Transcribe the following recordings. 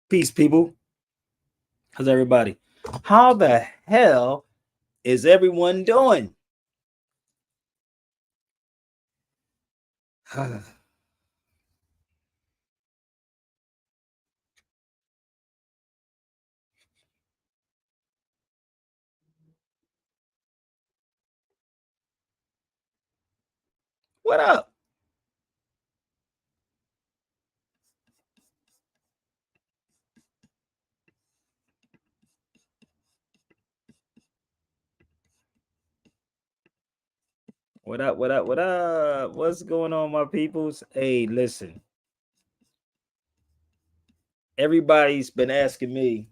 Peace, people. How's everybody? How the hell is everyone doing? What up? What up? What up? What up? What's going on, my peoples? Hey, listen. Everybody's been asking me.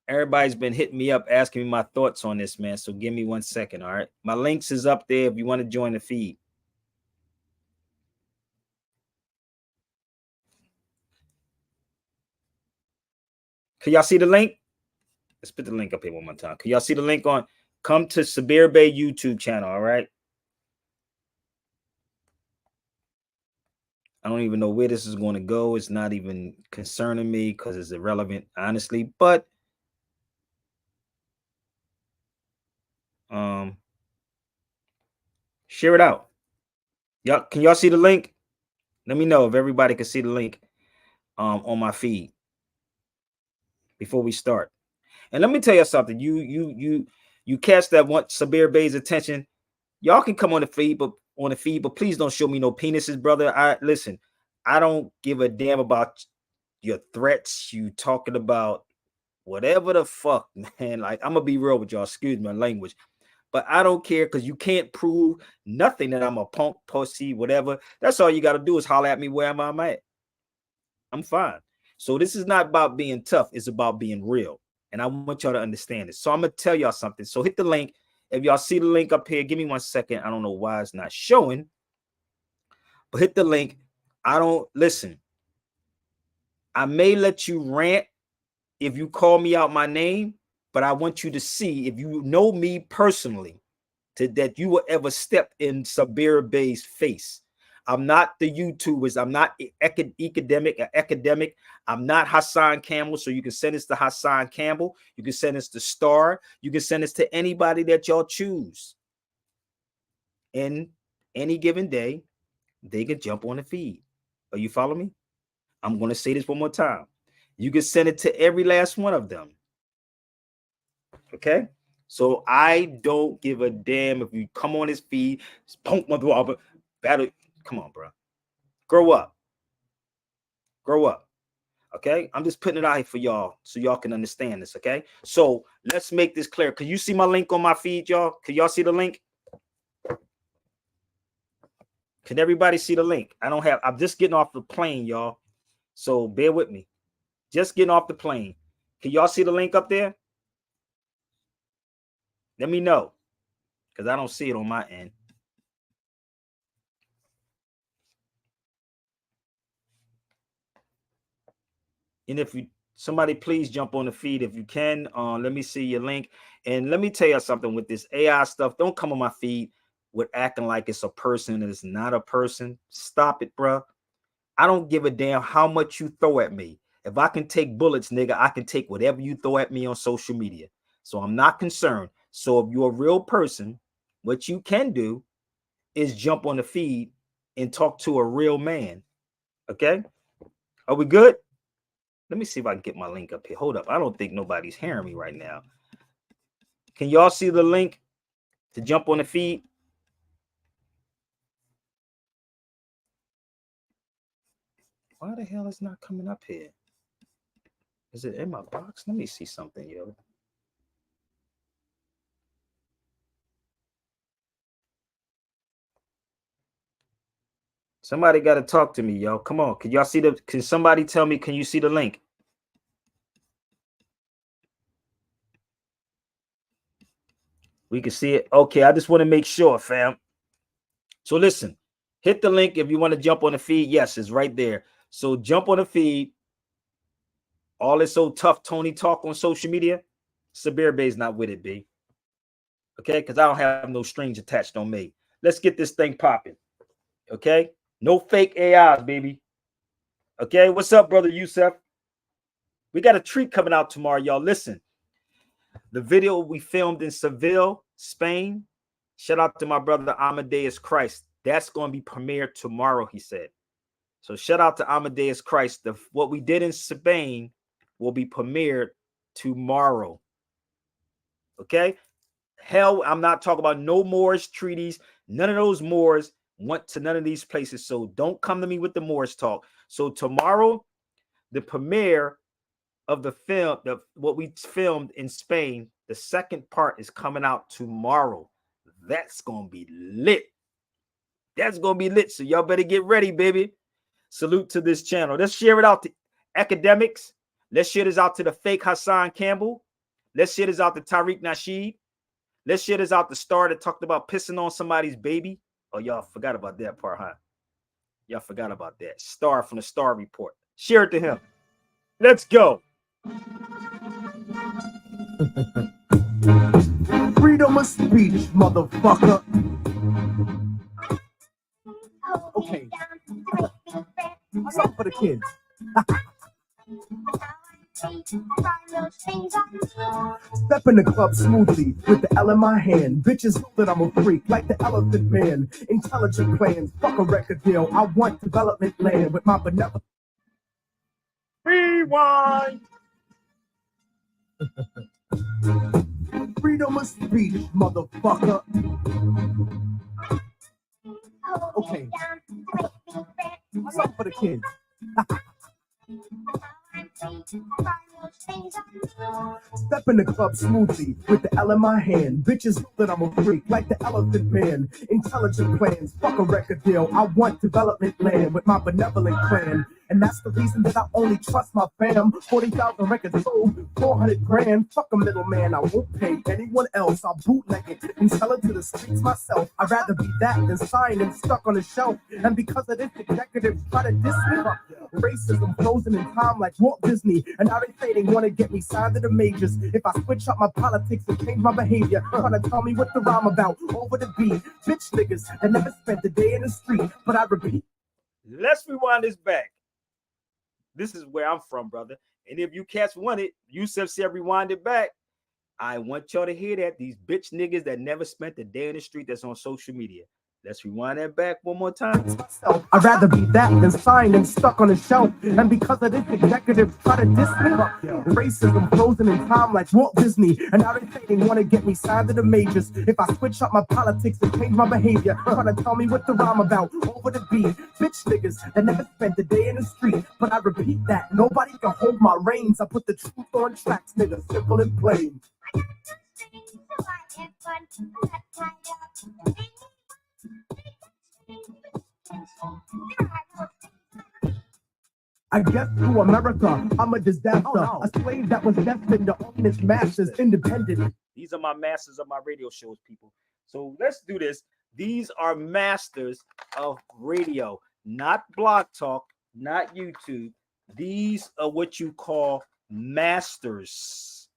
Everybody's been hitting me up, asking me my thoughts on this, man. So give me 1 second, all right? My links is up there if you want to join the feed. Can y'all see the link? Let's put the link up here one more time. Can y'all see the link on? Come to Sabir Bay YouTube channel, all right? I don't even know where this is going to go. It's not even concerning me because it's irrelevant, honestly. But share it out. Y'all, can y'all see the link? Let me know if everybody can see the link on my feed before we start. And let me tell you something. You catch that one Sabir Bay's attention. Y'all can come on the feed, but please don't show me no penises, brother. I don't give a damn about your threats. You talking about whatever the fuck, man. Like, I'm gonna be real with y'all. Excuse my language, but I don't care because you can't prove nothing that I'm a punk, pussy, whatever. That's all you got to do is holler at me where I'm at. I'm fine. So this is not about being tough. It's about being real. And I want y'all to understand this. So I'm gonna tell y'all something. So hit the link. If y'all see the link up here, give me 1 second. I don't know why it's not showing, but hit the link. I don't listen. I may let you rant if you call me out my name, but I want you to see if you know me personally, that you will ever step in Sabir Bay's face. I'm not the YouTubers. I'm not academic. I'm not Hassan Campbell. So you can send this to Hassan Campbell. You can send this to Star. You can send this to anybody that y'all choose. In any given day, they can jump on the feed. Are you following me? I'm going to say this one more time. You can send it to every last one of them. Okay? So I don't give a damn if you come on his feed, punk mother, battle. Come on, bro. Grow up. Grow up. Okay? I'm just putting it out here for y'all so y'all can understand this. Okay? So let's make this clear. Can you see my link on my feed, y'all? Can y'all see the link? Can everybody see the link? I'm just getting off the plane, y'all. So bear with me. Just getting off the plane. Can y'all see the link up there? Let me know, because I don't see it on my end. And if somebody please jump on the feed if you can. Let me see your link. And let me tell you something with this AI stuff. Don't come on my feed with acting like it's a person and it's not a person. Stop it, bro. I don't give a damn how much you throw at me. If I can take bullets, nigga, I can take whatever you throw at me on social media. So I'm not concerned. So if you're a real person, what you can do is jump on the feed and talk to a real man. Okay? Are we good? Let me see if I can get my link up here. Hold up. I don't think nobody's hearing me right now. Can y'all see the link to jump on the feed? Why the hell is it not coming up here? Is it in my box? Let me see something, yo. Somebody got to talk to me, yo. Come on. Can y'all see can somebody tell me, can you see the link? We can see it. Okay, I just want to make sure, fam. So listen, hit the link if you want to jump on the feed. Yes, it's right there. So jump on the feed. All this so tough Tony talk on social media, Sabir Bay's not with it, B. Okay, because I don't have no strings attached on me. Let's get this thing popping. Okay, no fake AIs, baby. Okay, what's up, brother Yusef? We got a treat coming out tomorrow, y'all. Listen, the video we filmed in Seville, Spain. Shout out to my brother Amadeus Christ. That's going to be premiered tomorrow, he said. So shout out to Amadeus Christ. What we did in Spain will be premiered tomorrow. Okay? Hell, I'm not talking about no Moorish treaties. None of those Moors went to none of these places. So don't come to me with the Moorish talk. So tomorrow, the premiere of the film, what we filmed in Spain, the second part is coming out tomorrow. That's going to be lit. That's going to be lit. So y'all better get ready, baby. Salute to this channel. Let's share it out to academics. Let's share this out to the fake Hassan Campbell. Let's share this out to Tariq Nasheed. Let's share this out to Star that talked about pissing on somebody's baby. Oh, y'all forgot about that part, huh? Y'all forgot about that. Star from the Star Report. Share it to him. Let's go. Freedom of speech, motherfucker. Okay. What's up for the kids? Step in the club smoothly with the L in my hand. Bitches know that I'm a freak like the Elephant Man. Intelligent plans, fuck a record deal. I want development land with my benevolent. Rewind. Freedom of speech, motherfucker. Okay. What's up for the kids? Step in the club smoothly with the L in my hand. Bitches know that I'm a freak like the Elephant Man. Intelligent plans, fuck a record deal. I want development land with my benevolent clan. And that's the reason that I only trust my fam. 40,000 records sold, 400 grand. Fuck a middleman, I won't pay anyone else. I'll bootleg it and sell it to the streets myself. I'd rather be that than signed and stuck on a shelf. And because of this, executives try to diss me. Racism frozen in time like Walt Disney. And now they say they want to get me signed to the majors. If I switch up my politics and change my behavior, trying to tell me what the rhyme about over the beat. Bitch niggas that never spent a day in the street. But I repeat. Let's rewind this back. This is where I'm from, brother. And if you cats want it, Yusuf said rewind it back. I want y'all to hear that. These bitch niggas that never spent a day in the street that's on social media. Let's rewind that back one more time. I'd rather be that than signed and stuck on a shelf. And because of this, executives try to diss me. Racism frozen in time like Walt Disney. And now they say they want to get me signed to the majors. If I switch up my politics and change my behavior, trying to tell me what the rhyme about over the beat. Bitch niggas that never spent a day in the street. But I repeat that, nobody can hold my reins. I put the truth on tracks, nigga, simple and plain. I guess to America, I'm a disaster. A slave that was destined to own its masters independent. These are my masters of my radio shows, people. So let's do this. These are masters of radio, not Blog Talk, not YouTube. These are what you call masters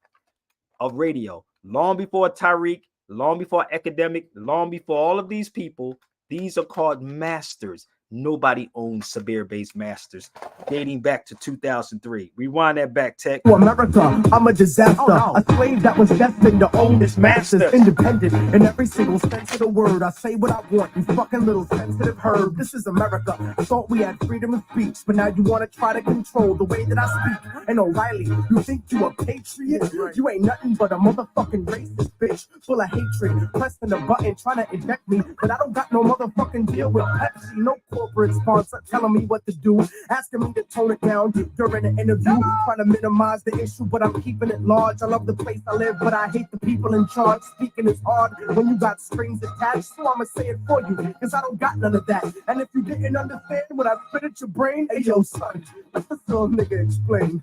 of radio. Long before Tariq, long before Academic, long before all of these people, these are called masters. Nobody owns Sabir-based masters dating back to 2003. Rewind that back, Tech. To America, I'm a disaster. A slave that was destined to own its masters. Independent in every single sense of the word. I say what I want, you fucking little sensitive herb. This is America. I thought we had freedom of speech, but now you want to try to control the way that I speak. And O'Reilly, you think you a patriot? You ain't nothing but a motherfucking racist bitch, full of hatred, pressing the button, trying to eject me. But I don't got no motherfucking deal with Pepsi, no corporate sponsor telling me what to do, asking me to tone it down during an interview, trying to minimize the issue, but I'm keeping it large. I love the place I live, but I hate the people in charge. Speaking is hard when you got strings attached, so I'ma say it for you, cause I don't got none of that. And if you didn't understand what I spit at your brain, hey yo son, let the little nigga explain.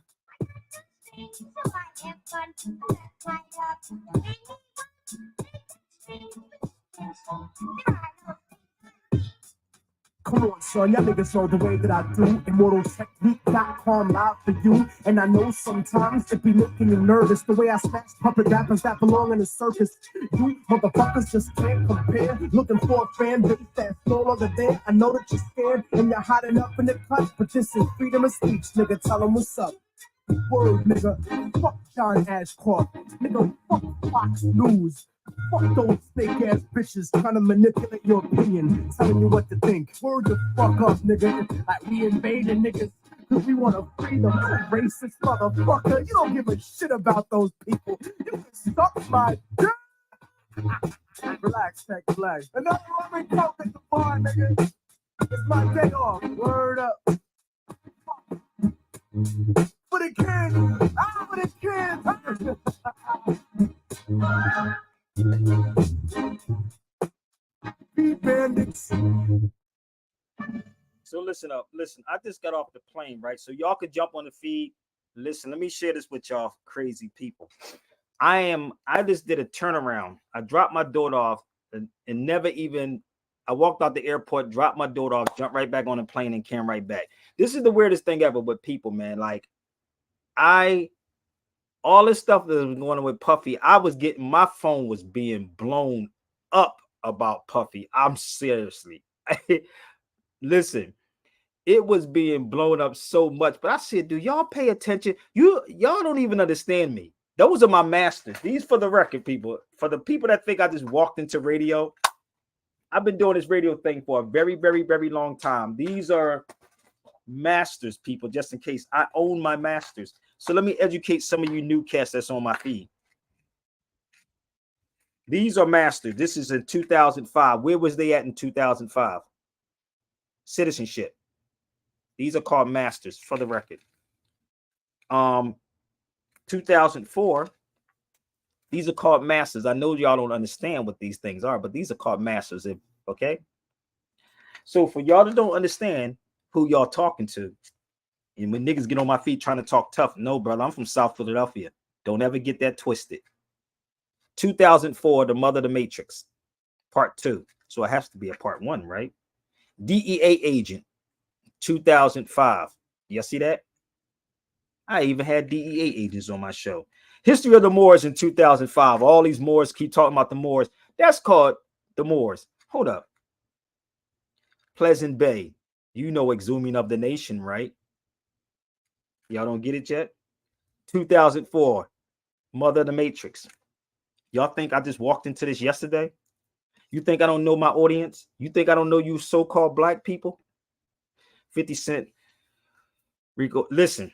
Come on, son, y'all niggas know the way that I do. Immortaltechnique.com live for you. And I know sometimes it be making you nervous. The way I smash puppet rappers that belong in a circus. You motherfuckers just can't compare. Looking for a fan base that's no longer there. I know that you're scared and you're hiding up in the cut. But this is freedom of speech, nigga, tell them what's up. Word, nigga. Fuck John Ashcroft. Nigga, fuck Fox News. Fuck those snake ass bitches trying to manipulate your opinion, telling you what to think. Word the fuck up, nigga. Like we invading niggas because we want to free them. You racist motherfucker. You don't give a shit about those people. You can suck my dick. Relax, Tech, relax. Another Roman coke at the bar, nigga. It's my day off. Word up. For the kids. Ah, for the kids. Be bandits. So listen up. Listen, I just got off the plane, right? So y'all could jump on the feed. Listen, let me share this with y'all crazy people. I just did a turnaround. I dropped my daughter off and never even, I walked out the airport, dropped my daughter off, jumped right back on the plane and came right back. This is the weirdest thing ever with people, man. Like all this stuff that was going on with Puffy, my phone was being blown up about Puffy. I'm seriously. Listen, it was being blown up so much, but I said, do y'all pay attention? Y'all don't even understand me. Those are my masters. These for the record, people. For the people that think I just walked into radio, I've been doing this radio thing for a very, very, very long time. These are masters, people, just in case. I own my masters. So let me educate some of you new cats that's on my feed. These are masters. This is in 2005. Where was they at in 2005? Citizenship. These are called masters, for the record. 2004. These are called masters. I know y'all don't understand what these things are, but these are called masters. Okay. So for y'all that don't understand who y'all talking to, and when niggas get on my feet trying to talk tough, no, brother, I'm from South Philadelphia. Don't ever get that twisted. 2004, The Mother of the Matrix, Part 2. So it has to be a Part 1, right? DEA Agent, 2005. You see that? I even had DEA agents on my show. History of the Moors in 2005. All these Moors keep talking about the Moors. That's called the Moors. Hold up. Pleasant Bay. You know Exhuming of the Nation, right? Y'all don't get it yet? 2004. Mother of the Matrix. Y'all think I just walked into this yesterday? You think I don't know my audience? You think I don't know you so-called black people? 50 Cent. Rico, listen.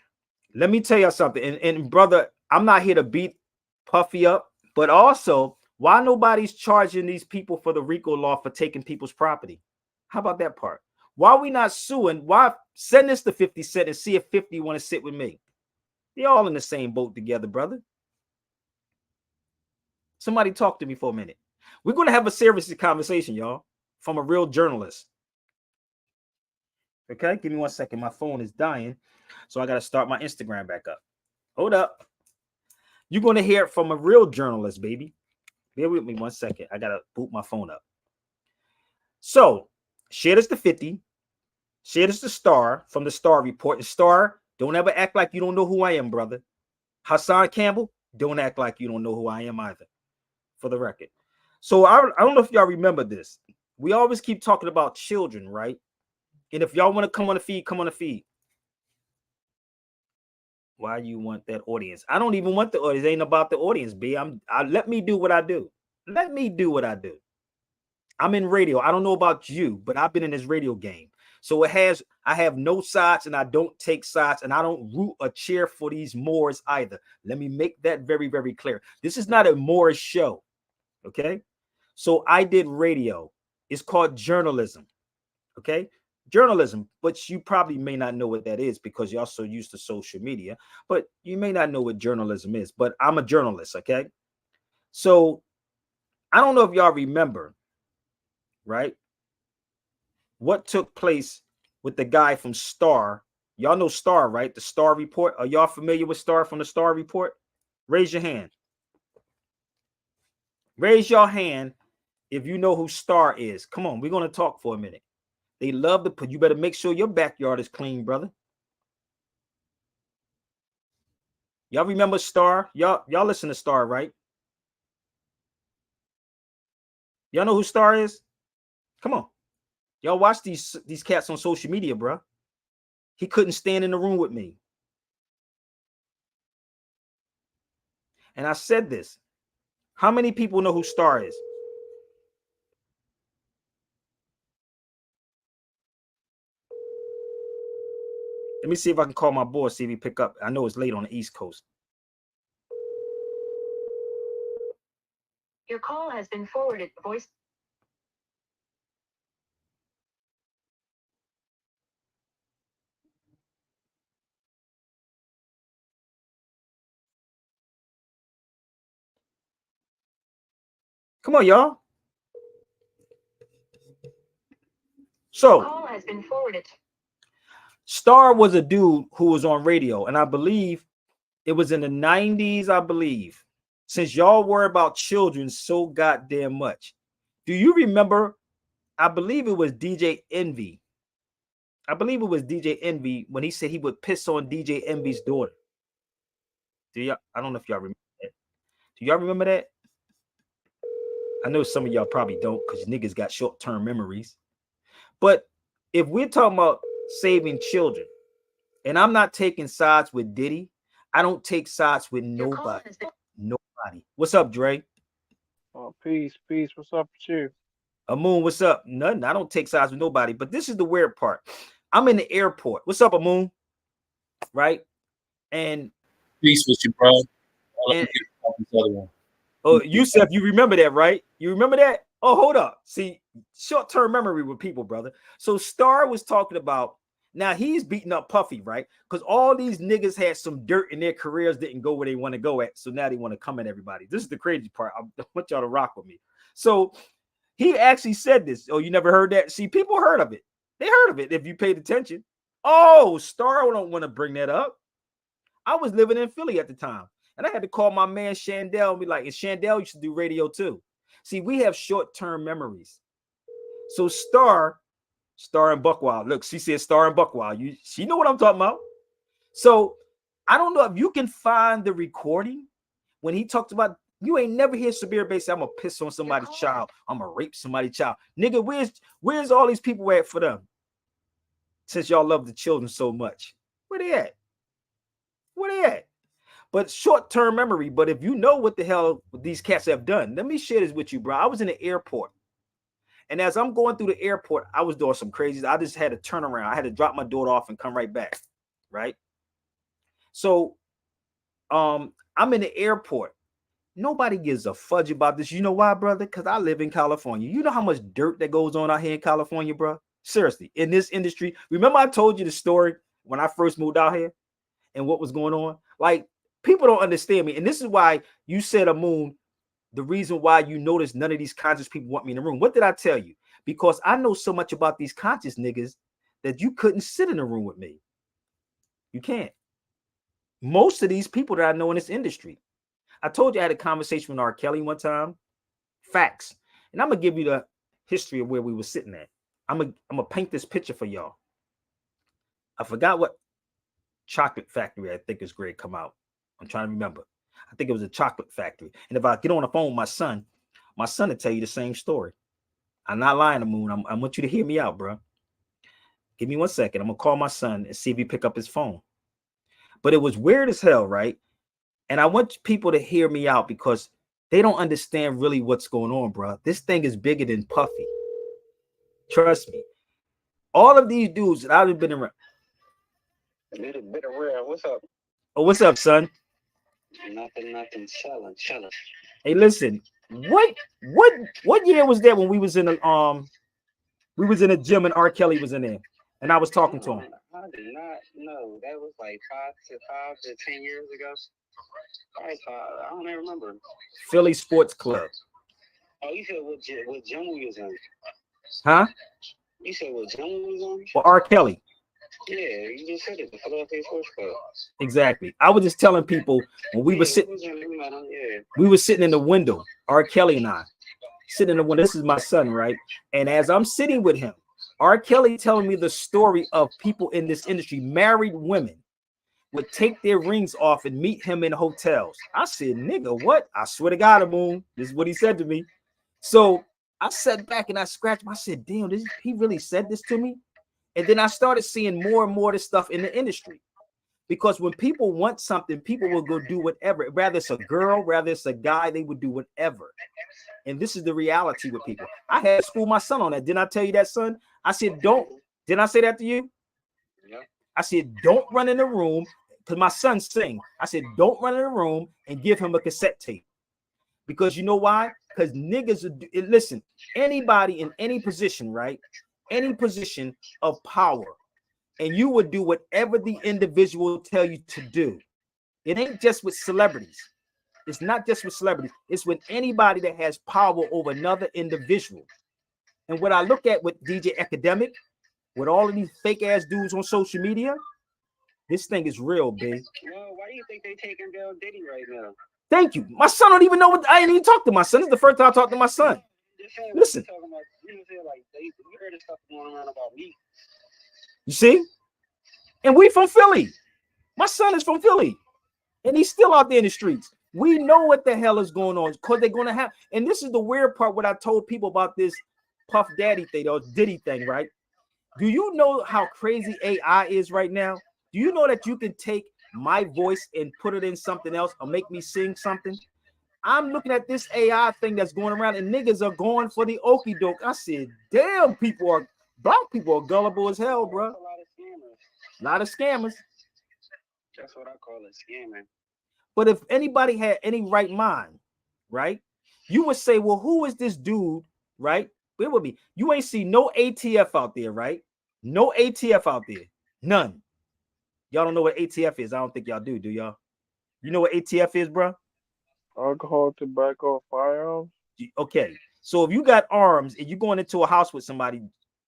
Let me tell you something. And brother, I'm not here to beat Puffy up, but also, why nobody's charging these people for the RICO law for taking people's property? How about that part? Why are we not suing? Why send this to 50 Cent and see if 50 want to sit with me? They're all in the same boat together, brother. Somebody talk to me for a minute. We're going to have a serious conversation, y'all, from a real journalist. Okay, give me 1 second. My phone is dying, so I got to start my Instagram back up. Hold up. You're going to hear it from a real journalist, baby. Bear with me 1 second. I got to boot my phone up. So, share this to 50. Share this to Star from the Star Report. And Star, don't ever act like you don't know who I am, brother. Hassan Campbell, don't act like you don't know who I am either, for the record. So, I don't know if y'all remember this. We always keep talking about children, right? And if y'all want to come on the feed, come on the feed. Why you want that audience? I don't even want the audience. It ain't about the audience, B. Let me do what I do. Let me do what I do. I'm in radio. I don't know about you, but I've been in this radio game. So I have no sides and I don't take sides and I don't root or cheer for these Moors either. Let me make that very, very clear. This is not a Moorish show. Okay. So I did radio. It's called journalism. Okay. Journalism, but you probably may not know what that is because you're so used to social media, but you may not know what journalism is, but I'm a journalist. Okay. So I don't know if y'all remember, right? What took place with the guy from Star? Y'all know Star, right? The Star Report. Are y'all familiar with Star from the Star Report? Raise your hand. Raise your hand if you know who Star is. Come on, we're going to talk for a minute. They love to put, you better make sure your backyard is clean, brother. Y'all remember Star? Y'all listen to Star, right? Y'all know who Star is? Come on. Y'all watch these cats on social media, bro. He couldn't stand in the room with me. And I said this. How many people know who Star is? Let me see if I can call my boss, see if he pick up. I know it's late on the East Coast. Your call has been forwarded to voice. Come on, y'all. So, call has been forwarded. Star was a dude who was on radio, and I believe it was in the 90s, I believe. Since y'all worry about children so goddamn much, do you remember? I believe it was DJ Envy. I believe it was DJ Envy when he said he would piss on DJ Envy's daughter. Do y'all? I don't know if y'all remember that. Do y'all remember that? I know some of y'all probably don't because niggas got short-term memories. But if we're talking about saving children, and I'm not taking sides with Diddy, I don't take sides with nobody. Nobody. What's up, Dre? Oh, peace. What's up with you? Amoon, what's up? Nothing. I don't take sides with nobody. But this is the weird part. I'm in the airport. What's up, Amoon? Right? And peace with you, bro. And, oh, Yusef, you remember that, right? You remember that? Oh, hold up. See, short-term memory with people, brother. So Star was talking about, now he's beating up Puffy, right? Because all these niggas had some dirt in their careers, didn't go where they want to go at. So now they want to come at everybody. This is the crazy part. I want y'all to rock with me. So he actually said this. Oh, you never heard that? See, people heard of it. They heard of it if you paid attention. Oh, Star don't want to bring that up. I was living in Philly at the time. And I had to call my man Shandell and be like, and Shandell used to do radio too. See, we have short-term memories. So Star and Buckwild. Look, she said Star and Buckwild. She know what I'm talking about. So I don't know if you can find the recording when he talked about, you ain't never hear Sabir Bey say, I'm gonna piss on somebody's child. I'm gonna rape somebody's child. Nigga, where's all these people at for them? Since y'all love the children so much. Where they at? Where they at? But short-term memory. But if you know what the hell these cats have done, let me share this with you, bro. I was in the airport. And as I'm going through the airport, I was doing some crazies. I just had to turn around. I had to drop my daughter off and come right back. Right. So I'm in the airport. Nobody gives a fudge about this. You know why, brother? Because I live in California. You know how much dirt that goes on out here in California, bro? Seriously, in this industry. Remember I told you the story when I first moved out here and what was going on? Like, people don't understand me. And this is why you said, Amoon, the reason why you notice none of these conscious people want me in the room. What did I tell you? Because I know so much about these conscious niggas that you couldn't sit in a room with me. You can't. Most of these people that I know in this industry. I told you I had a conversation with R. Kelly one time. Facts. And I'm going to give you the history of where we were sitting at. I'm going to paint this picture for y'all. I forgot what chocolate factory I think is great come out. I'm trying to remember. I think it was a chocolate factory. And if I get on the phone with my son will tell you the same story. I'm not lying, Amoon. I want you to hear me out, bro. Give me 1 second. I'm going to call my son and see if he pick up his phone. But it was weird as hell, right? And I want people to hear me out because they don't understand really what's going on, bro. This thing is bigger than Puffy. Trust me. All of these dudes that I've been around. What's up? Oh, what's up, son? Nothing. Chilling. Hey, listen. What year was that when we was in the gym and R. Kelly was in there and I was talking to him? I did not know. That was like 5 to 10 years ago. I don't even remember. Philly Sports Club. Oh, you said what gym we was in? Huh? You said what gym we was on? Well, R. Kelly. Yeah, you just said it. The Philadelphia Sports Club. Exactly. I was just telling people when we were sitting. We were sitting in the window. R. Kelly and I sitting in the window. This is my son, right? And as I'm sitting with him, R. Kelly telling me the story of people in this industry, married women, would take their rings off and meet him in hotels. I said, nigga, what? I swear to God, Amoon. This is what he said to me. So I sat back and I scratched. I said, damn, he really said this to me? And then I started seeing more and more of this stuff in the industry. Because when people want something, people will go do whatever. Rather it's a girl, rather it's a guy, they would do whatever. And this is the reality with people. I had to school my son on that. Didn't I tell you that, son? I said, don't. Didn't I say that to you? Yeah. I said, don't run in the room, because my son sing. I said, don't run in the room and give him a cassette tape. Because you know why? Because niggas, listen, anybody in any position, right? Any position of power, and you would do whatever the individual tell you to do. It ain't just with celebrities. It's not just with celebrities. It's with anybody that has power over another individual. And what I look at with DJ Academic, with all of these fake ass dudes on social media, this thing is real, big. Well, why do you think they taking down Diddy right now? Thank you. My son don't even know what. I ain't even talked to my son. This is the first time I talked to my son. Listen. You heard this stuff going around about me. You see? And we from Philly. My son is from Philly. And he's still out there in the streets. We know what the hell is going on because they're going to have. And this is the weird part, what I told people about this Puff Daddy thing or Diddy thing, right? Do you know how crazy AI is right now? Do you know that you can take my voice and put it in something else or make me sing something? I'm looking at this AI thing that's going around and niggas are going for the okie doke. I said, damn, black people are gullible as hell, bro. A lot of scammers. That's what I call it, scamming. But if anybody had any right mind, right, you would say, well, who is this dude, right? It would be, you ain't see no ATF out there, right? No ATF out there. None. Y'all don't know what ATF is. I don't think y'all do y'all? You know what ATF is, bro? Alcohol, tobacco, firearms. Okay. So if you got arms and you're going into a house with somebody,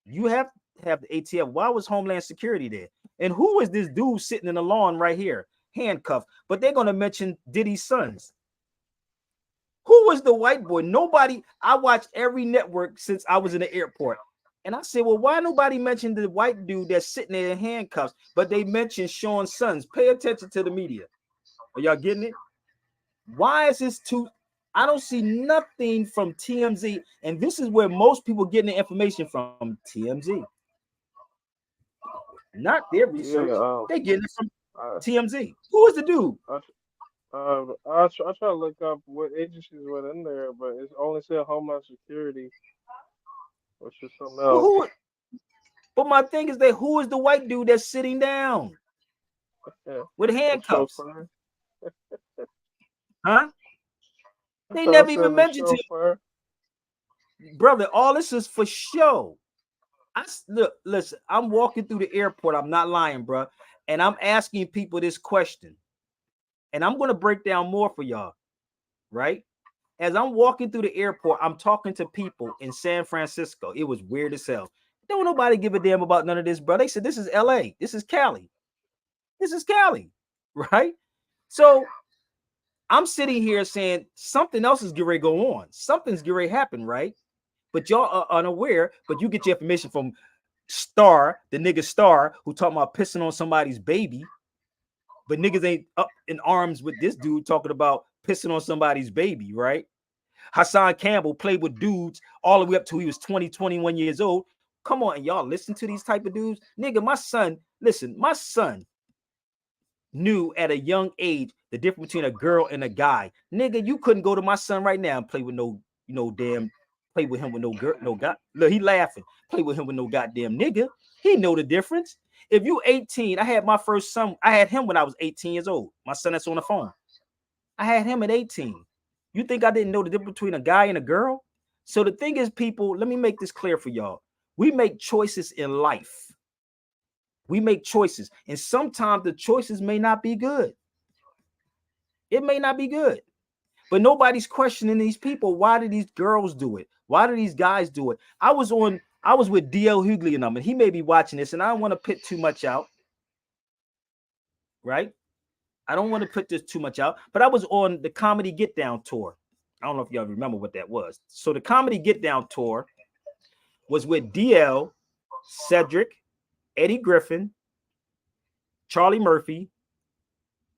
you have to have the ATF. Why was Homeland Security there? And who is this dude sitting in the lawn right here? Handcuffed. But they're going to mention Diddy's sons. Who was the white boy? Nobody. I watched every network since I was in the airport. And I said, well, why nobody mentioned the white dude that's sitting there in handcuffs? But they mentioned Sean's sons. Pay attention to the media. Are y'all getting it? Why is this too? I don't see nothing from TMZ. And this is where most people getting the information from TMZ. Not their research. They getting it from TMZ. Who is the dude? I try to look up what agencies were in there, but it's only said Homeland Security, which is something else. But my thing is that who is the white dude that's sitting down with handcuffs? Huh? They never even mentioned it. Brother, all this is for show. Listen, I'm walking through the airport. I'm not lying, bro. And I'm asking people this question. And I'm going to break down more for y'all, right? As I'm walking through the airport, I'm talking to people in San Francisco. It was weird as hell. Don't nobody give a damn about none of this, bro. They said, this is LA. This is Cali. This is Cali, right? So I'm sitting here saying something else is getting ready to go on. Something's getting ready to happen, right? But y'all are unaware, but you get your information from Star, the nigga Star, who talking about pissing on somebody's baby. But niggas ain't up in arms with this dude talking about pissing on somebody's baby, right? Hassan Campbell played with dudes all the way up till he was 20, 21 years old. Come on, and y'all listen to these type of dudes. Nigga, my son knew at a young age the difference between a girl and a guy. Nigga, you couldn't go to my son right now and play with play with him with no girl, no guy. Look, he laughing. Play with him with no goddamn nigga. He know the difference. If you 18, I had my first son. I had him when I was 18 years old. My son that's on the phone. I had him at 18. You think I didn't know the difference between a guy and a girl? So the thing is, people, let me make this clear for y'all. We make choices in life. We make choices. And sometimes the choices may not be good. It may not be good. But nobody's questioning these people. Why do these girls do it? Why do these guys do it? I was with DL Hughley and them, and he may be watching this, and I don't want to put too much out. Right? I don't want to put this too much out, but I was on the Comedy Get Down tour. I don't know if y'all remember what that was. So the Comedy Get Down tour was with DL, Cedric, Eddie Griffin, Charlie Murphy,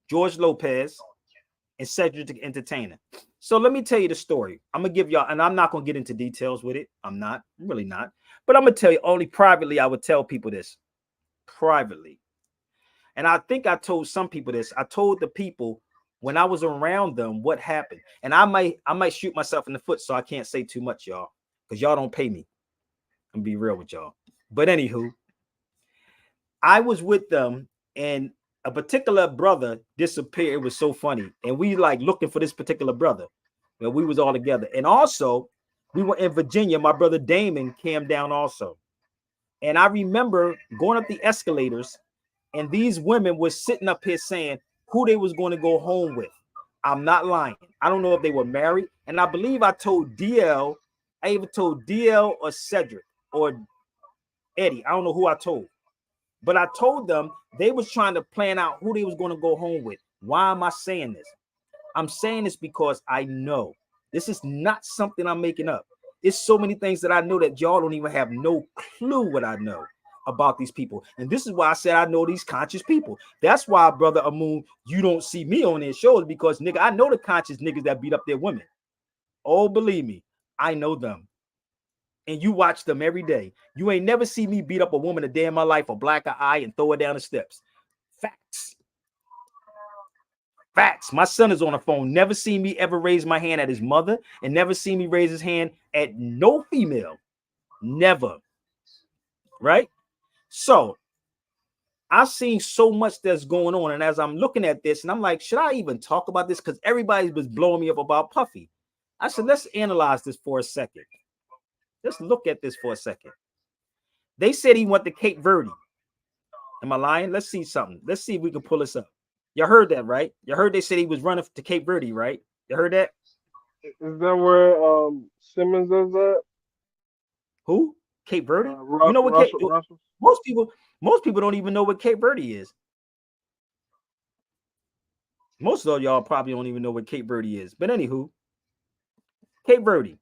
George Lopez, and Cedric the Entertainer. So let me tell you the story. I'm going to give y'all, and I'm not going to get into details with it. I'm really not. But I'm going to tell you only privately, I would tell people this. Privately. And I think I told some people this. I told the people when I was around them what happened. And I might shoot myself in the foot, so I can't say too much, y'all, because y'all don't pay me. I'm gonna be real with y'all. But anywho, I was with them, and a particular brother disappeared. It was so funny. And we like looking for this particular brother. Well, we was all together. And also, we were in Virginia. My brother Damon came down also. And I remember going up the escalators, and these women were sitting up here saying who they was going to go home with. I'm not lying. I don't know if they were married. And I believe I told DL, I even told DL or Cedric or Eddie. I don't know who I told. But I told them they was trying to plan out who they was going to go home with. Why am I saying this? I'm saying this because I know this is not something I'm making up. It's so many things that I know that y'all don't even have no clue what I know about these people. And this is why I said I know these conscious people. That's why, brother Amun, you don't see me on their shows, because nigga, I know the conscious niggas that beat up their women. Oh, believe me, I know them. And you watch them every day. You ain't never see me beat up a woman a day in my life or black her eye and throw her down the steps. Facts. Facts. My son is on the phone. Never seen me ever raise my hand at his mother, and never seen me raise his hand at no female. Never. Right? So I've seen so much that's going on. And as I'm looking at this, and I'm like, should I even talk about this? Because everybody was blowing me up about Puffy. I said, let's analyze this for a second. Let's look at this for a second. They said he went to Cape Verde. Am I lying? Let's see something. Let's see if we can pull this up. You heard that, right? You heard they said he was running to Cape Verde, right? You heard that? Is that where Simmons is at? Who? Cape Verde? You know what Russell? most people don't even know what Cape Verde is. Most of y'all probably don't even know what Cape Verde is. But anywho, Cape Verde.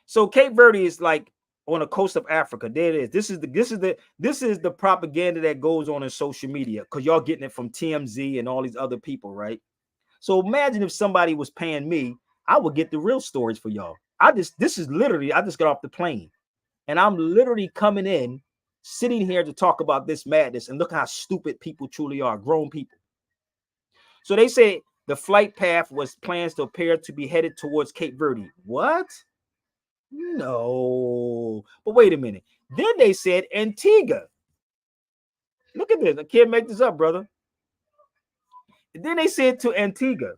So Cape Verde is like on the coast of Africa. There it is. This is the propaganda that goes on in social media, because y'all getting it from TMZ and all these other people, right? So imagine if somebody was paying me, I would get the real stories for y'all. I just got off the plane, and I'm literally coming in, sitting here to talk about this madness, and look how stupid people truly are, grown people. So they say the flight path was plans to appear to be headed towards Cape Verde. What? No, but wait a minute. Then they said Antigua. Look at this. I can't make this up, brother. And then they said to Antigua,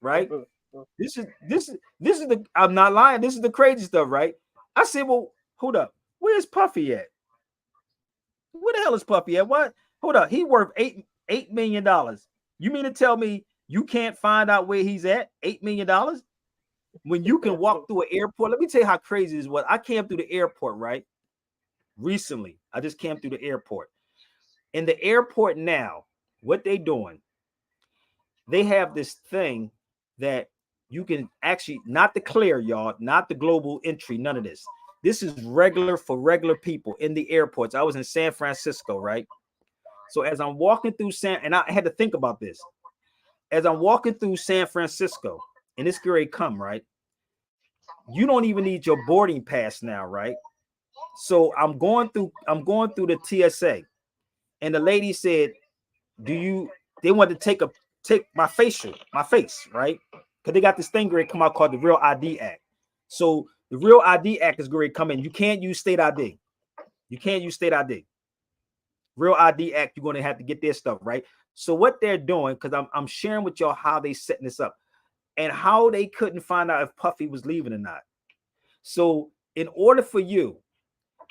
right? This is the, I'm not lying. This is the crazy stuff, right? I said, well, hold up. Where's Puffy at? Where the hell is Puffy at? What? Hold up. He worth $8 million. You mean to tell me you can't find out where he's at? $8 million? When you can walk through an airport. Let me tell you how crazy this was. I came through the airport, right? Recently. I just came through the airport. In the airport now, what they doing? They have this thing that you can actually, not the clear, y'all, not the global entry, none of this. This is regular for regular people in the airports. I was in San Francisco, right? So as I'm walking through and I had to think about this. As I'm walking through San Francisco, and this grade come, right? You don't even need your boarding pass now, right? So I'm going through the TSA, and the lady said, they want to take my face, right? Because they got this thing going to come out called the Real ID Act. So the Real ID Act is going to come in. You can't use state ID. Real ID Act, you're going to have to get their stuff, right? So what they're doing, because I'm sharing with y'all how they setting this up and how they couldn't find out if Puffy was leaving or not. So in order for you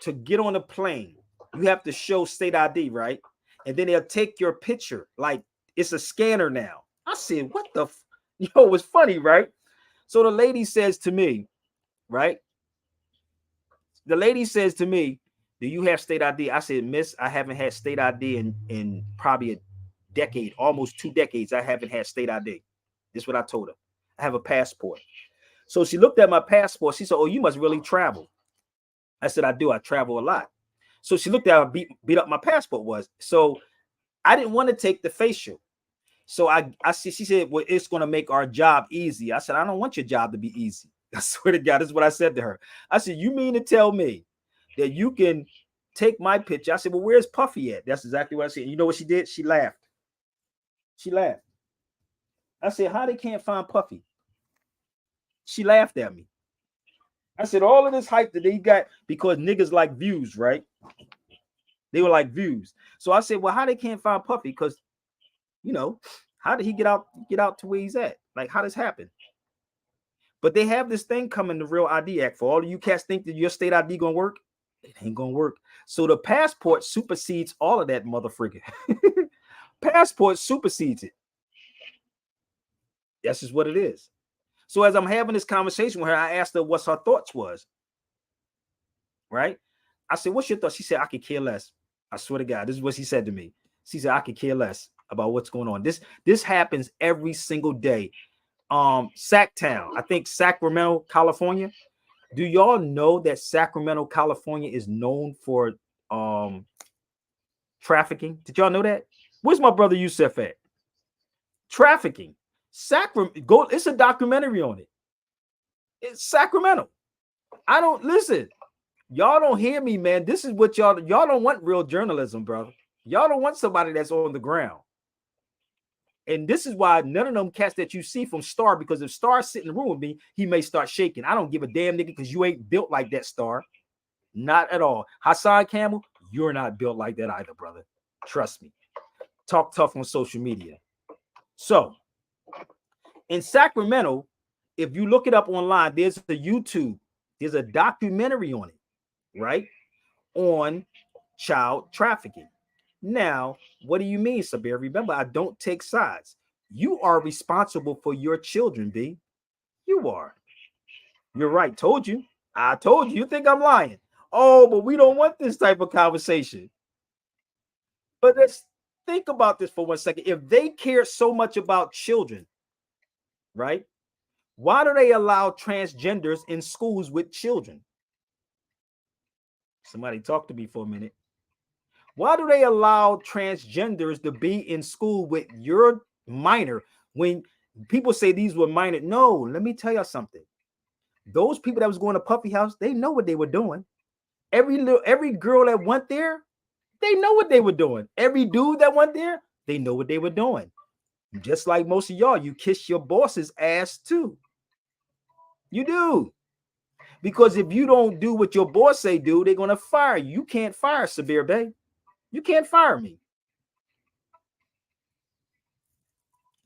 to get on a plane, you have to show state ID, right? And then they'll take your picture. Like, it's a scanner now. I said, what the yo, it was funny, right? So the lady says to me, right? The lady says to me, do you have state ID? I said, miss, I haven't had state ID in probably a decade, almost 2 decades. I haven't had state ID. This is what I told her. I have a passport. So she looked at my passport. She said, oh, you must really travel. I said, I do. I travel a lot. So she looked at how beat up my passport was. So I didn't want to take the facial. So she said, well, it's going to make our job easy. I said, I don't want your job to be easy. I swear to God, this is what I said to her. I said, you mean to tell me that you can take my picture. I said, well, where's Puffy at? That's exactly what I said. You know what she did? She laughed. She laughed. I said, how they can't find Puffy? She laughed at me. I said, all of this hype that they got because niggas like views, right? They were like views. So I said, well, how they can't find Puffy? Because, you know, how did he get out to where he's at? Like, how does happen? But they have this thing coming, the Real ID Act. For all of you cats think that your state ID gonna work, it ain't gonna work. So the passport supersedes all of that motherfucker. Passport supersedes it. That's just what it is. So as I'm having this conversation with her, I asked her what her thoughts was. Right? I said, what's your thoughts? She said, I could care less. I swear to God, this is what she said to me. She said, I could care less about what's going on. This happens every single day. Sacktown, I think Sacramento, California. Do y'all know that Sacramento, California is known for trafficking? Did y'all know that? Where's my brother Yusef at? Trafficking. Sacramento. It's a documentary on it. It's Sacramento. I don't listen. Y'all don't hear me, man. This is what y'all don't want real journalism, brother. Y'all don't want somebody that's on the ground. And this is why none of them cats that you see from Star, because if Star sit in the room with me, he may start shaking. I don't give a damn, nigga, because you ain't built like that, Star. Not at all. Hassan Campbell, you're not built like that either, brother. Trust me. Talk tough on social media. So, in Sacramento, if you look it up online, there's a YouTube. There's a documentary on it, right? On child trafficking. Now, what do you mean, Sabir? Remember, I don't take sides. You are responsible for your children, B. You are. You're right. Told you. I told you. You think I'm lying? Oh, but we don't want this type of conversation. But let's think about this for 1 second. If they care so much about children, right? Why do they allow transgenders in schools with children? Somebody talk to me for a minute. Why do they allow transgenders to be in school with your minor when people say these were minor? No, let me tell you something. Those people that was going to Puffy House, they know what they were doing. Every girl that went there, they know what they were doing. Every dude that went there, they know what they were doing. Just like most of y'all, you kiss your boss's ass too. You do. Because if you don't do what your boss say do, they're going to fire you. You can't fire Sabir Bey. You can't fire me.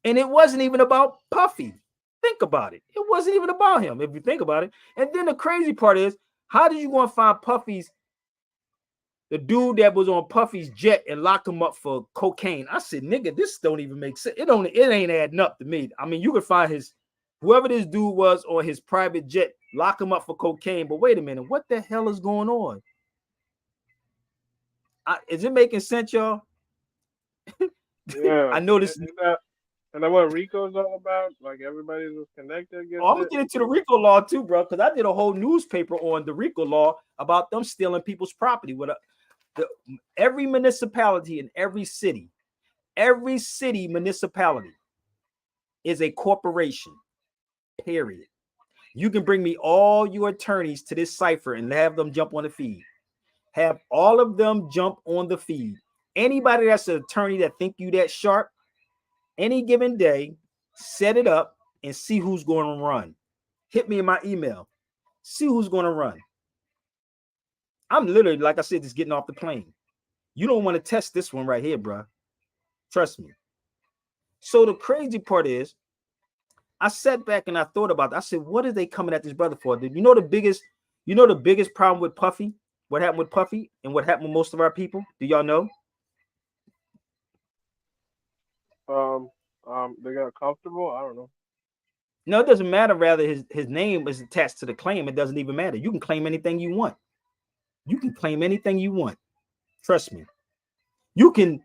And it wasn't even about Puffy. Think about it. It wasn't even about him, if you think about it. And then the crazy part is, how did you want to find the dude that was on Puffy's jet and lock him up for cocaine? I said, nigga, this don't even make sense. It ain't adding up to me. I mean, you could find whoever this dude was on his private jet, lock him up for cocaine. But wait a minute, what the hell is going on? Is it making sense, y'all? Yeah. I know this. And that's what Rico's all about. Like everybody was connected. I'm gonna get into the RICO law too, bro, because I did a whole newspaper on the RICO law about them stealing people's property. Every municipality in every city municipality is a corporation. Period. You can bring me all your attorneys to this cipher and have them jump on the feed. Have all of them jump on the feed. Anybody that's an attorney that think you that sharp, any given day, set it up and see who's going to run. Hit me in my email. See who's going to run. I'm literally, like I said, just getting off the plane. You don't want to test this one right here, bro. Trust me. So the crazy part is, I sat back and I thought about it. I said, what are they coming at this brother for? You know the biggest problem with Puffy? What happened with Puffy and what happened with most of our people? Do y'all know? They got comfortable. I don't know. No, it doesn't matter. Rather, his name is attached to the claim. It doesn't even matter. You can claim anything you want. You can claim anything you want. Trust me. You can.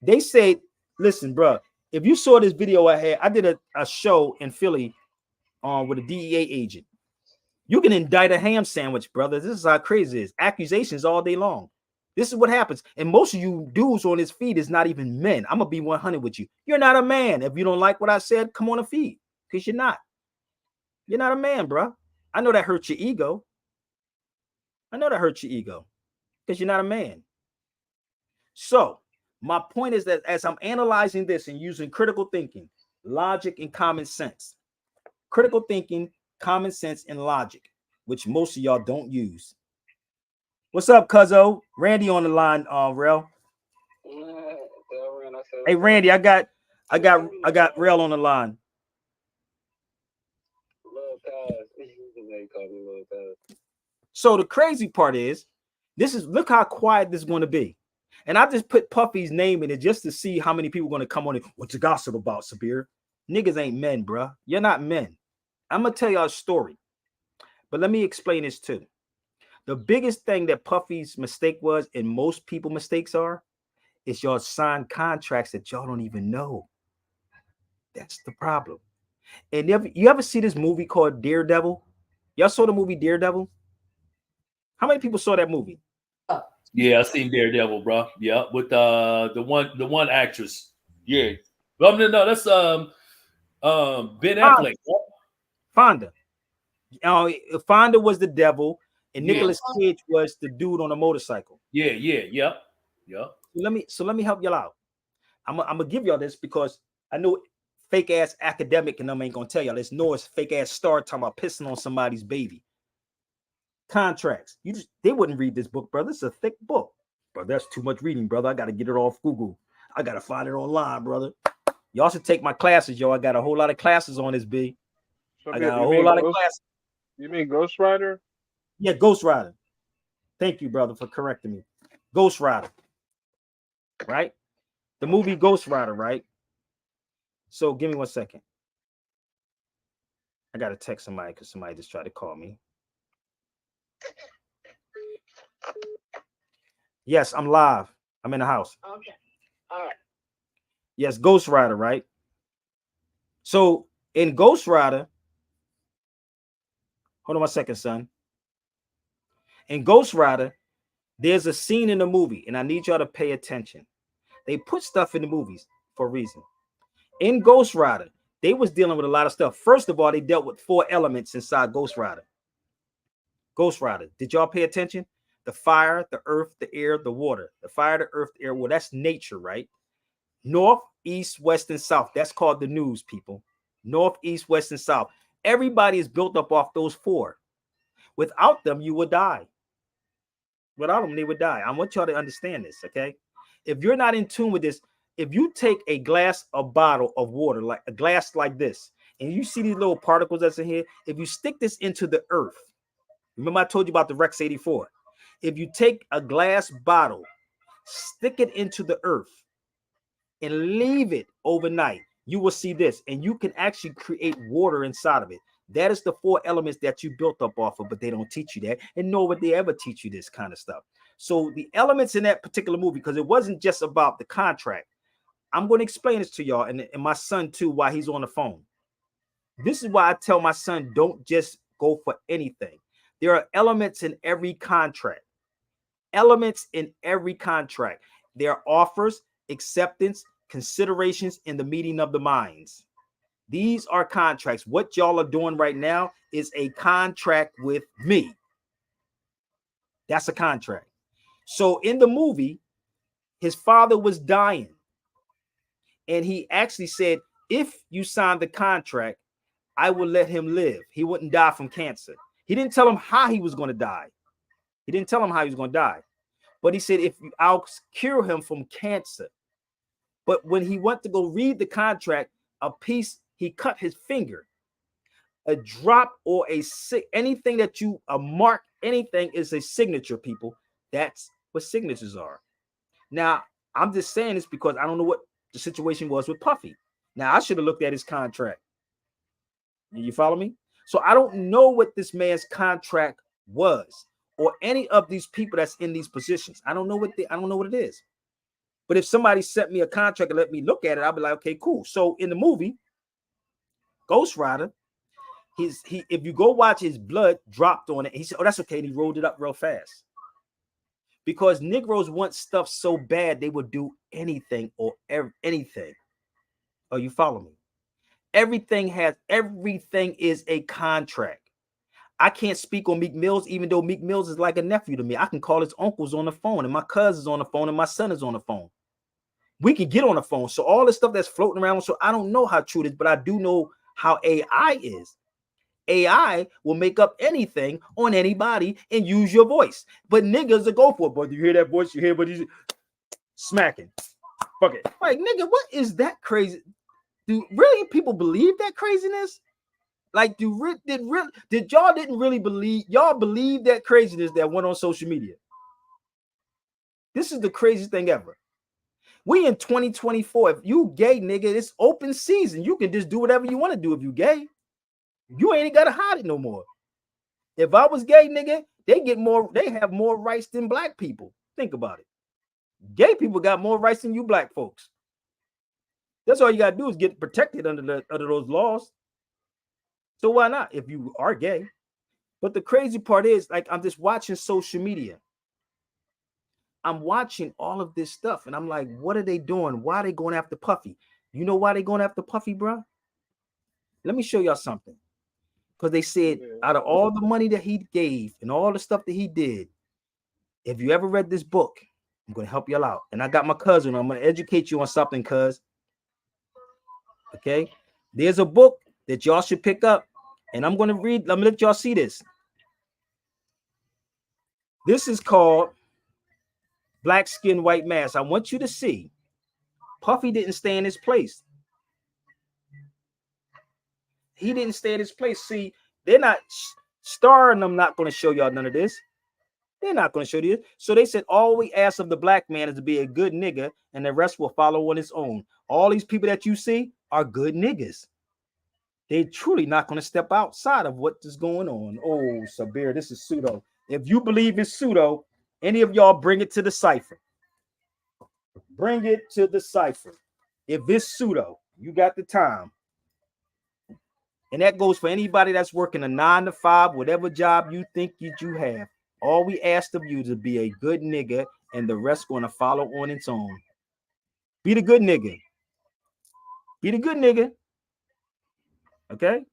They say, listen, bro, if you saw this video I did a show in Philly with a DEA agent. You can indict a ham sandwich, brother. This is how crazy it is. Accusations all day long. This is what happens. And most of you dudes on this feed is not even men. I'm going to be 100 with you. You're not a man. If you don't like what I said, come on a feed. Because you're not. You're not a man, bro. I know that hurts your ego. I know that hurts your ego. because you're not a man. So my point is that as I'm analyzing this and using critical thinking, logic, and common sense, critical thinking, common sense, and logic, which most of y'all don't use. What's up, Cuzzo? Randy on the line, Rel. Hey, Randy, I got Rel on the line. So the crazy part is, look how quiet this is going to be. And I just put Puffy's name in it just to see how many people are going to come on it. What's the gossip about, Sabir? Niggas ain't men, bro. You're not men. I'm going to tell y'all a story. But let me explain this too. The biggest thing that Puffy's mistake was, and most people mistakes are, is y'all signed contracts that y'all don't even know. That's the problem. And you ever see this movie called Daredevil? Y'all saw the movie Daredevil? How many people saw that movie? Yeah, I seen Daredevil, bro. Yeah, with the one actress. Yeah. No, that's Ben Affleck. Fonda. Fonda was the devil, and Yeah. Nicolas Cage was the dude on a motorcycle. Yeah. So let me help y'all out. I'm gonna give y'all this because I know fake ass academic and them ain't gonna tell y'all this. No, it's fake ass star talking about pissing on somebody's baby. Contracts. They wouldn't read this book, brother. It's a thick book. Bro, that's too much reading, brother. I gotta get it off Google. I gotta find it online, brother. Y'all should take my classes, yo. I got a whole lot of classes on this, B. So I got a whole lot of classes. You mean Ghost Rider? Yeah, Ghost Rider. Thank you, brother, for correcting me. Ghost Rider. Right? The movie Ghost Rider, right? So give me 1 second. I gotta text somebody because somebody just tried to call me. Yes, I'm live. I'm in the house. Okay. All right. Yes, Ghost Rider, right? So in Ghost Rider, hold on 1 second, son. In Ghost Rider, there's a scene in the movie, and I need y'all to pay attention. They put stuff in the movies for a reason. In Ghost Rider, they was dealing with a lot of stuff. First of all, they dealt with 4 elements inside Ghost Rider. Ghost Rider. Did y'all pay attention? The fire, the earth, the air, the water. The fire, the earth, the air. Well, that's nature, right? North, east, west, and south. That's called the news, people. North, east, west, and south. Everybody is built up off those 4. Without them, you would die. Without them, they would die. I want y'all to understand this, okay? If you're not in tune with this, if you take a bottle of water, like a glass like this, and you see these little particles that's in here, if you stick this into the earth, remember I told you about the Rex 84. If you take a glass bottle, stick it into the earth, and leave it overnight, you will see this, and you can actually create water inside of it. That is the 4 elements that you built up off of, but they don't teach you that, and nor would they ever teach you this kind of stuff. So the elements in that particular movie, because it wasn't just about the contract, I'm going to explain this to y'all, and my son too, while he's on the phone. This is why I tell my son, don't just go for anything. There are elements in every contract. Elements in every contract. There are offers, acceptance, considerations, and the meeting of the minds. These are contracts. What y'all are doing right now is a contract with me. That's a contract. So in the movie, his father was dying. And he actually said, if you sign the contract, I will let him live. He wouldn't die from cancer. He didn't tell him how he was going to die. He didn't tell him how he was going to die. But he said, I'll cure him from cancer. But when he went to go read the contract, a piece, he cut his finger. A drop or anything that you mark, anything is a signature, people. That's what signatures are. Now, I'm just saying this because I don't know what the situation was with Puffy. Now, I should have looked at his contract. You follow me? So I don't know what this man's contract was, or any of these people that's in these positions. I don't know what it is. But if somebody sent me a contract and let me look at it, I'll be like, okay, cool. So in the movie Ghost Rider, if you go watch, his blood dropped on it. He said, oh, that's okay. And he rolled it up real fast. Because Negroes want stuff so bad, they would do anything or anything. Oh, you follow me? Everything is a contract. I can't speak on Meek Mills, even though Meek Mills is like a nephew to me. I can call his uncles on the phone, and my cousin's on the phone, and my son is on the phone. We can get on the phone. So all the stuff that's floating around, so I don't know how true it is, but I do know how AI is. AI will make up anything on anybody and use your voice. But niggas will go for it. But you hear that voice, you hear what he's smacking. Fuck it. Like, nigga, what is that crazy? Do really people believe that craziness? Like, did y'all didn't really believe, y'all believe that craziness that went on social media? This is the craziest thing ever. We in 2024. If you gay, nigga, it's open season. You can just do whatever you want to do if you gay. You ain't gotta hide it no more. If I was gay, nigga, they have more rights than black people. Think about it. Gay people got more rights than you black folks. That's all you gotta do is get protected under those laws. So why not if you are gay? But the crazy part is, like, I'm just watching social media. I'm watching all of this stuff, and I'm like, what are they doing? Why are they going after Puffy? You know why they going after Puffy, bro? Let me show y'all something. Because they said out of all the money that he gave and all the stuff that he did, if you ever read this book, I'm going to help y'all out. And I got my cousin. I'm going to educate you on something, cuz. Okay? There's a book that y'all should pick up, and I'm going to read. Let me let y'all see this. This is called Black Skin, White Mask. I want you to see. Puffy didn't stay in his place. He didn't stay in his place. See, they're not starring. I'm not going to show y'all none of this. They're not going to show you. So they said, all we ask of the black man is to be a good nigga, and the rest will follow on its own. All these people that you see are good niggas. They're truly not going to step outside of what is going on. Oh, Sabir, this is pseudo. If you believe it's pseudo, any of y'all bring it to the cipher. Bring it to the cipher. If it's pseudo, you got the time. And that goes for anybody that's working a 9 to 5, whatever job you think you have. All we ask of you to be a good nigga, and the rest going to follow on its own. Be the good nigga. Be the good nigga. Okay?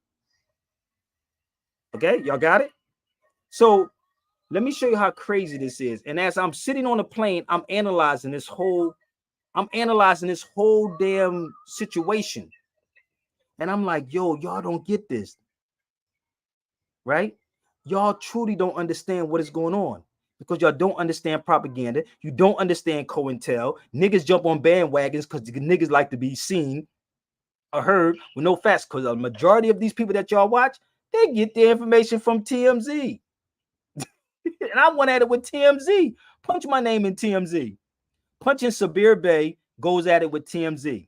Okay, y'all got it? So let me show you how crazy this is. And as I'm sitting on a plane, I'm analyzing this whole damn situation. And I'm like, yo, y'all don't get this. Right? Y'all truly don't understand what is going on, because y'all don't understand propaganda. You don't understand COINTEL. Niggas jump on bandwagons because the niggas like to be seen or heard with no facts, because a majority of these people that y'all watch, they get their information from TMZ. And I went at it with TMZ. Punch my name in TMZ. Punching Sabir Bey goes at it with TMZ.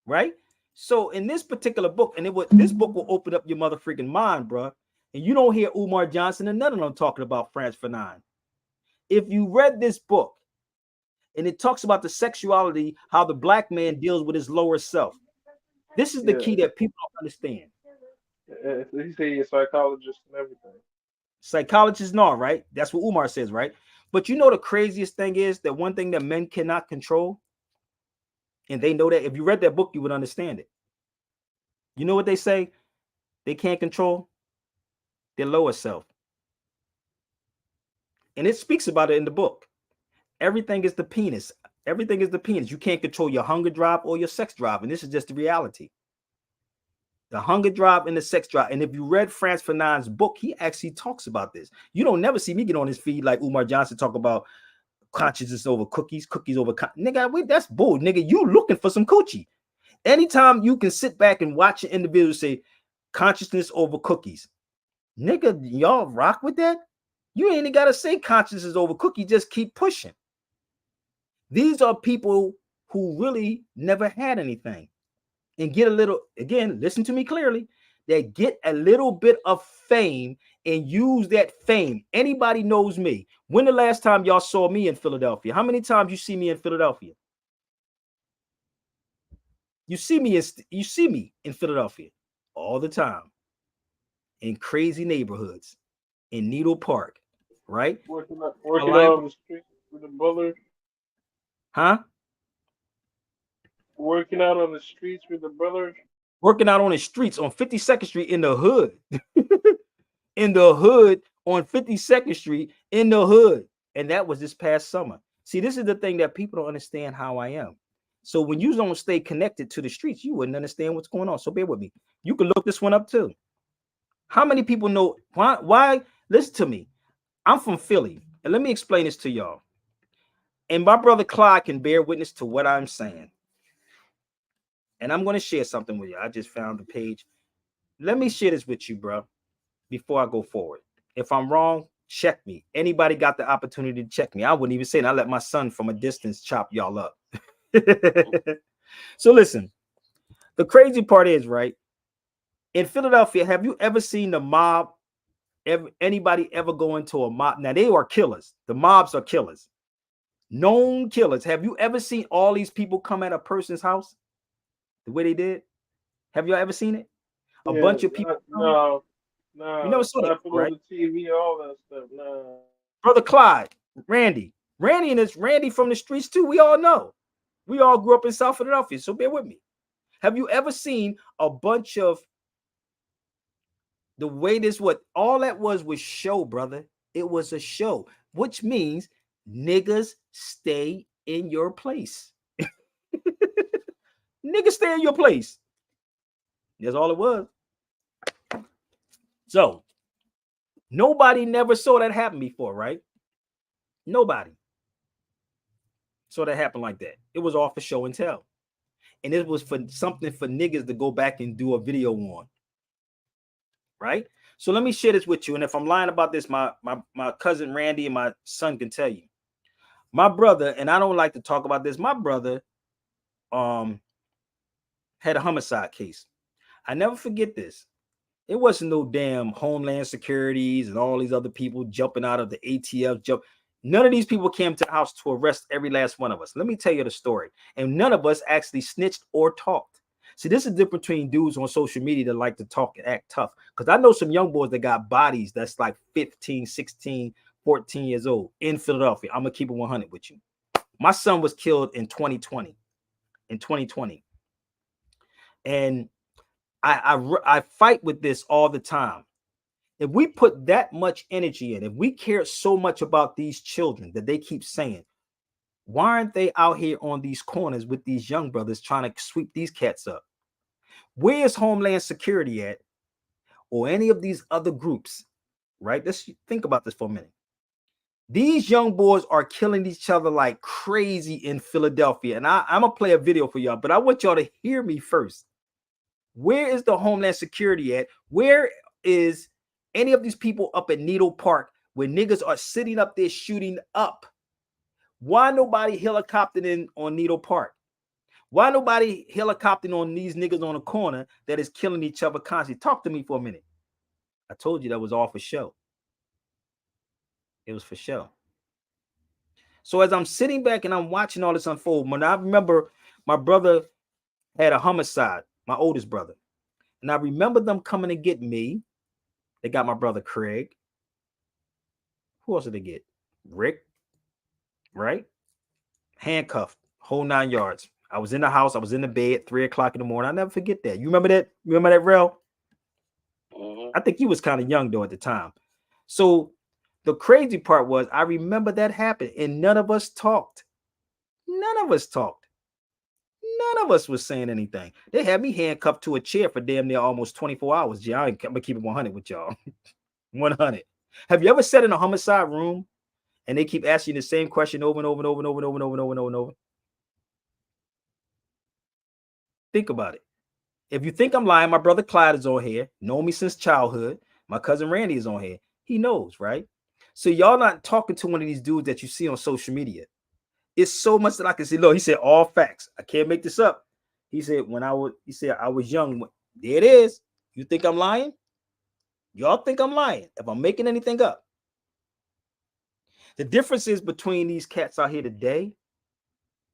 Right? So in this particular book, and this book will open up your mother freaking mind, bro. And you don't hear Umar Johnson and none of them talking about France Fanon. If you read this book, and it talks about the sexuality, how the black man deals with his lower self. This is the key that people don't understand. He said he's a psychologist and everything. Psychologists know, right? That's what Umar says, right? But you know the craziest thing is that one thing that men cannot control, and they know that. If you read that book, you would understand it. You know what they say? They can't control their lower self. And it speaks about it in the book. Everything is the penis. Everything is the penis. You can't control your hunger drive or your sex drive. And this is just the reality. The hunger drive and the sex drive. And if you read France Fanon's book, he actually talks about this. You don't never see me get on his feed like Umar Johnson talk about consciousness over cookies, cookies over nigga. Wait, that's bull, nigga. You looking for some coochie. Anytime you can sit back and watch an individual say consciousness over cookies, nigga, y'all rock with that? You ain't got to say consciousness over cookie. Just keep pushing. These are people who really never had anything and get a little, again, listen to me clearly, they get a little bit of fame and use that fame. Anybody knows me. When the last time y'all saw me in Philadelphia? How many times you see me in Philadelphia? You see me in Philadelphia all the time, in crazy neighborhoods, in Needle Park, right? Working out on the street with the bullard. Huh? Working out on the streets with the brother. working out on the streets on 52nd Street in the hood. In the hood on 52nd Street in the hood. And that was this past summer. See, this is the thing that people don't understand how I am. So when you don't stay connected to the streets, you wouldn't understand what's going on. So bear with me. You can look this one up too. How many people know why? Listen to me. I'm from Philly. And let me explain this to y'all. And my brother Clyde can bear witness to what I'm saying. And I'm going to share something with you. I just found the page. Let me share this with you, bro, before I go forward. If I'm wrong, check me. Anybody got the opportunity to check me? I wouldn't even say it. I let my son from a distance chop y'all up. So listen, the crazy part is, right, in Philadelphia, have you ever seen the mob? Anybody ever go into a mob? Now, they are killers. The mobs are killers. Known killers. Have you ever seen all these people come at a person's house the way they did? Have you ever seen it? A Yeah, bunch of people. no, You never no, saw that, not from right? on the TV, all that stuff. No. Brother Clyde, Randy and it's Randy from the streets too. We all know. We all grew up in South Philadelphia, so bear with me. Have you ever seen a bunch of the way this what all that was show, brother? It was a show, which means niggas stay in your place. Niggas stay in your place. That's all it was. So nobody never saw that happen before, right? Nobody saw that happen like that. It was all for show and tell. And it was for something for niggas to go back and do a video on. Right? So let me share this with you. And if I'm lying about this, my cousin Randy and my son can tell you. My brother, and I don't like to talk about this, my brother had a homicide case. I never forget this. It wasn't no damn Homeland Securities and all these other people jumping out of the ATF. None of these people came to the house to arrest every last one of us. Let me tell you the story. And none of us actually snitched or talked. See, this is the difference between dudes on social media that like to talk and act tough. Because I know some young boys that got bodies that's like 15, 16, 14 years old in Philadelphia. I'm going to keep it 100 with you. My son was killed in 2020. And I fight with this all the time. If we put that much energy in, if we care so much about these children that they keep saying, why aren't they out here on these corners with these young brothers trying to sweep these cats up? Where's Homeland Security at? Or any of these other groups, right? Let's think about this for a minute. These young boys are killing each other like crazy in Philadelphia. And I'm going to play a video for y'all, but I want y'all to hear me first. Where is the Homeland Security at? Where is any of these people up at Needle Park where niggas are sitting up there shooting up? Why nobody helicoptering in on Needle Park? Why nobody helicoptering on these niggas on the corner that is killing each other constantly? Talk to me for a minute. I told you that was all for show. It was for show. So as I'm sitting back and I'm watching all this unfold, when I remember my brother had a homicide, my oldest brother. And I remember them coming to get me. They got my brother Craig. Who else did they get? Rick, right? Handcuffed, whole 9 yards. I was in the house. I was in the bed, 3 o'clock in the morning. I'll never forget that. You remember that? You remember that, Rel? Mm-hmm. I think he was kind of young, though, at the time. So the crazy part was I remember that happened, and none of us talked. None of us talked. None of us was saying anything. They had me handcuffed to a chair for damn near almost 24 hours. Yeah, I'm going to keep it 100 with y'all. 100. Have you ever sat in a homicide room and they keep asking you the same question over and over and over and over and over and over and over and over and over? Think about it. If you think I'm lying, my brother Clyde is on here. Know me since childhood. My cousin Randy is on here. He knows, right? So y'all not talking to one of these dudes that you see on social media. It's so much that I can say. Look, he said all facts. I can't make this up. He said I was young. There it is. You think I'm lying? Y'all think I'm lying if I'm making anything up. The difference is between these cats out here today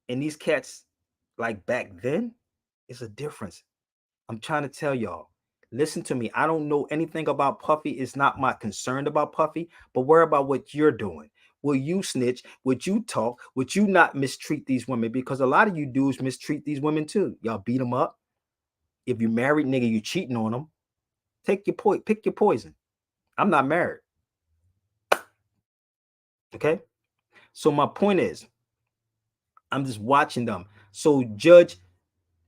and these cats like back then, it's a difference. I'm trying to tell y'all. Listen to me. I don't know anything about Puffy. It's not my concern about Puffy, but worry about what you're doing. Will you snitch? Would you talk? Would you not mistreat these women? Because a lot of you dudes mistreat these women too. Y'all beat them up. If you married, nigga, you cheating on them. Pick your poison. I'm not married. Okay. So my point is, I'm just watching them. So judge.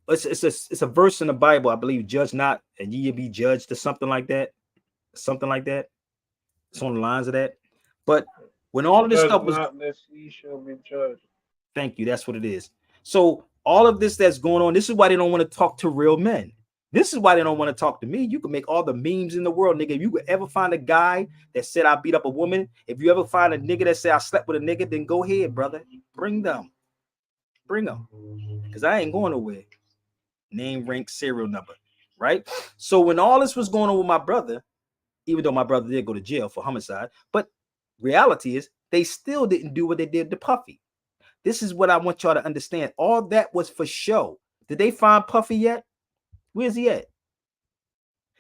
It's a verse in the Bible, I believe. Judge not, and ye be judged, or something like that. Something like that. It's on the lines of that. But when all of this Judge stuff was, not, lest ye shall be judged. thank you. That's what it is. So all of this that's going on, this is why they don't want to talk to real men. This is why they don't want to talk to me. You can make all the memes in the world, nigga. If you could ever find a guy that said I beat up a woman, if you ever find a nigga that said I slept with a nigga, then go ahead, brother. Bring them. Bring them. Because I ain't going nowhere. Name, rank, serial number. Right? So when all this was going on with my brother, even though my brother did go to jail for homicide, but reality is they still didn't do what they did to Puffy. This is what I want y'all to understand. All that was for show. Did they find Puffy yet? Where's he at?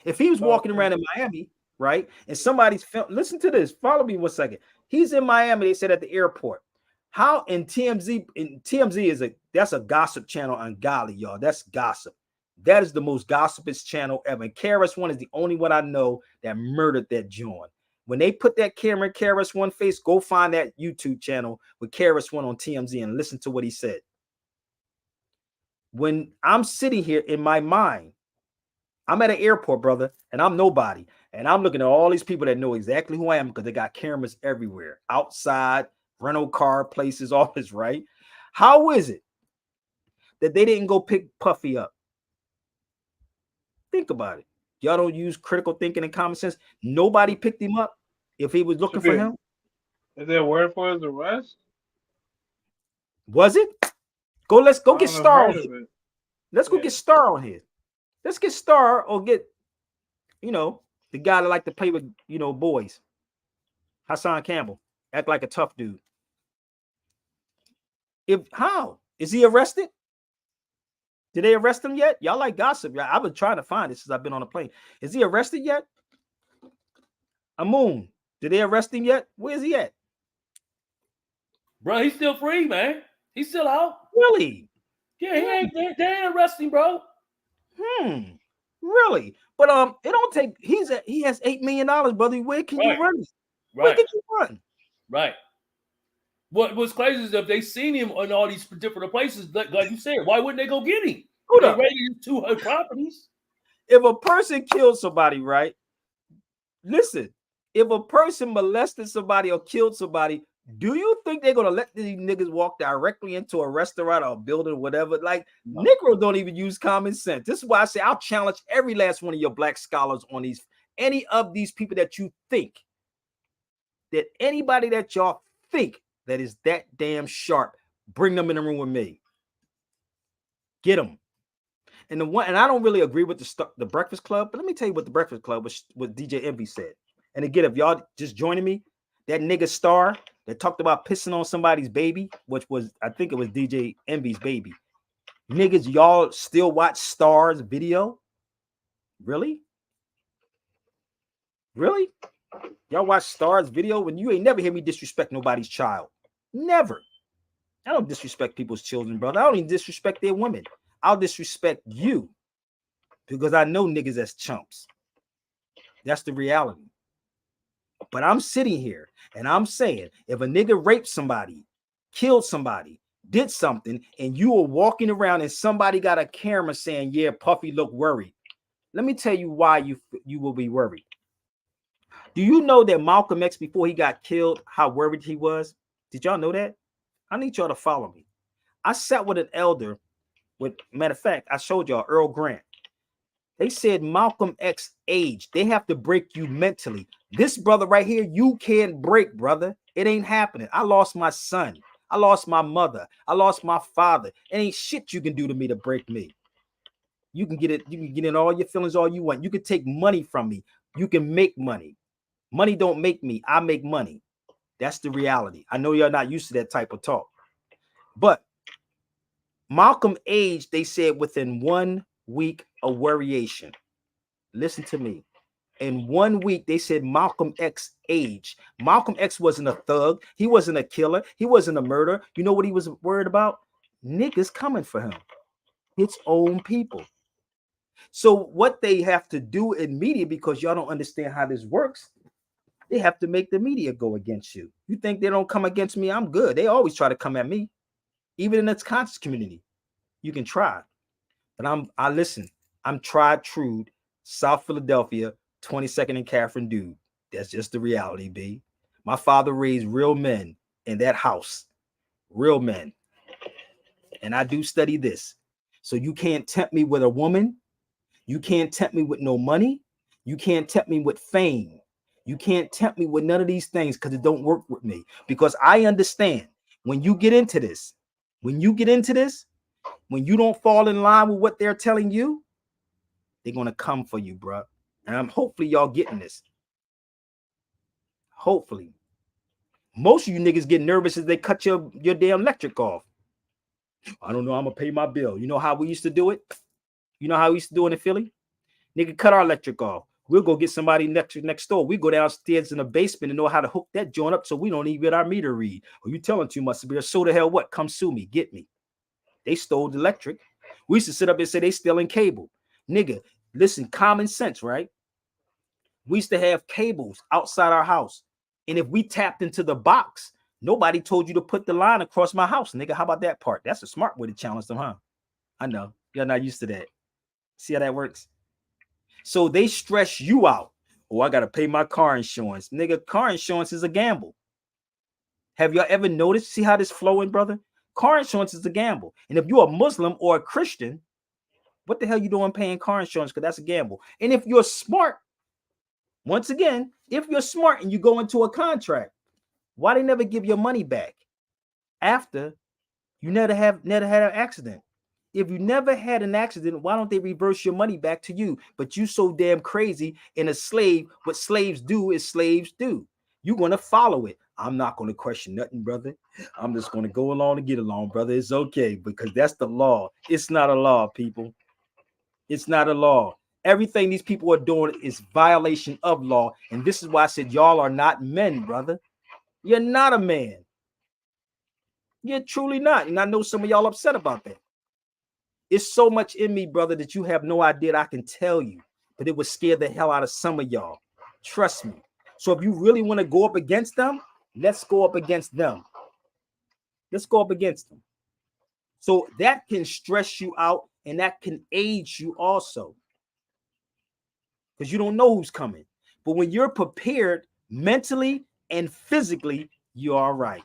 If he was walking around in Miami, right, and somebody's listen to this. Follow me 1 second. He's in Miami. They said at the airport. How in TMZ that's a gossip channel, ungodly, y'all. That's gossip. That is the most gossipous channel ever. And KRS-One is the only one I know that murdered that joint. When they put that camera in KRS-One face, go find that YouTube channel with KRS-One on TMZ and listen to what he said. When I'm sitting here in my mind, I'm at an airport, brother, and I'm nobody. And I'm looking at all these people that know exactly who I am because they got cameras everywhere, outside, rental car places, all this, right? How is it that they didn't go pick Puffy up? Think about it. Y'all don't use critical thinking and common sense. Nobody picked him up if he was looking for him. Is there a word for his arrest? Was it? Let's go get Star on here. Let's go get Star on here. Let's get Star or get, the guy that like to play with, boys. Hassan Campbell. Act like a tough dude. How? Is he arrested? Did they arrest him yet? Y'all like gossip. I've been trying to find it since I've been on a plane. Is he arrested yet? Amoon. Did they arrest him yet? Where's he at? Bro, he's still free, man. He's still out. Really? Yeah, they ain't arresting, bro. Really? But it don't take. He has $8 million, brother. Where can you run? Where can you run? Right. What's crazy is if they seen him on all these different places, like you said, why wouldn't they go get him? They raided his 2 properties. If a person killed somebody, right? Listen, if a person molested somebody or killed somebody, do you think they're gonna let these niggas walk directly into a restaurant or a building, whatever? Like, Negroes don't even use common sense. This is why I say I'll challenge every last one of your black scholars on any of these people that you think, that anybody that y'all think that is that damn sharp, bring them in the room with me. Get them. And I don't really agree with the Breakfast Club, but let me tell you what the Breakfast Club was, what DJ Envy said. And again, if y'all just joining me, that nigga Star that talked about pissing on somebody's baby, which was, I think it was DJ Envy's baby. Niggas, y'all still watch Star's video? Really? Really? Y'all watch Star's video when you ain't never hear me disrespect nobody's child. Never. I don't disrespect people's children, brother. I don't even disrespect their women. I'll disrespect you because I know niggas as chumps. That's the reality. But I'm sitting here and I'm saying, if a nigga raped somebody, killed somebody, did something, and you are walking around and somebody got a camera saying, yeah, Puffy looked worried. Let me tell you why you will be worried. Do you know that Malcolm X, before he got killed, how worried he was? Did y'all know that? I need y'all to follow me. I sat with an elder matter of fact, I showed y'all Earl Grant. They said Malcolm X age. They have to break you mentally. This brother right here, you can't break, brother. It ain't happening. I lost my son. I lost my mother. I lost my father. It ain't shit you can do to me to break me. You can get it. You can get in all your feelings all you want. You can take money from me. You can make money. Money don't make me. I make money. That's the reality. I know you're not used to that type of talk. But Malcolm aged, they said, within 1 week of worryation. Listen to me. In 1 week, they said Malcolm X aged. Malcolm X wasn't a thug. He wasn't a killer. He wasn't a murderer. You know what he was worried about? Niggas coming for him. His own people. So what they have to do in media, because y'all don't understand how this works, they have to make the media go against you. You think they don't come against me? I'm good. They always try to come at me, even in its conscious community. You can try, but I listen. I'm tried, true, South Philadelphia, 22nd and Catherine, dude. That's just the reality, B. My father raised real men in that house, real men, and I do study this. So you can't tempt me with a woman. You can't tempt me with no money. You can't tempt me with fame. You can't tempt me with none of these things because it don't work with me. Because I understand when you get into this, when you don't fall in line with what they're telling you, they're going to come for you, bro. And I'm hopefully y'all getting this. Hopefully. Most of you niggas get nervous as they cut your damn electric off. I don't know. I'm going to pay my bill. You know how we used to do it? You know how we used to do it in Philly? Nigga, cut our electric off. We'll go get somebody next door. We go downstairs in the basement and know how to hook that joint up so we don't even get our meter read. Or you telling too much, Sabir? So the hell what? Come sue me. Get me. They stole the electric. We used to sit up and say they stealing cable. Nigga, listen, common sense, right? We used to have cables outside our house. And if we tapped into the box, nobody told you to put the line across my house. Nigga, how about that part? That's a smart way to challenge them, huh? I know. You're not used to that. See how that works? So they stress you out. Oh, I got to pay my car insurance. Nigga, car insurance is a gamble. Have y'all ever noticed? See how this flowing, brother? Car insurance is a gamble. And if you're a Muslim or a Christian, what the hell you doing paying car insurance? Because that's a gamble. And if you're smart, once again, if you're smart and you go into a contract, why they never give your money back after you never had an accident? If you never had an accident, why don't they reverse your money back to you? But you so damn crazy and a slave. What slaves do is slaves do. You're going to follow it. I'm not going to question nothing, brother. I'm just going to go along and get along, brother. It's okay because that's the law. It's not a law, people. It's not a law. Everything these people are doing is violation of law. And this is why I said y'all are not men, brother. You're not a man. You're truly not. And I know some of y'all upset about that. It's so much in me, brother, that you have no idea. I can tell you, but it would scare the hell out of some of y'all. Trust me. So if you really want to go up against them, let's go up against them. Let's go up against them. So that can stress you out and that can age you also. Because you don't know who's coming. But when you're prepared mentally and physically, you're all right.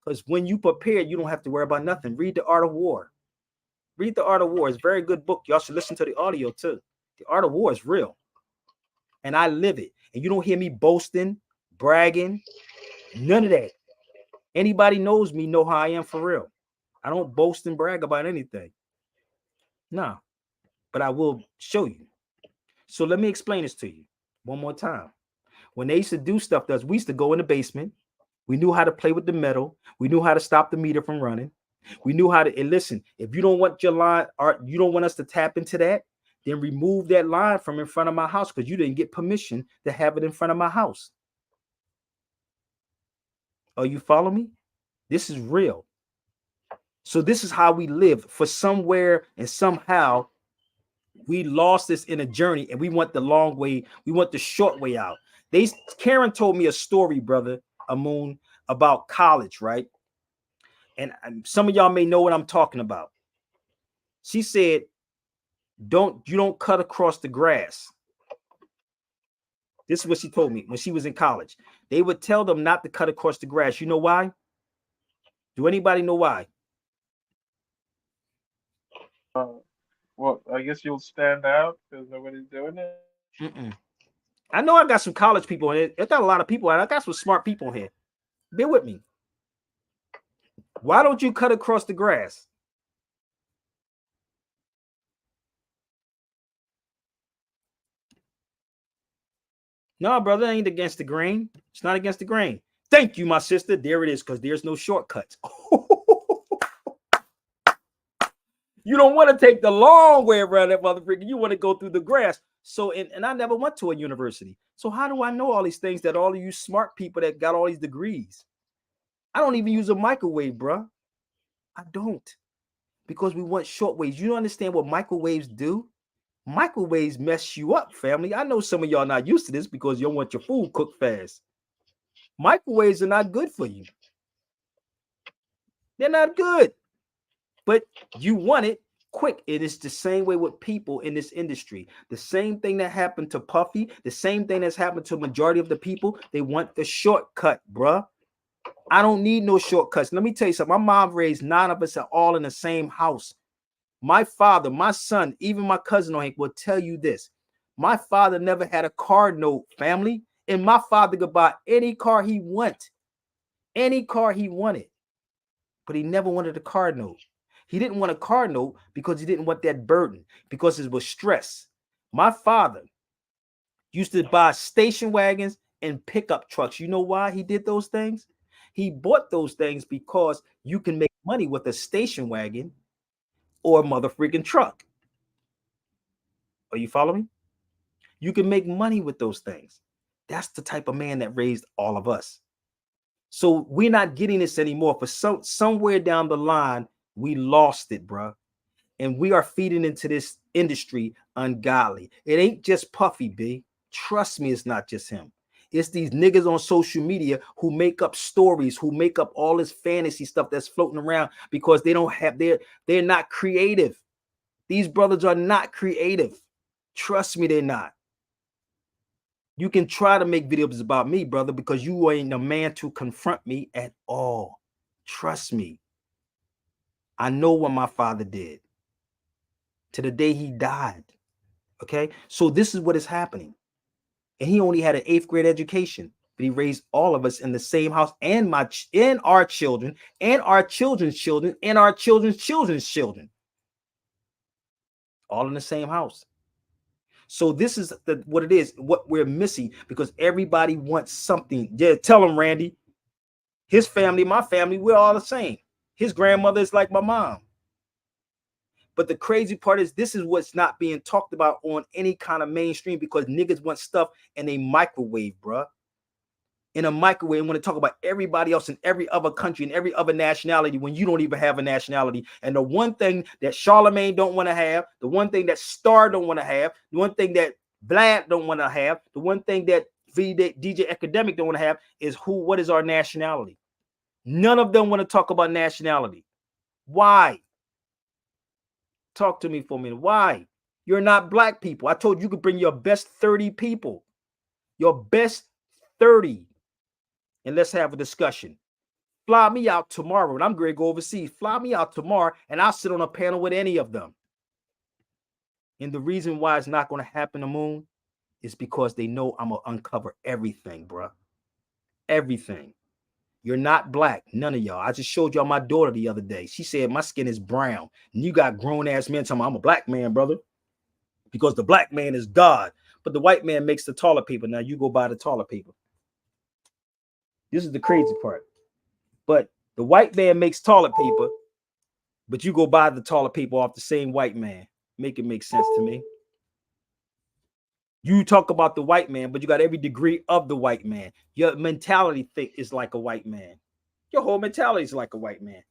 Because when you prepare, you don't have to worry about nothing. Read The Art of War. Read The Art of War. It's a very good book. Y'all should listen to the audio too. The Art of War is real. And I live it. And you don't hear me boasting, bragging, none of that. Anybody knows me know how I am for real. I don't boast and brag about anything. No. But I will show you. So let me explain this to you one more time. When they used to do stuff to us, we used to go in the basement. We knew how to play with the metal. We knew how to stop the meter from running. We knew how to, and listen, if you don't want your line, or you don't want us to tap into that, then remove that line from in front of my house because you didn't get permission to have it in front of my house. Oh, you follow me? This is real. So this is how we live. For somewhere and somehow we lost this in a journey and we want the long way. We want the short way out. Karen told me a story, brother, Amun, about college, right? And some of y'all may know what I'm talking about. She said, you don't cut across the grass. This is what she told me when she was in college. They would tell them not to cut across the grass. You know why? Do anybody know why? Well, I guess you'll stand out because nobody's doing it. I know I got some college people in it. I got a lot of people. I got some smart people here. Bear with me. Why don't you cut across the grass? No, brother, it ain't against the grain. It's not against the grain. Thank you, my sister. There it is, because there's no shortcuts. You don't want to take the long way around that motherfucker. You want to go through the grass. So, and I never went to a university. So how do I know all these things that all of you smart people that got all these degrees? I don't even use a microwave, bro. I don't. Because we want short waves. You don't understand what microwaves do? Microwaves mess you up, family. I know some of y'all not used to this because you don't want your food cooked fast. Microwaves are not good for you. They're not good, but you want it quick. It is the same way with people in this industry. The same thing that happened to Puffy, the same thing that's happened to a majority of the people. They want the shortcut, bruh. I don't need no shortcuts. Let me tell you something. My mom raised 9 of us all in the same house. My father, my son, even my cousin Hank will tell you this. My father never had a car note, family, and my father could buy any car he wanted, but he never wanted a car note. He didn't want a car note because he didn't want that burden, because it was stress. My father used to buy station wagons and pickup trucks. You know why he did those things? He bought those things because you can make money with a station wagon or a motherfucking truck. Are you following me? You can make money with those things. That's the type of man that raised all of us. So we're not getting this anymore. For somewhere down the line, we lost it, bro. And we are feeding into this industry ungodly. It ain't just Puffy, B. Trust me, it's not just him. It's these niggas on social media who make up stories, who make up all this fantasy stuff that's floating around because they don't have, they're not creative. These brothers are not creative. Trust me, they're not. You can try to make videos about me, brother, because you ain't a man to confront me at all. Trust me. I know what my father did to the day he died. Okay? So this is what is happening. And he only had an 8th grade education, but he raised all of us in the same house, and our children, and our children's children, and our children's children's children. All in the same house. So this is what it is, what we're missing, because everybody wants something. Yeah, tell him, Randy. His family, my family, we're all the same. His grandmother is like my mom. But the crazy part is this is what's not being talked about on any kind of mainstream, because niggas want stuff in a microwave, bruh. In a microwave, and want to talk about everybody else in every other country and every other nationality when you don't even have a nationality. And the one thing that Charlemagne don't want to have, the one thing that Star don't want to have, the one thing that Vlad don't want to have, the one thing that DJ Academic don't want to have is what is our nationality? None of them want to talk about nationality. Why? Talk to me for a minute. Why? You're not black people. I told you could bring your best 30 people. Your best 30. And let's have a discussion. Fly me out tomorrow, and I'm going to go overseas. Fly me out tomorrow, and I'll sit on a panel with any of them. And the reason why it's not going to happen, the moon, is because they know I'm going to uncover everything, bro. Everything. You're not black, none of y'all. I just showed y'all my daughter the other day. She said my skin is brown. And you got grown-ass men telling me I'm a black man, brother, because the black man is God. But the white man makes the taller people. Now you go buy the taller people. This is the crazy part. But the white man makes taller people, but you go buy the taller people off the same white man. Make it make sense to me. You talk about the white man, but you got every degree of the white man. Your mentality is like a white man. Your whole mentality is like a white man.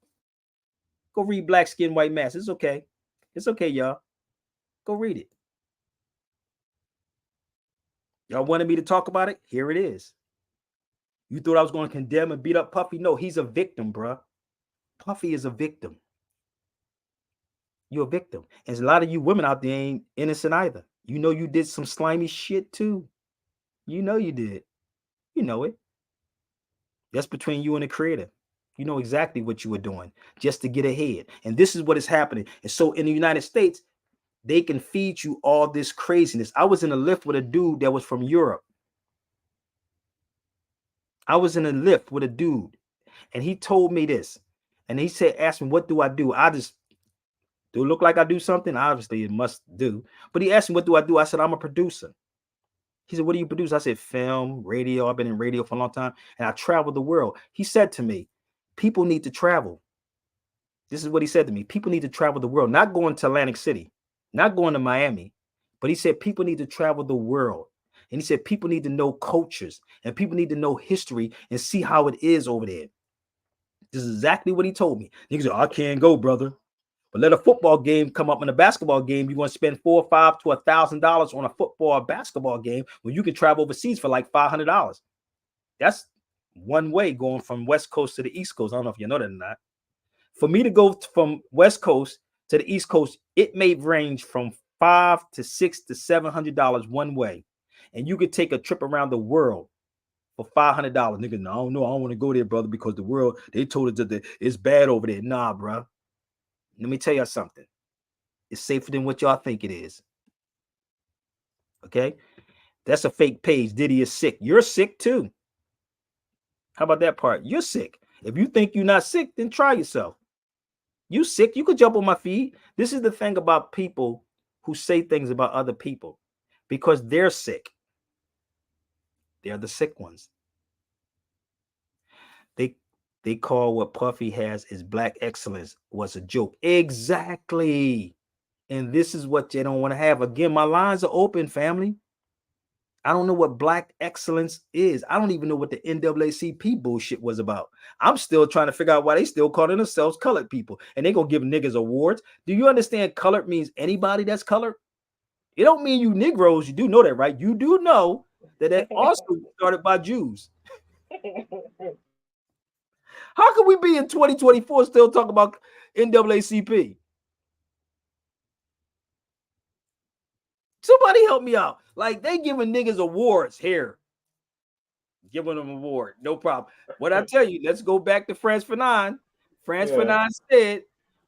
Go read Black Skin, White Mask. It's okay. It's okay, y'all. Go read it. Y'all wanted me to talk about it? Here it is. You thought I was going to condemn and beat up Puffy? No, he's a victim, bruh. Puffy is a victim. You're a victim. And a lot of you women out there ain't innocent either. You know you did some slimy shit too. You know you did. You know it. That's between you and the creator. You know exactly what you were doing just to get ahead. And this is what is happening. And so in the United States, they can feed you all this craziness. I was in a lift with a dude that was from Europe. I was in a lift with a dude, and he told me this. And he said, ask me, what do I do? I just do it look like I do something? Obviously, it must do. But he asked me, what do I do? I said, I'm a producer. He said, what do you produce? I said, film, radio. I've been in radio for a long time, and I travel the world. He said to me, people need to travel. This is what he said to me. People need to travel the world, not going to Atlantic City, not going to Miami. But he said, people need to travel the world. And he said, people need to know cultures, and people need to know history and see how it is over there. This is exactly what he told me. He said, I can't go, brother. But let a football game come up in a basketball game. You're going to spend $400, $500 to $1,000 on a football or basketball game when you can travel overseas for like $500. That's one way going from West Coast to the East Coast. I don't know if you know that or not. For me to go from West Coast to the East Coast, it may range from $500 to $600 to $700 one way, and you could take a trip around the world for $500. Nigga, no, I don't know. I don't want to go there, brother, because the world, they told us that it's bad over there. Nah, bro. Let me tell y'all something. It's safer than what y'all think it is. Okay? That's a fake page. Diddy is sick. You're sick too. How about that part? You're sick. If you think you're not sick, then try yourself. You sick, you could jump on my feed. This is the thing about people who say things about other people, because they're sick. They're the sick ones. They call what Puffy has is black excellence was a joke. Exactly. And this is what they don't want to have. Again, my lines are open, family. I don't know what black excellence is. I don't even know what the NAACP bullshit was about. I'm still trying to figure out why they still calling themselves colored people. And they gonna give niggas awards. Do you understand colored means anybody that's colored? It don't mean you Negroes. You do know that, right? You do know that it also started by Jews. How can we be in 2024 still talking about NAACP? Somebody help me out. Like, they giving niggas awards here. Giving them an award. No problem. What I tell you, let's go back to France Fanon. France Fanon said,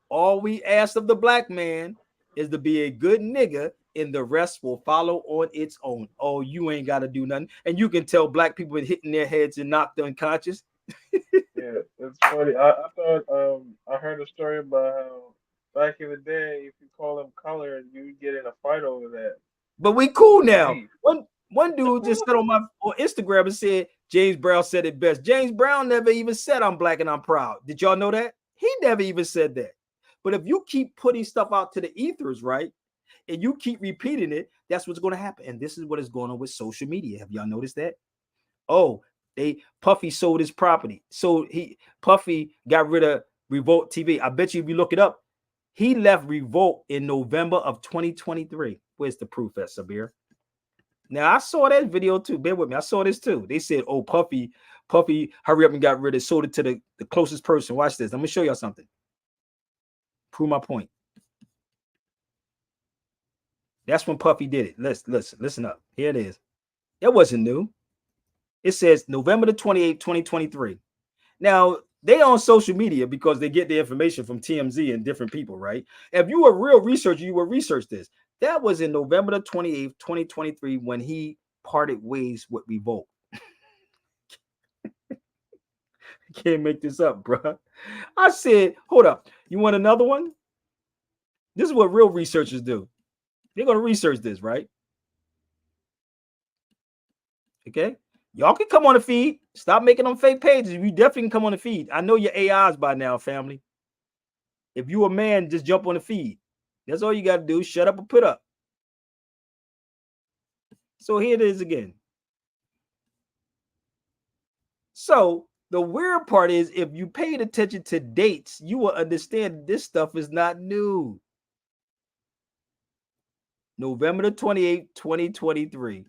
all we ask of the black man is to be a good nigga, and the rest will follow on its own. Oh, you ain't got to do nothing. And you can tell black people hitting their heads and knocked unconscious. Yeah, it's funny. I thought I heard a story about how back in the day, if you call them colored, you get in a fight over that. But we It cool was now. beef. One dude just said on Instagram and said James Brown said it best. James Brown never even said I'm black and I'm proud. Did y'all know that? He never even said that. But if you keep putting stuff out to the ethers, right, and you keep repeating it, that's what's going to happen. And this is what is going on with social media. Have y'all noticed that? Oh, Puffy sold his property. So Puffy got rid of Revolt TV. I bet you if you look it up, he left Revolt in November of 2023. Where's the proof at, Sabir? Now I saw that video too. Bear with me. I saw this too. They said, oh, Puffy, hurry up and got rid of, sold it to the closest person. Watch this. I'm gonna show y'all something. Prove my point. That's when Puffy did it. Listen up. Here it is. It wasn't new. It says November the 28th, 2023. Now, they on social media because they get the information from TMZ and different people, right? If you were a real researcher, you would research this. That was in November the 28th, 2023, when he parted ways with Revolt. Can't make this up, bro. I said, hold up. You want another one? This is what real researchers do. They're going to research this, right? Okay. Y'all can come on the feed. Stop making them fake pages. You definitely can come on the feed. I know your AIs by now, family. If you a man, just jump on the feed. That's all you got to do. Shut up and put up. So here it is again. So the weird part is, if you paid attention to dates, you will understand this stuff is not new. November the 28th, 2023.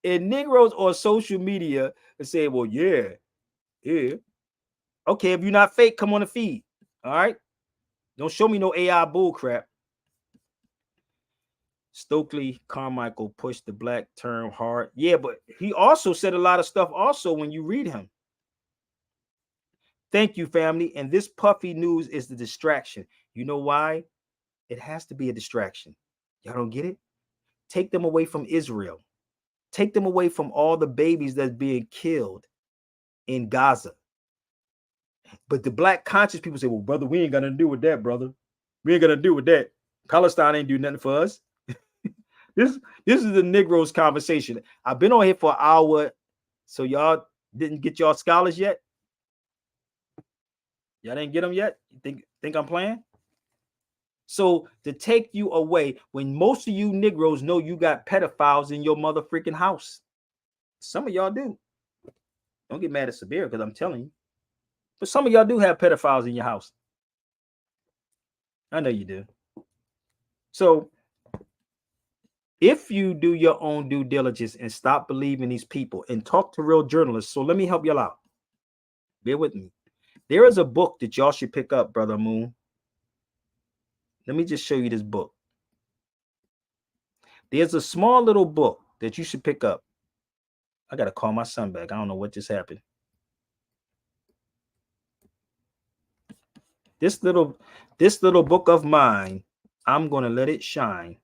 And Negroes on social media say, well, yeah. Okay, if you're not fake, come on the feed. All right. Don't show me no AI bull crap. Stokely Carmichael pushed the black term hard. Yeah, but he also said a lot of stuff also when you read him. Thank you, family. And this Puffy news is the distraction. You know why? It has to be a distraction. Y'all don't get it? Take them away from Israel. Take them away from all the babies that's being killed in Gaza. But the black conscious people say, well, brother, we ain't gonna do with that, brother. We ain't gonna do with that. Palestine ain't do nothing for us. This is the Negroes conversation. I've been on here for an hour, so y'all didn't get y'all scholars yet? Y'all didn't get them yet? You think I'm playing? So to take you away when most of you Negroes know you got pedophiles in your mother freaking house. Some of y'all do. Don't get mad at Sabir because I'm telling you. But some of y'all do have pedophiles in your house. I know you do. So if you do your own due diligence and stop believing these people and talk to real journalists, so let me help y'all out. Bear with me. There is a book that y'all should pick up, Brother Moon. Let me just show you this book. There's a small little book that you should pick up. I got to call my son back. I don't know what just happened. This little book of mine, I'm going to let it shine.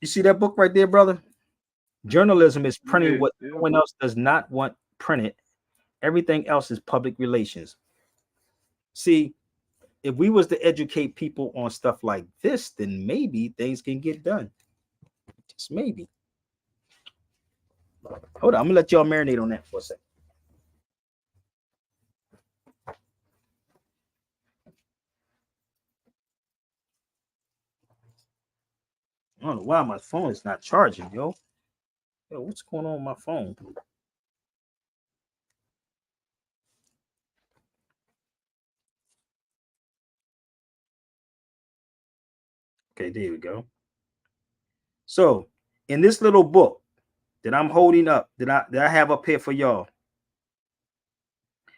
You see that book right there, brother? Journalism is printing what Yeah. no one else does not want printed. Everything else is public relations. See, if we was to educate people on stuff like this, then maybe things can get done. Just maybe. Hold on, I'm gonna let y'all marinate on that for a second. I don't know why my phone is not charging, yo. Yo, what's going on with my phone? Okay, there we go. So, in this little book that I'm holding up, that I have up here for y'all,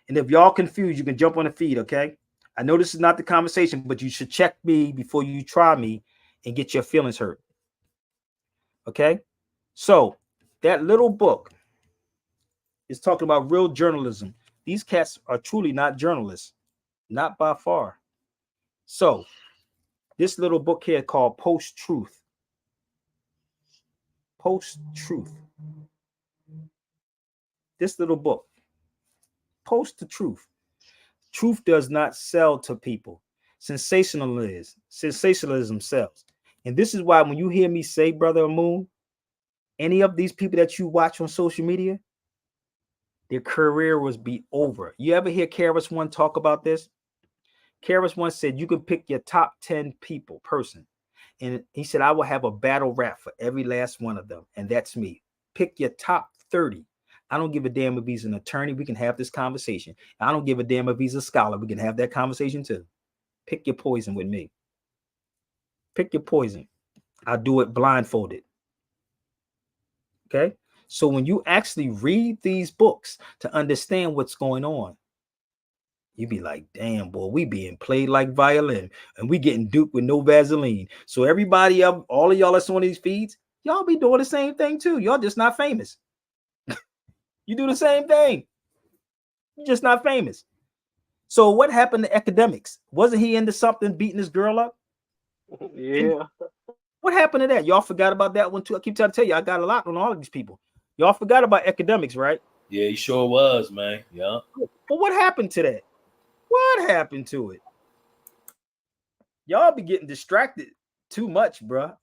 and if y'all confused, you can jump on the feed, okay? I know this is not the conversation, but you should check me before you try me and get your feelings hurt. Okay? So, that little book is talking about real journalism. These cats are truly not journalists, not by far. So, this little book here called Post Truth. Post Truth. This little book. Post the truth. Truth does not sell to people. Sensationalism sells. And this is why when you hear me say, Brother Moon, any of these people that you watch on social media, their career was be over. You ever hear Karis One talk about this? Karis One said you can pick your top 10 person. And he said, I will have a battle rap for every last one of them. And that's me. Pick your top 30. I don't give a damn if he's an attorney. We can have this conversation. I don't give a damn if he's a scholar. We can have that conversation too. Pick your poison with me. Pick your poison. I'll do it blindfolded. Okay? So when you actually read these books to understand what's going on, you be like, damn, boy, we being played like violin and we getting duped with no Vaseline. So everybody, all of y'all that's on these feeds, y'all be doing the same thing too. Y'all just not famous. You do the same thing. You're just not famous. So what happened to academics? Wasn't he into something beating this girl up? Yeah. What happened to that? Y'all forgot about that one too. I keep trying to tell you, I got a lot on all of these people. Y'all forgot about academics, right? Yeah, he sure was, man. Yeah. Well, what happened to that? What happened to it? Y'all be getting distracted too much, bruh.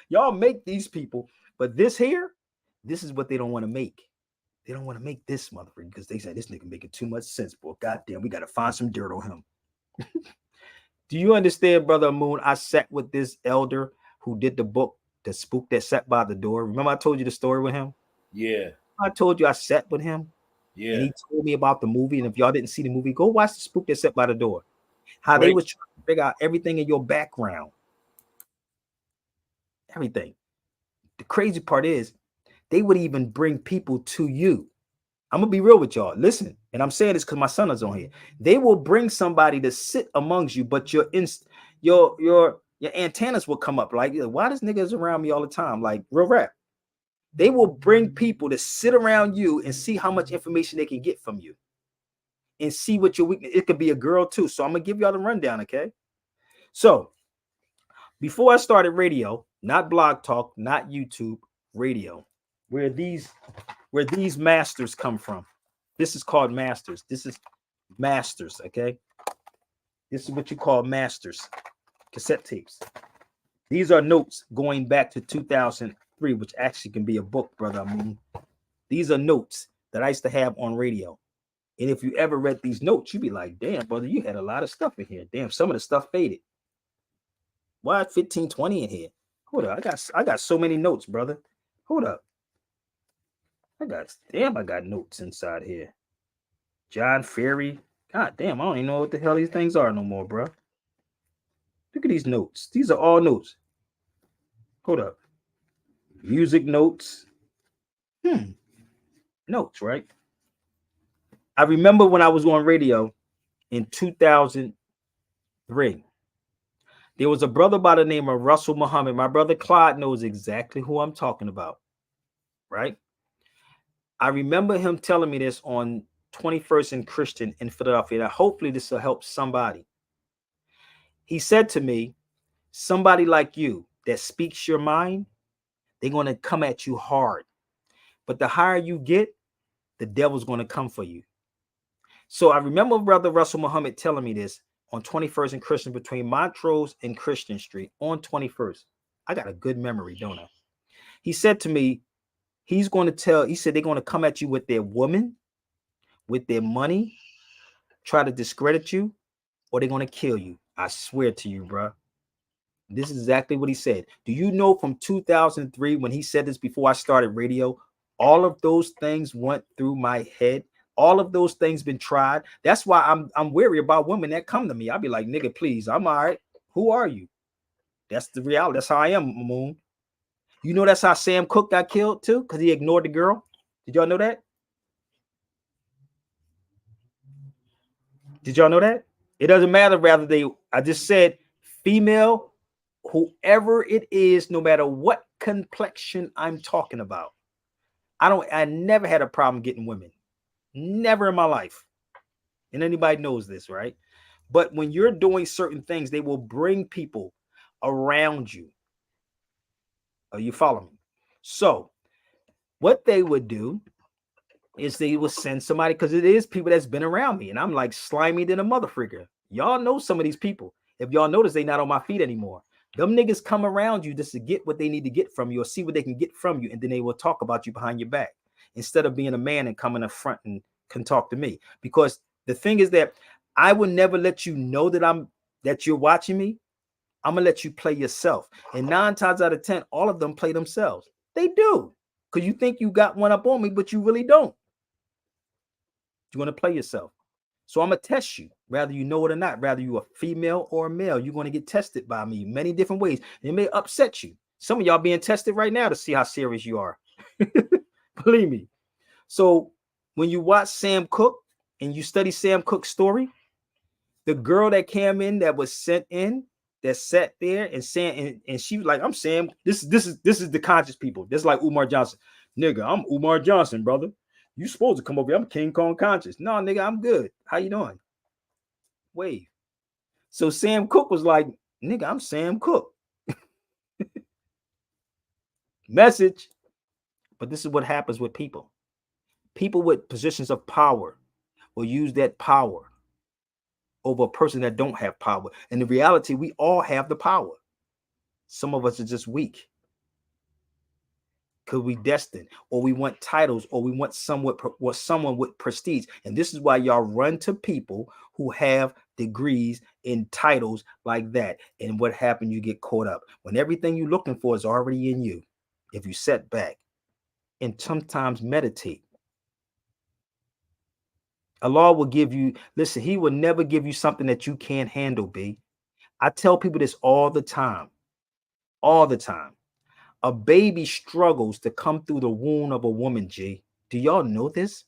y'all make these people, but this here, this is what they don't want to make. They don't want to make this motherfucker because they say this nigga making too much sense, boy. Goddamn, we got to find some dirt on him. Do you understand, Brother Moon? I sat with this elder who did the book, The Spook That Sat by the Door. Remember I told you the story with him? Yeah. I told you I sat with him. Yeah. And he told me about the movie. And if y'all didn't see the movie, go watch The Spook That Sat by the Door. How they was trying to figure out everything in your background. Everything. The crazy part is they would even bring people to you. I'm gonna be real with y'all. Listen, and I'm saying this because my son is on here. They will bring somebody to sit amongst you, but your antennas will come up. Like, why does niggas around me all the time? Like, real rap. They will bring people to sit around you and see how much information they can get from you, and see what your weakness. It could be a girl too. So I'm gonna give y'all the rundown, okay? So before I started radio, not Blog Talk, not YouTube, radio, where these masters come from. This is called masters. This is masters, okay? This is what you call masters, cassette tapes. These are notes going back to 2003, which actually can be a book, brother. I mean, these are notes that I used to have on radio. And if you ever read these notes, you'd be like, damn, brother, you had a lot of stuff in here. Damn, some of the stuff faded. Why 15, 20 in here? Hold up. I got so many notes, brother. Hold up. I got notes inside here. John Ferry. God damn, I don't even know what the hell these things are no more, bro. Look at these notes. These are all notes. Hold up. Music notes. Notes, right? I remember when I was on radio in 2003. There was a brother by the name of Russell Muhammad. My brother Clyde knows exactly who I'm talking about, right? I remember him telling me this on 21st and Christian in Philadelphia. That hopefully this will help somebody. He said to me, somebody like you that speaks your mind, they're going to come at you hard. But the higher you get, the devil's going to come for you. So I remember Brother Russell Muhammad telling me this on 21st and Christian between Montrose and Christian Street on 21st. I got a good memory, don't I? He said to me, he said they're going to come at you with their woman, with their money, try to discredit you, or they're going to kill you. I swear to you, bro. This is exactly what he said. Do you know from 2003 when he said this before I started radio, all of those things went through my head. All of those things been tried. That's why I'm wary about women that come to me. I'll be like, nigga, please, I'm all right. Who are you? That's the reality. That's how I am, Moon. You know that's how Sam Cooke got killed too? Because he ignored the girl. Did y'all know that? Did y'all know that? It doesn't matter whether I just said female, whoever it is, no matter what complexion I'm talking about. I never had a problem getting women. Never in my life. And anybody knows this, right? But when you're doing certain things, they will bring people around you. Are you following me? So what they would do is they will send somebody, because it is people that's been around me. And I'm like slimy than a mother freaker. Y'all know some of these people. If y'all notice, they not on my feet anymore. Them niggas come around you just to get what they need to get from you or see what they can get from you. And then they will talk about you behind your back instead of being a man and coming up front and can talk to me. Because the thing is that I will never let you know that you're watching me. I'm going to let you play yourself. And 9 times out of 10, all of them play themselves. They do. Because you think you got one up on me, but you really don't. You want to play yourself. So I'm going to test you, whether you know it or not, whether you are female or a male. You're going to get tested by me many different ways. It may upset you. Some of y'all being tested right now to see how serious you are. Believe me. So when you watch Sam Cooke and you study Sam Cooke's story, the girl that came in that was sent in, that sat there and saying, and she was like, I'm Sam. This is the conscious people. This is like Umar Johnson. Nigga, I'm Umar Johnson, brother. You supposed to come over here. I'm King Kong conscious. No, nigga, I'm good. How you doing? Wave. So Sam Cooke was like, nigga, I'm Sam Cooke. Message. But this is what happens with people. People with positions of power will use that power over a person that don't have power. And the reality, we all have the power. Some of us are just weak. Because we destined, or we want titles, or we want someone with prestige. And this is why y'all run to people who have degrees in titles like that. And what happened? You get caught up when everything you're looking for is already in you. If you set back and sometimes meditate, Allah will give you, listen, he will never give you something that you can't handle, B. I tell people this all the time. All the time. A baby struggles to come through the womb of a woman, G. Do y'all know this?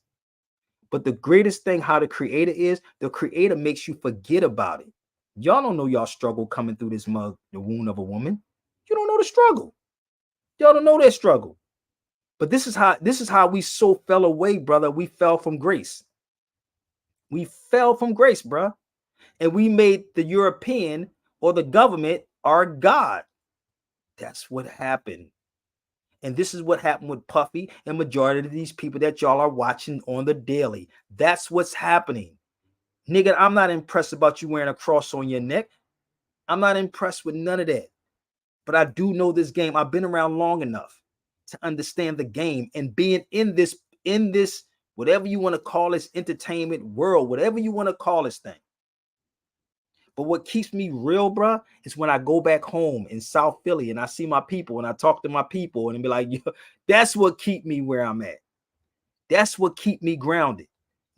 But the greatest thing how the creator is, the creator makes you forget about it. Y'all don't know y'all struggle coming through this mug, the womb of a woman. You don't know the struggle. Y'all don't know that struggle. But this is how we so fell away, brother. We fell from grace. We fell from grace, bro. And we made the European or the government our God. That's what happened. And this is what happened with Puffy and majority of these people that y'all are watching on the daily. That's what's happening. Nigga, I'm not impressed about you wearing a cross on your neck. I'm not impressed with none of that. But I do know this game. I've been around long enough to understand the game and being in this, whatever you want to call this entertainment world, whatever you want to call this thing. But what keeps me real, bro, is when I go back home in South Philly and I see my people and I talk to my people and be like, yo, that's what keep me where I'm at. That's what keep me grounded.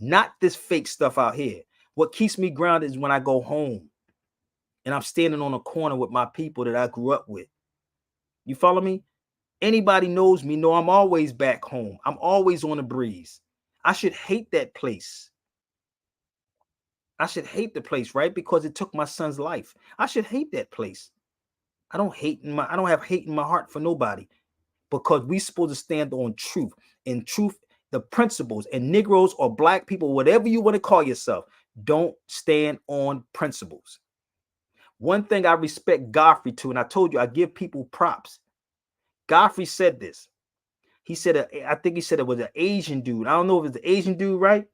not this fake stuff out here. What keeps me grounded is when I go home and I'm standing on a corner with my people that I grew up with. You follow me? Anybody knows me know I'm always back home. I'm always on the breeze. I should hate that place. I should hate the place, right? Because it took my son's life. I should hate that place. I don't have hate in my heart for nobody, because we supposed to stand on truth. And truth, the principles, and Negroes or black people, whatever you want to call yourself, don't stand on principles. One thing I respect Godfrey to, and I told you I give people props. Godfrey said this. He said, I think he said it was an Asian dude. I don't know if it's an Asian dude, right?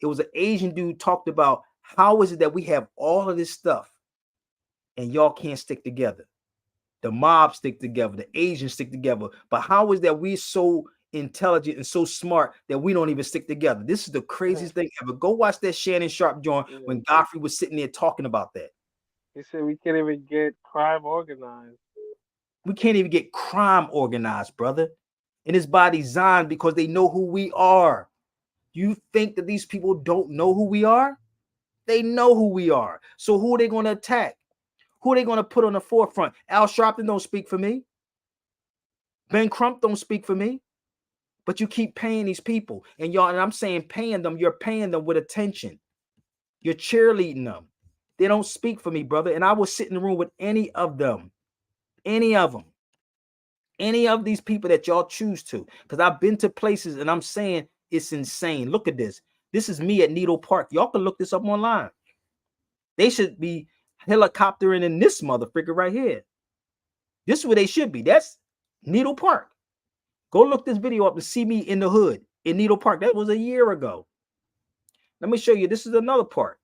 It was an Asian dude talked about how is it that we have all of this stuff and y'all can't stick together. The mob stick together, the Asians stick together. But how is that we're so intelligent and so smart that we don't even stick together? This is the craziest thing ever. Go watch that Shannon Sharp joint when Godfrey was sitting there talking about that. He said we can't even get crime organized. We can't even get crime organized, brother. And it's by design because they know who we are. You think that these people don't know who we are? They know who we are. So who are they going to attack? Who are they going to put on the forefront? Al Sharpton don't speak for me. Ben Crump don't speak for me. But you keep paying these people. And y'all, and I'm saying paying them, you're paying them with attention. You're cheerleading them. They don't speak for me, brother. And I will sit in the room with any of them. Any of them. Any of these people that y'all choose to. Because I've been to places and I'm saying it's insane. Look at this. This is me at Needle Park. Y'all can look this up online. They should be helicoptering in this motherfucker right here. This is where they should be. That's Needle Park. Go look this video up and see me in the hood in Needle Park. That was a year ago. Let me show you. This is another part.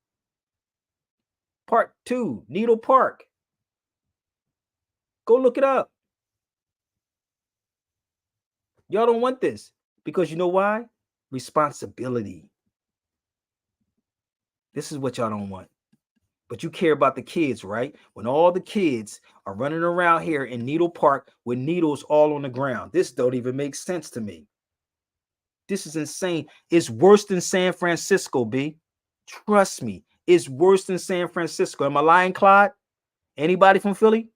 Part 2, Needle Park. Go look it up. Y'all don't want this because you know why? Responsibility. This is what y'all don't want. But you care about the kids, right? When all the kids are running around here in Needle Park with needles all on the ground. This don't even make sense to me. This is insane. It's worse than San Francisco, B. Trust me. It's worse than San Francisco. Am I lying, Clyde? Anybody from Philly?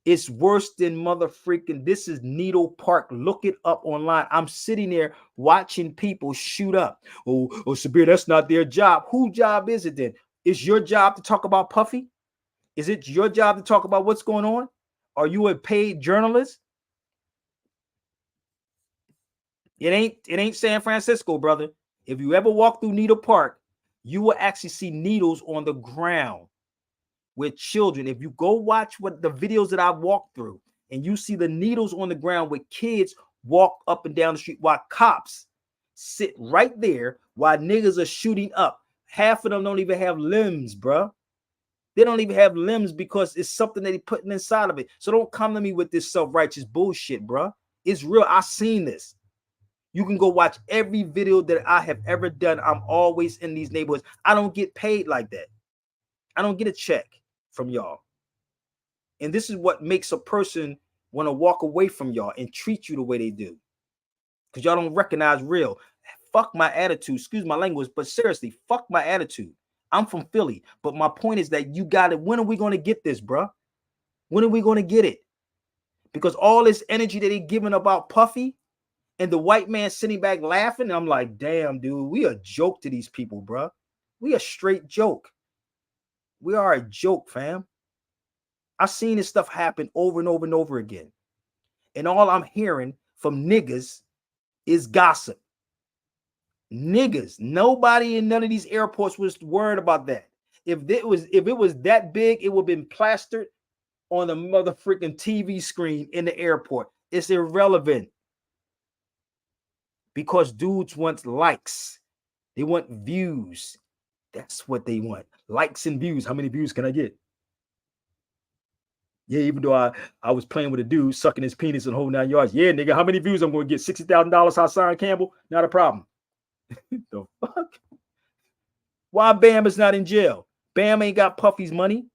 It's worse than mother freaking. This is Needle Park. Look it up online. I'm sitting there watching people shoot up. Oh, Sabir, that's not their job. Whose job is it then? Is your job to talk about Puffy? Is it your job to talk about what's going on? Are you a paid journalist? It ain't San Francisco, brother. If you ever walk through Needle Park, you will actually see needles on the ground with children. If you go watch what the videos that I've walked through and you see the needles on the ground with kids walk up and down the street while cops sit right there while niggas are shooting up. Half of them don't even have limbs, bro. They don't even have limbs because it's something that they putting inside of it. So don't come to me with this self-righteous bullshit, bro. It's real. I seen this. You can go watch every video that I have ever done. I'm always in these neighborhoods. I don't get paid like that. I don't get a check from y'all. And this is what makes a person want to walk away from y'all and treat you the way they do. Because y'all don't recognize real. Fuck my attitude. Excuse my language, but seriously, fuck my attitude. I'm from Philly. But my point is that you got it. When are we going to get this, bro? When are we going to get it? Because all this energy that they giving about Puffy and the white man sitting back laughing, I'm like, damn, dude, we a joke to these people, bro. We a straight joke. We are a joke, fam. I've seen this stuff happen over and over and over again. And all I'm hearing from niggas is gossip. Niggas. Nobody in none of these airports was worried about that. If it was that big, it would have been plastered on the mother freaking TV screen in the airport. It's irrelevant. Because dudes want likes. They want views. That's what they want. Likes and views. How many views can I get? Yeah, even though I was playing with a dude sucking his penis and whole 9 yards. Yeah, nigga, how many views I'm going to get? $60,000 Hassan Campbell? Not a problem. The fuck? Why Bam is not in jail? Bam ain't got Puffy's money.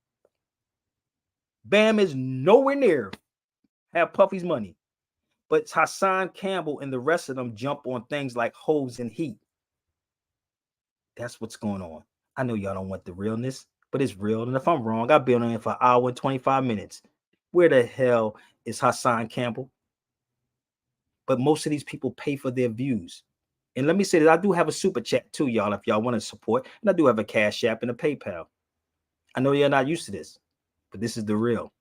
Bam is nowhere near have Puffy's money. But Hassan Campbell and the rest of them jump on things like hoes and heat. That's what's going on. I know y'all don't want the realness, but it's real. And if I'm wrong, I've been on it for an hour and 25 minutes. Where the hell is Hassan Campbell? But most of these people pay for their views. And let me say that I do have a super chat too, y'all, if y'all want to support. And I do have a Cash App and a PayPal. I know you're not used to this, but this is the real.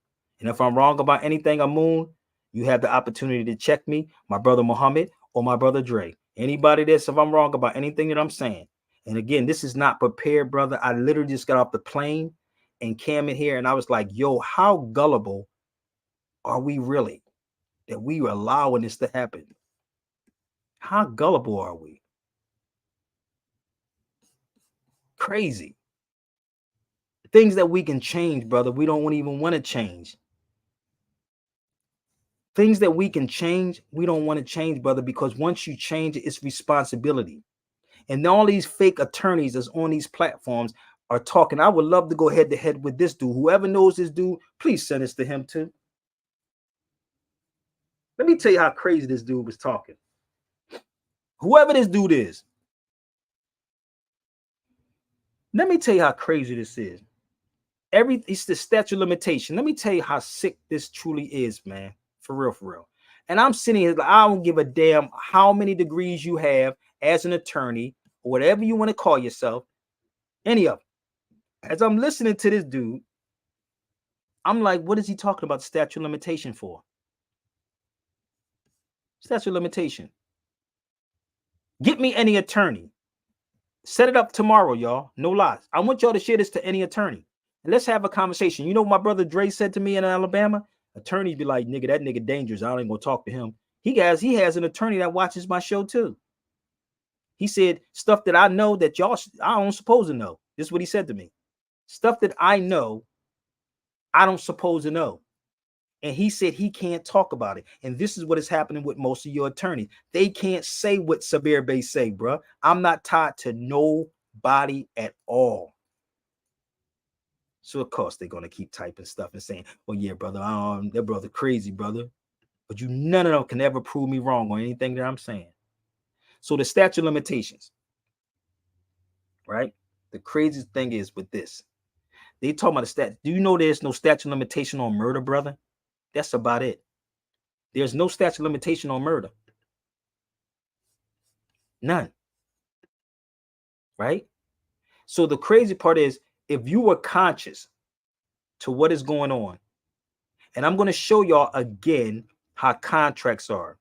And if I'm wrong about anything, Amun, you have the opportunity to check me, my brother Muhammad, or my brother Dre. Anybody that's if I'm wrong about anything that I'm saying. And again, this is not prepared, brother. I literally just got off the plane and came in here and I was like, yo, how gullible are we really that we are allowing this to happen? How gullible are we? Crazy. Things that we can change, brother, we don't even want to change. Things that we can change, we don't want to change, brother, because once you change it, it's responsibility. And all these fake attorneys that's on these platforms are talking. I would love to go head to head with this dude. Whoever knows this dude, please send this to him too. Let me tell you how crazy this dude was talking. Whoever this dude is, let me tell you how crazy this is. It's the statute of limitation. Let me tell you how sick this truly is, man. For real, for real. And I'm sitting here like, I don't give a damn how many degrees you have as an attorney, or whatever you want to call yourself, any of them. As I'm listening to this dude, I'm like, what is he talking about statute of limitation for? Statute of limitation. Get me any attorney. Set it up tomorrow, y'all. No lies. I want y'all to share this to any attorney. And let's have a conversation. You know what my brother Dre said to me in Alabama? Attorneys be like, nigga, that nigga dangerous. I ain't gonna talk to him. He has an attorney that watches my show too. He said stuff that I know that y'all I don't supposed to know. This is what he said to me. Stuff that I know, I don't supposed to know. And he said he can't talk about it. And this is what is happening with most of your attorneys. They can't say what Sabir Bey say, bro. I'm not tied to nobody at all. So of course they're gonna keep typing stuff and saying, "Well, yeah, brother, that brother crazy, brother." But you none of them can ever prove me wrong on anything that I'm saying. So the statute of limitations, right? The craziest thing is with this, they talk about the stat. Do you know there's no statute of limitation on murder, brother? That's about it. There's no statute of limitation on murder. None. Right? So the crazy part is if you were conscious to what is going on, and I'm going to show y'all again how contracts are.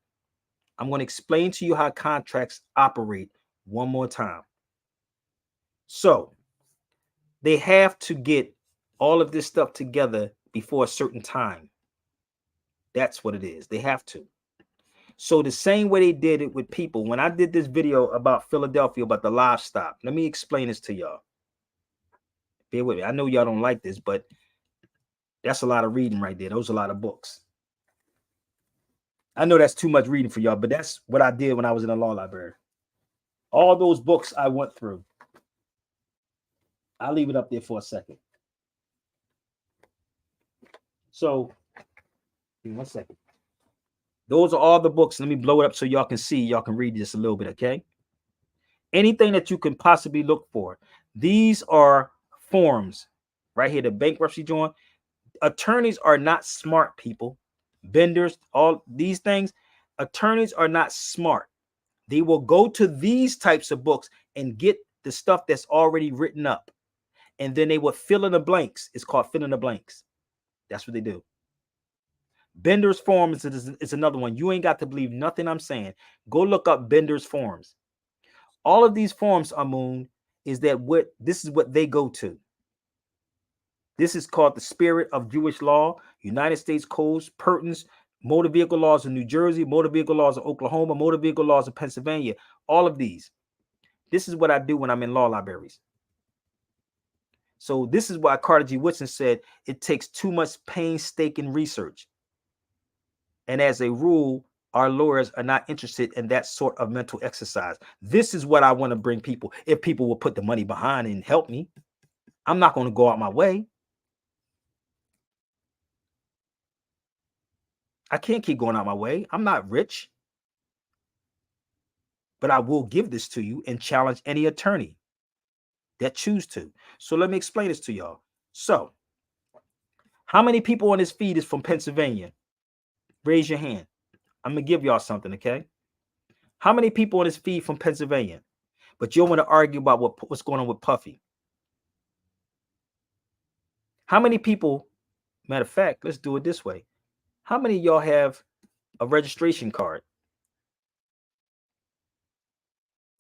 I'm going to explain to you how contracts operate one more time. So they have to get all of this stuff together before a certain time. That's what it is. They have to. So the same way they did it with people, when I did this video about Philadelphia, about the livestock, let me explain this to y'all. Bear with me. I know y'all don't like this, but that's a lot of reading right there. Those are a lot of books. I know that's too much reading for y'all, but that's what I did when I was in the law library. All those books I went through. I'll leave it up there for a second. So, give me 1 second. Those are all the books. Let me blow it up so y'all can see. Y'all can read this a little bit, okay? Anything that you can possibly look for. These are forms right here. The bankruptcy joint. Attorneys are not smart people. Vendors, all these things. Attorneys are not smart. They will go to these types of books and get the stuff that's already written up. And then they will fill in the blanks. It's called fill in the blanks. That's what they do. Bender's forms is another one. You ain't got to believe nothing I'm saying. Go look up Bender's forms. All of these forms, Amun, is that this is what they go to. This is called the Spirit of Jewish Law, United States Codes, Pertins, Motor Vehicle Laws of New Jersey, Motor Vehicle Laws of Oklahoma, Motor Vehicle Laws of Pennsylvania. All of these. This is what I do when I'm in law libraries. So this is why Carter G. Woodson said it takes too much painstaking research. And as a rule, our lawyers are not interested in that sort of mental exercise. This is what I want to bring people. If people will put the money behind and help me, I'm not going to go out my way. I can't keep going out my way. I'm not rich. But I will give this to you and challenge any attorney. that choose to. So let me explain this to y'all. So, how many people on this feed is from Pennsylvania? Raise your hand. I'm gonna give y'all something, okay? How many people on this feed from Pennsylvania? But you don't want to argue about what's going on with Puffy. How many people? Matter of fact, let's do it this way. How many of y'all have a registration card?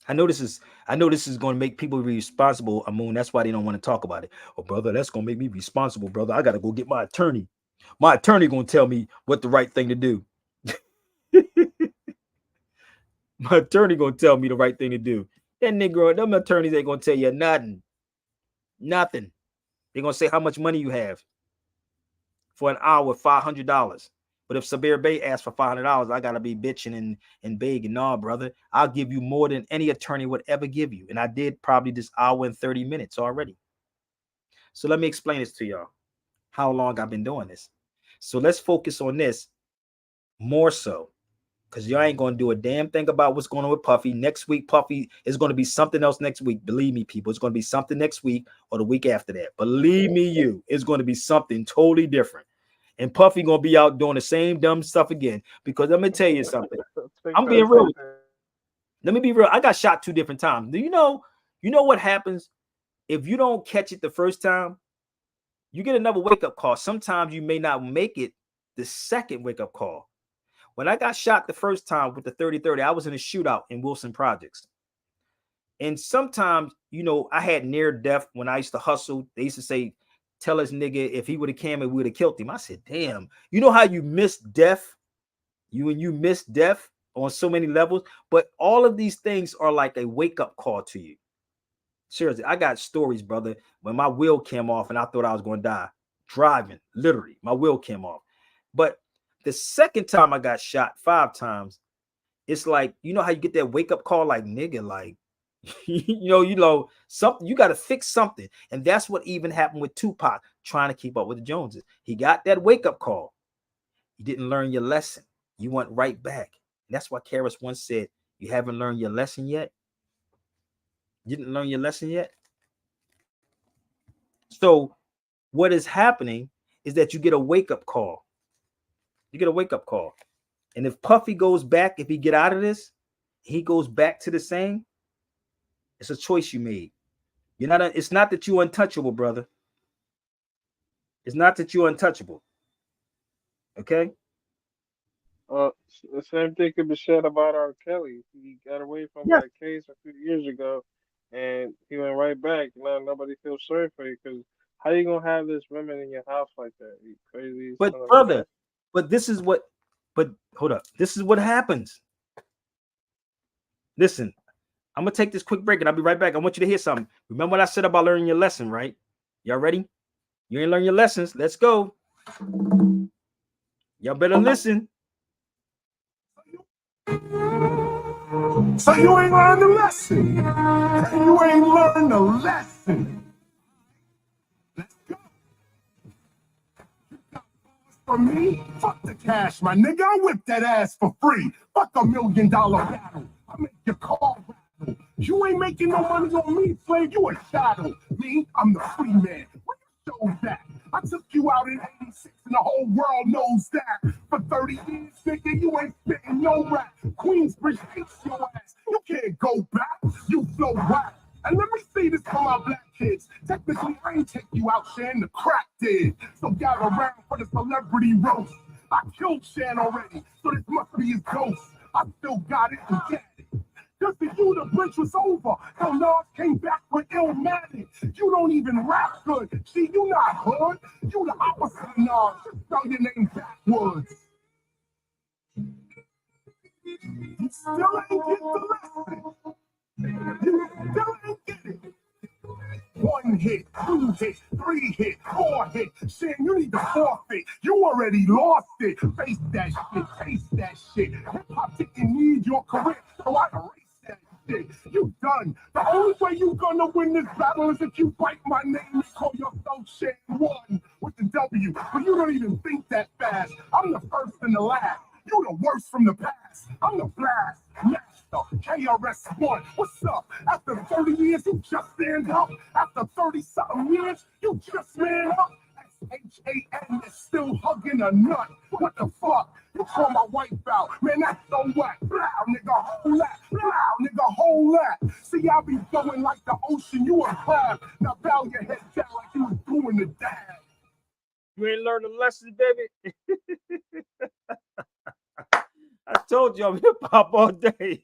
I know this is going to make people be responsible, Amun. That's why they don't want to talk about it. Oh, brother, that's going to make me responsible, brother. I got to go get my attorney. My attorney going to tell me what the right thing to do. My attorney going to tell me the right thing to do. That nigga, them attorneys ain't going to tell you nothing. Nothing. They're going to say how much money you have for an hour, $500. But if Sabir Bey asks for $500, I got to be bitching and begging. No, brother, I'll give you more than any attorney would ever give you. And I did probably this hour and 30 minutes already. So let me explain this to y'all, how long I've been doing this. So let's focus on this more so, because y'all ain't going to do a damn thing about what's going on with Puffy. Next week, Puffy is going to be something else next week. Believe me, people, it's going to be something next week or the week after that. Believe me, it's going to be something totally different. And Puffy gonna be out doing the same dumb stuff again. Because let me tell you something. I'm being real. Let me be real. I got shot 2 different times. Do you know what happens if you don't catch it the first time? You get another wake-up call. Sometimes you may not make it the second wake-up call. When I got shot the first time with the 30-30, I was in a shootout in Wilson Projects. And sometimes, I had near death when I used to hustle. They used to say, tell us nigga, if he would have came and we would have killed him. I said, damn, you know how you miss death? You miss death on so many levels, but all of these things are like a wake-up call to you. Seriously, I got stories, brother, when my wheel came off and I thought I was going to die. Driving, literally, my wheel came off. But the second time I got shot 5 times, it's like, you know how you get that wake-up call, like, nigga, like, something, you got to fix something. And that's what even happened with Tupac trying to keep up with the Joneses. He got that wake-up call. You didn't learn your lesson. You went right back. And that's why Karis once said, you haven't learned your lesson yet? You didn't learn your lesson yet? So what is happening is that you get a wake-up call. You get a wake-up call. And if Puffy goes back, if he get out of this, he goes back to the same, it's a choice you made. It's not that you're untouchable, brother. It's not that you're untouchable. Okay? The same thing could be said about R. Kelly. He got away from that case a few years ago, and he went right back. Now nobody feels sorry for you because how you gonna have this women in your house like that? You crazy? But brother, hold up. This is what happens. Listen, I'm gonna take this quick break and I'll be right back. I want you to hear something. Remember what I said about learning your lesson, right? Y'all ready? You ain't learn your lessons. Let's go. Y'all better listen. So you ain't learned the lesson. You ain't learned the lesson. Let's go. For me, fuck the cash, my nigga. I whip that ass for free. Fuck $1 million battle. I make your car rattle. You ain't making no money on me, slave. You a shadow. Me, I'm the free man. Where you show that? I took you out in '86 and the whole world knows that. For 30 years, nigga, you ain't spitting no rap. Queensbridge hates your ass. You can't go back. You flow whack. And let me say this for my black kids. Technically, I ain't take you out, Shan. The crack did. So gather around for the celebrity roast. I killed Shan already, so this must be his ghost. I still got it and get it. Just for you, the bridge was over. So Nas came back with Illmatic. You don't even rap good. See, you not hood. You the opposite of Nas. Just spell your name backwards. You still ain't get the lesson. You still ain't get it. 1 hit, 2 hit, 3 hit, 4 hit. Shit, you need to forfeit. You already lost it. Face that shit, taste that shit. Hip-hop didn't need your career, so I erased that shit. You done. The only way you gonna win this battle is if you bite my name and call yourself Shan 1 with the W. But you don't even think that fast. I'm the first and the last. You the worst from the past. I'm the blast. Master disaster. KRS-One, what's up? After 30 years, you just stand up. After 30-something years, you just man up. SHAN is still hugging a nut. What the fuck? You call my wife out, man, that's so whack. Blow, nigga, hold that. Blow, nigga, hold that. See, I be going like the ocean, you a crab. Now bow your head down like you was doing the dab. You ain't learned a lesson, baby. I told you I'm hip hop all day.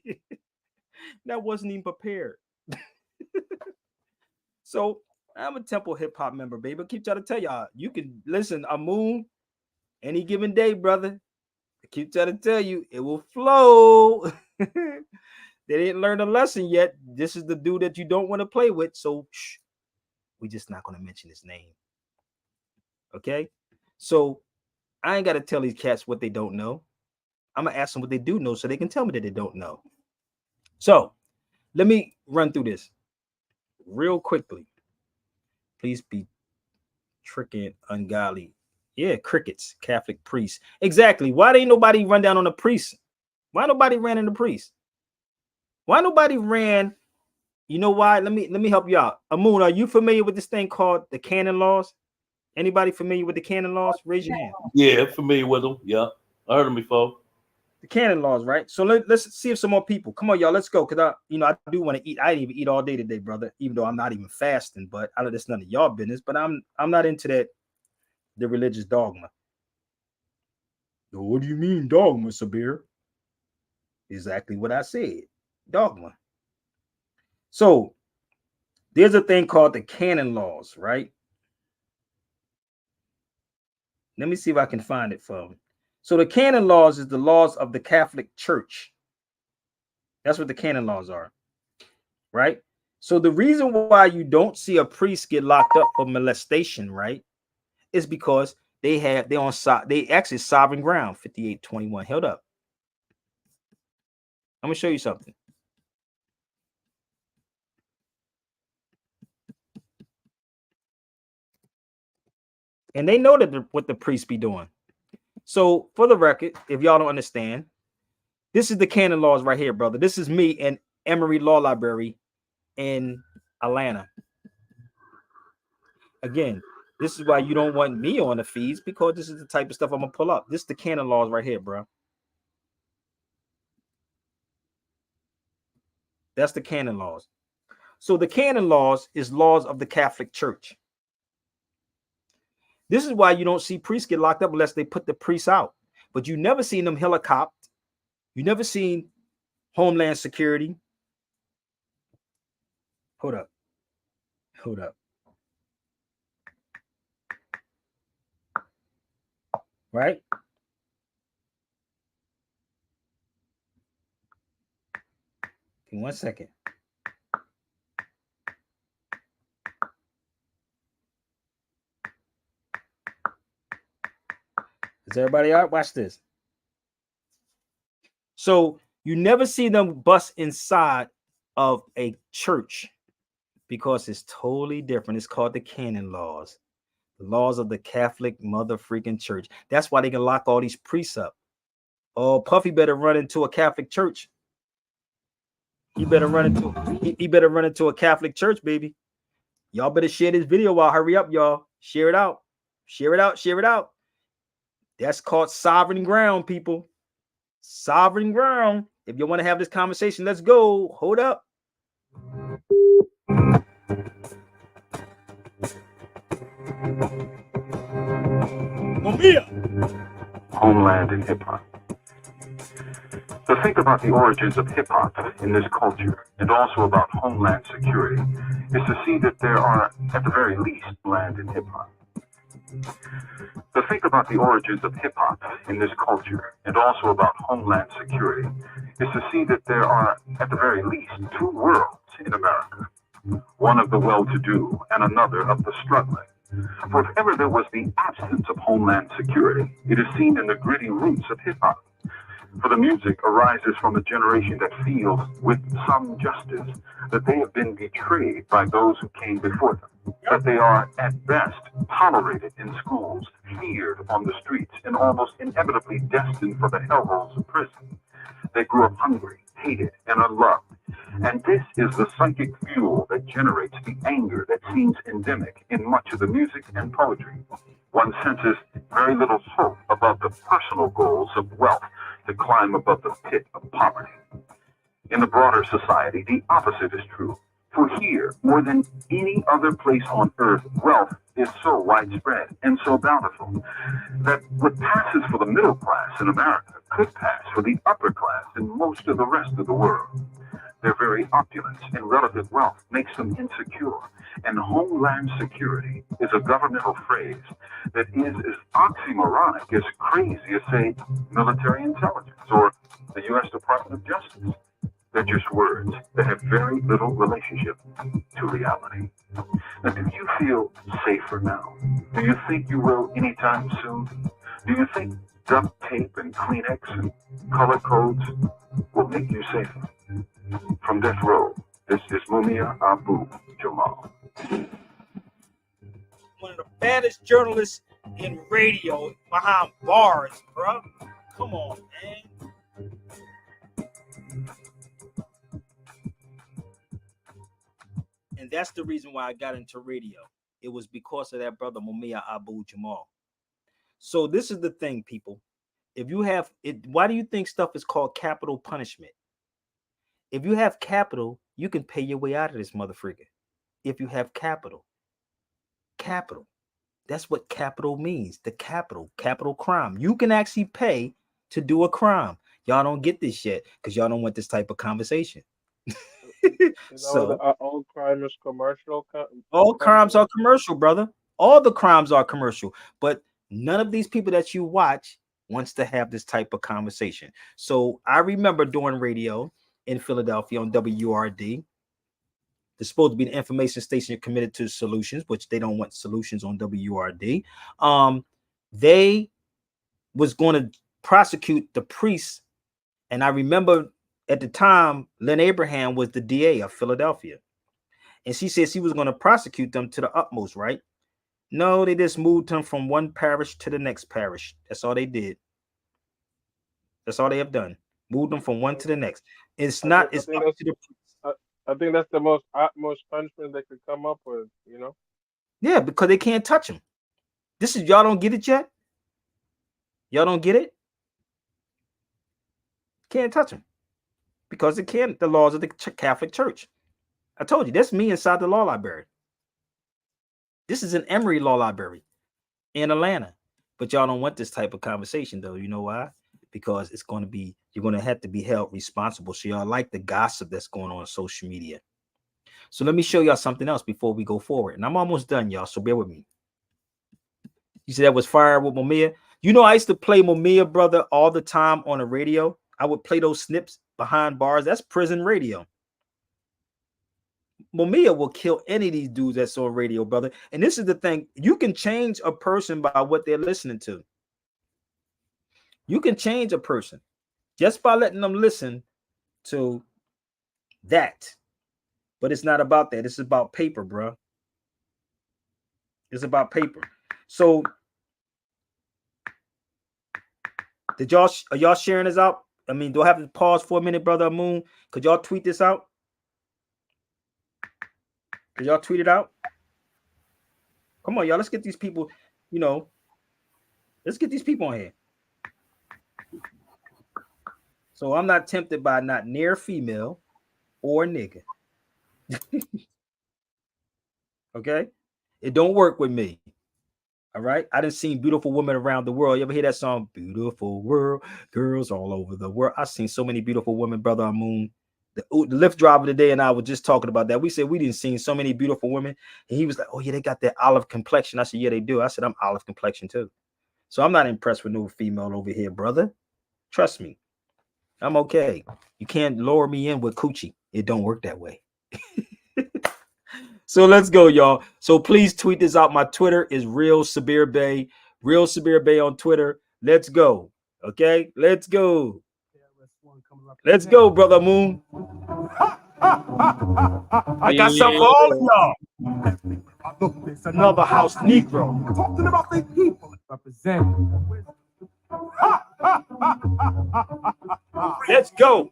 That wasn't even prepared. So I'm a Temple hip hop member, baby. I keep trying to tell y'all, you can listen a moon any given day, brother. I keep trying to tell you, it will flow. They didn't learn a lesson yet. This is the dude that you don't want to play with. So we're just not going to mention his name. Okay? So I ain't got to tell these cats what they don't know. I'm going to ask them what they do know so they can tell me that they don't know. So let me run through this real quickly. Please be tricking ungodly. Yeah, crickets, Catholic priests. Exactly. Why ain't nobody run down on the priest? Why nobody ran in the priest? Why nobody ran? You know why? Let me help you out. Amun, are you familiar with this thing called the canon laws? Anybody familiar with the canon laws? Raise your hand. Yeah, familiar with them. Yeah, I heard them before. The canon laws, right? So let's see if some more people. Come on, y'all. Let's go. Cause I do want to eat. I didn't even eat all day today, brother. Even though I'm not even fasting, but I know that's none of y'all business. But I'm not into that. The religious dogma. What do you mean dogma, Sabir? Exactly what I said. Dogma. So there's a thing called the canon laws, right? Let me see if I can find it for them. So the canon laws is the laws of the Catholic Church. That's what the canon laws are, right? So the reason why you don't see a priest get locked up for molestation, right, is because they actually sovereign ground. 5821. Held up. I'm gonna show you something. And they know that what the priests be doing. So for the record, if y'all don't understand, this is the canon laws right here, brother. This is me in Emory Law Library in Atlanta. Again, this is why you don't want me on the feeds, because this is the type of stuff I'm gonna pull up. This is the canon laws right here, bro. That's the canon laws. So the canon laws is laws of the Catholic Church. This is why you don't see priests get locked up unless they put the priests out. But you never seen them helicopter. You never seen Homeland Security. Hold up. Right? In 1 second. Is everybody out? Watch this. So you never see them bust inside of a church because it's totally different. It's called the canon laws. The laws of the Catholic mother freaking church. That's why they can lock all these priests up. Oh, Puffy better run into a Catholic church. He better run into a Catholic church, baby. Y'all better share this video out. Hurry up, y'all. Share it out. That's called sovereign ground, people. Sovereign ground. If you want to have this conversation, let's go. Hold up. Homeland and hip hop. To think about the origins of hip hop in this culture, and also about homeland security, is to see that there are, at the very least, land in hip hop. To think about the origins of hip hop in this culture, and also about homeland security, is to see that there are, at the very least, two worlds in America. One of the well-to-do and another of the struggling. For if ever there was the absence of homeland security, it is seen in the gritty roots of hip-hop. For the music arises from a generation that feels, with some justice, that they have been betrayed by those who came before them, that they are, at best, tolerated in schools, feared on the streets, and almost inevitably destined for the hellholes of prison. They grew up hungry, hated and unloved. And this is the psychic fuel that generates the anger that seems endemic in much of the music and poetry. One senses very little hope above the personal goals of wealth to climb above the pit of poverty. In the broader society, the opposite is true. For here, more than any other place on earth, wealth is so widespread and so bountiful that what passes for the middle class in America could pass for the upper class in most of the rest of the world. Their very opulence and relative wealth makes them insecure, and homeland security is a governmental phrase that is as oxymoronic as crazy as, say, military intelligence or the U.S. Department of Justice. They're just words that have very little relationship to reality. Now, do you feel safer now? Do you think you will anytime soon? Do you think duct tape and Kleenex and color codes will make you safer? From Death Row, this is Mumia Abu Jamal. One of the baddest journalists in radio behind bars, bro. Come on, man. And that's the reason why I got into radio. It was because of that brother Mumia Abu Jamal. So this is the thing, people. If you have it, why do you think stuff is called capital punishment? If you have capital, you can pay your way out of this motherfreaker. If you have capital. Capital. That's what capital means. The capital crime. You can actually pay to do a crime. Y'all don't get this yet because y'all don't want this type of conversation. So all crime is commercial. All crimes are commercial, brother. All the crimes are commercial, but none of these people that you watch wants to have this type of conversation. So I remember doing radio in Philadelphia on WRD. There's supposed to be an information station committed to solutions, which they don't want solutions on WRD. They was going to prosecute the priests, and I remember at the time, Lynn Abraham was the DA of Philadelphia. And she said she was going to prosecute them to the utmost, right? No, they just moved them from one parish to the next parish. That's all they did. That's all they have done. Moved them from one to the next. It's not, it's up to the priest. I think that's the most utmost punishment they could come up with, you know? Yeah, because they can't touch them. This is, y'all don't get it yet? Y'all don't get it? Can't touch them. Because it can't, the laws of the Catholic Church. I told you, that's me inside the law library. This is an Emory Law Library in Atlanta. But y'all don't want this type of conversation, though. You know why? Because it's going to be, you're going to have to be held responsible. So y'all like the gossip that's going on social media. So let me show y'all something else before we go forward. And I'm almost done, y'all, so bear with me. You said that was fire with Mumia. You know, I used to play Mumia, brother, all the time on the radio. I would play those snips behind bars. That's prison radio. Mumia will kill any of these dudes that's on radio, brother. And this is the thing. You can change a person by what they're listening to. You can change a person just by letting them listen to that. But it's not about that. It's about paper, bro. It's about paper. So are y'all sharing this out? I mean, do I have to pause for a minute, brother Moon? Could y'all tweet this out? Could y'all tweet it out? Come on, y'all. Let's get these people, you know, let's get these people on here. So I'm not tempted by not near female or nigga. Okay? It don't work with me. All right? I done seen beautiful women around the world. You ever hear that song? Beautiful world, girls all over the world. I've seen so many beautiful women, brother Moon. The Lyft driver today and I were just talking about that. We said we didn't see so many beautiful women. And he was like, oh, yeah, they got that olive complexion. I said, yeah, they do. I said, I'm olive complexion too. So I'm not impressed with no female over here, brother. Trust me. I'm okay. You can't lower me in with coochie. It don't work that way. So let's go, y'all. So please tweet this out. My Twitter is Real Sabir Bey. Real Sabir Bey on Twitter. Let's go. Okay? Let's go. Let's go, brother Moon. I got something for all of y'all. It's another house Negro. Talking about the people represent. Let's go.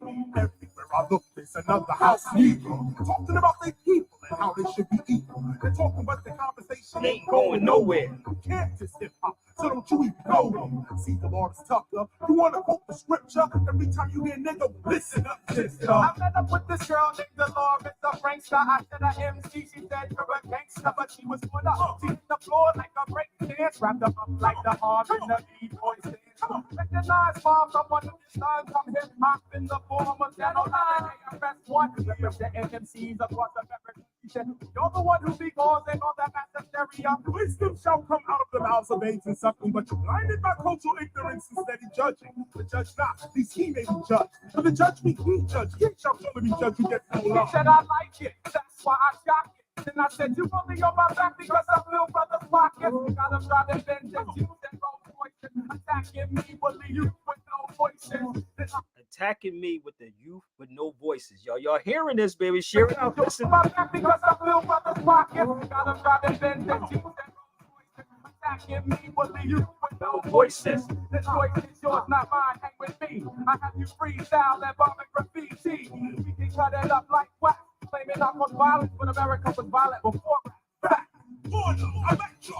of the house Negro. Talking about their people and how they should be equal. They're talking about the conversation ain't going nowhere. You can't just hip hop, so don't you even go there. See the Lord is Tucker. You wanna quote the scripture every time you hear nigga, listen up, sister. I met up with this girl named Dolores, the prankster. I said a MC, she said you're a gangster, but she was put up. She hit the floor like a break dance, wrapped up like the arm in the B-boy stand. Recognize moms, I'm one of the sons. I'm hip hop in the form of Channel 9. ARS-1, representing MCs across America. She said, you're the one who be causing all that mass hysteria. Wisdom shall come out of the mouths of babes and suckling, but you're blinded by cultural ignorance and steady judging. The judge not, these he may be judged. But the judge me, he judge. He shall kill me, judge, you get no love. He said, I like it, that's why I got it. Then I said, you only on my back because I feel brother's pockets. You gotta try to bend it, you said, attacking me with the youth with no voices. Attacking me with the youth with no voices. Y'all hearing this, baby? Share it out. Listen. My back because I feel brother's pockets. You gotta try to bend it, you said, attacking me with the youth with no voices. The choice is yours, not mine. Hang with me. I have you freestyle and bombing graffiti. We can cut it up like wax. Claiming I was violent, but America was violent before rap. Order, electro,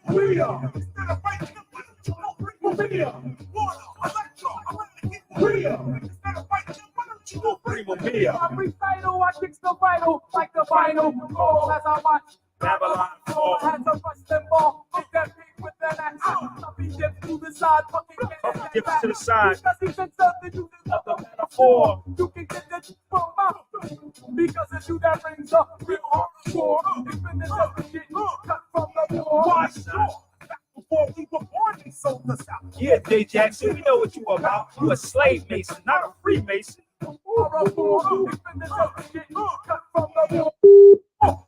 we are. Instead of fighting them, why don't you go bring them here? Order, electro, we are. Instead of fighting them, why don't you go bring them here? I recital, I kick the vital, like the vinyl. Roll as I watch Babylon fall. I had to rush them all. Look at me with that action. I'll be dipped to the side, fucking Dip to the side. because he said something you did not the metaphor. You can get that from my because it's you that brings up real hardcore. It's been this other shit cut from the war. Why sure? Before we were born, they sold us out. Yeah, Jay Jackson, we know what you about. You a slave mason, not a Freemason. It's been this other shit cut from the war.